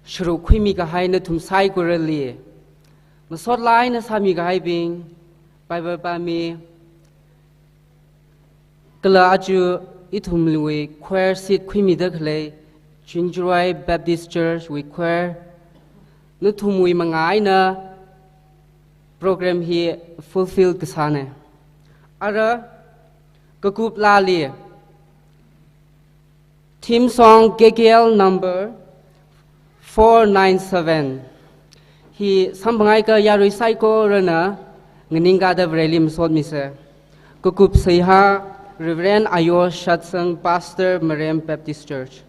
Shuru khimi ka hai na thum sai ko li Masot lai na sami ka hai bing Bible pa mi Kala aju ithum liwe choir seat khimi da khle Chinjurai Baptist Church we choir Na thum wi mangai na program here fulfill kasane ara kakup lali theme song KKL number 497 hi sambangai ka yarui saiko rana ngninga da vrelim sot mise kakup saiha Reverend Ayo Shatsang Pastor Mariam Baptist Church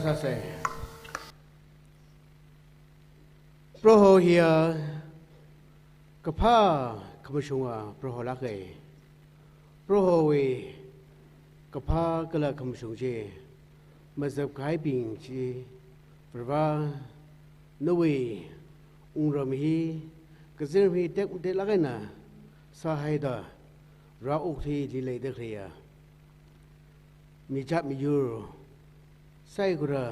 sa se pro ho hia ka pha khamshunga pro ho la ke pro ho we ka pha kala khamshung je mazhab khai bing ji prava no we ung ram hi ka zir hi tek te la na sa hai da ra uk thi li le de khria mi chat mi yu sai gura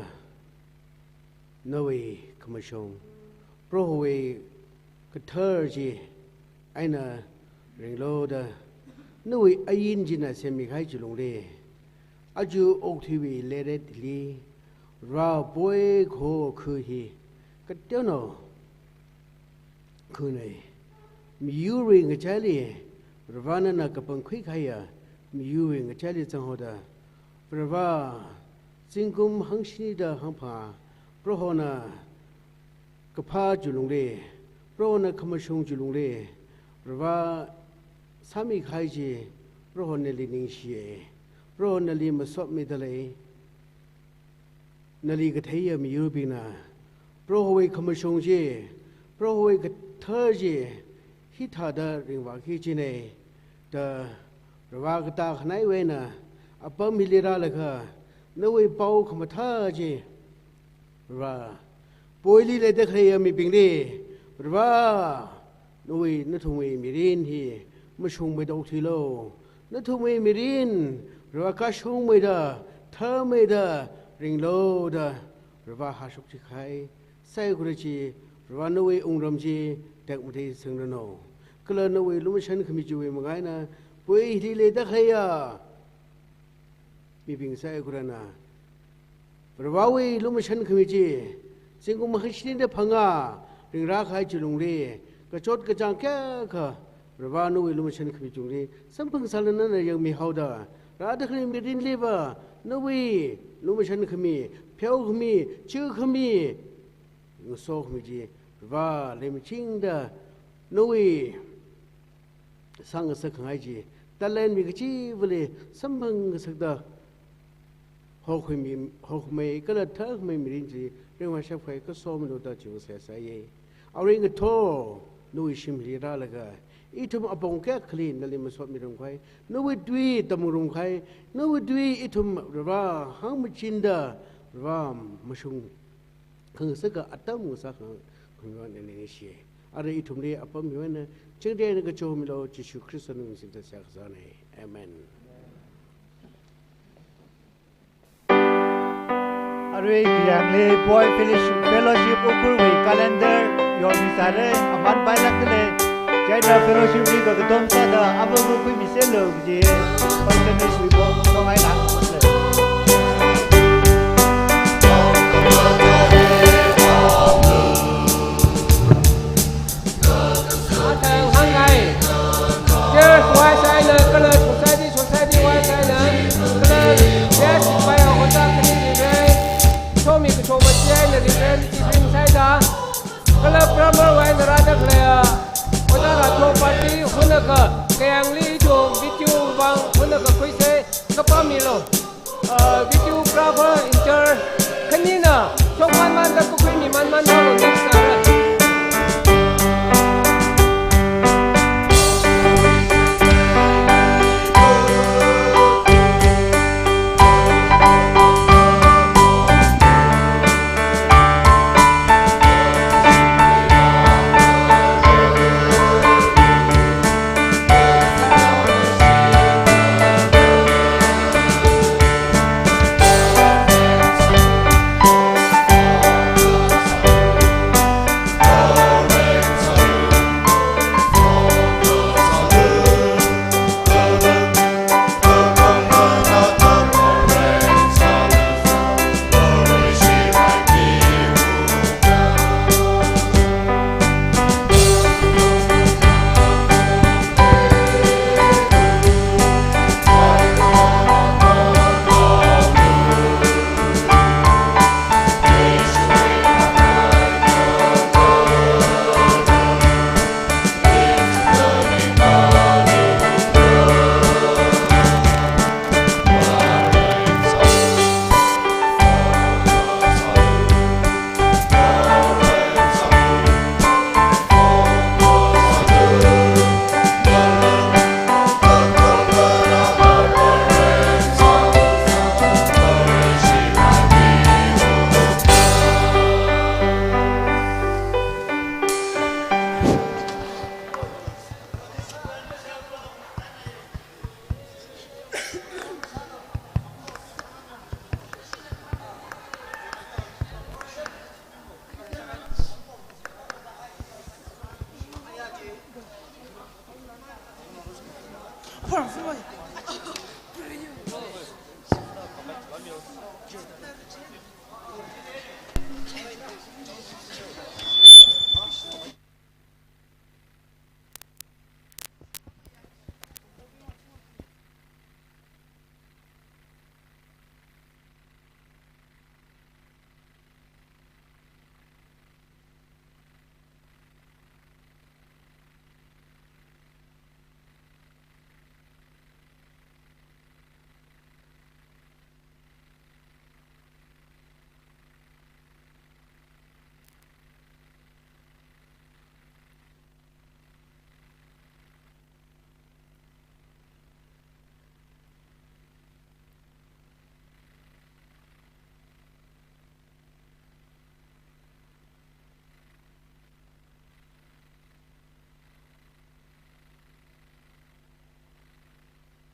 no we khamshung pro ho we ka thar ji aina ring lo da no we ayin ji na se mi khai chu long le aju uk thi we le de li ra boy kho khu hi ka tyo no khu nei mi yu ring ga cha li ravana na ka pang khoi khai ya mi yu ring ga cha li chang ho da prava singkum hang shi da hang pha pro ho na ka pha chu long le pro na kham shong chu long le prava sami khai ji pro ho ne li ning shi e pro na li ma sop mi da le na li ga thai ya mi yu bi na pro ho we kham shong ji pro ho we ga tha ji hi tha da ring wa khi ji ne da prava ga ta khnai we na apa mi le ra la kha no we pau kham tha ji ra poi li le de khai ya mi ping de prava no we na thung we mi rin hi ma shung me dau thi lo na thung we mi rin ra ka shung me da tha me da ring lo da ra ha shuk chi khai sai gu chi ra no we ung ram ji tek mu thi sung no kala no we lu ma shan khmi ju we ma gai na poi li le da khai ya mi ping sai gu na ra we lu ma shan khmi ji sing gu ma khni de phanga ring ra khai chi lung le ka chot ka chang kya kha ra no we lu ma shan khmi ju le sam phang sal na na yang mi hau da ra da khni mi rin le ba no we lu ma shan khmi pheu khmi chu khmi so khmi ji va le mi ching da no we sang sa khai ji ta len mi chi vle sam phang sa da ho khmi ka la tha khmi mi rin ji ring wa sha phai ka so mi lo da chu sa sa ye a ring ga tho no we shim ri ra la ga i thum apong ka clean na le ma so mi rong khai no we dwi tam rong khai no we dwi i thum ra hang mi chin da ram ma shung khang sa ka atam sa khang khang ne ne shi are i thum le apam mi na ching de ne ga cho mi lo Jesus Christ nu sin ta sa sa ne amen are yang le boy fellowship ukur we calendar your misare aman bai lak le jaina fellowship ni ga dom sa da abo ko mi se lo ji pastor ni bo ko mai lang kalau pramur wai nerada kelaya, kita ratu parti huna ke kayang li jo video bang huna ke kuise kapamilo, video pramur inter kenina, cokman man tak kuih ni man lalu next nara. Perfect.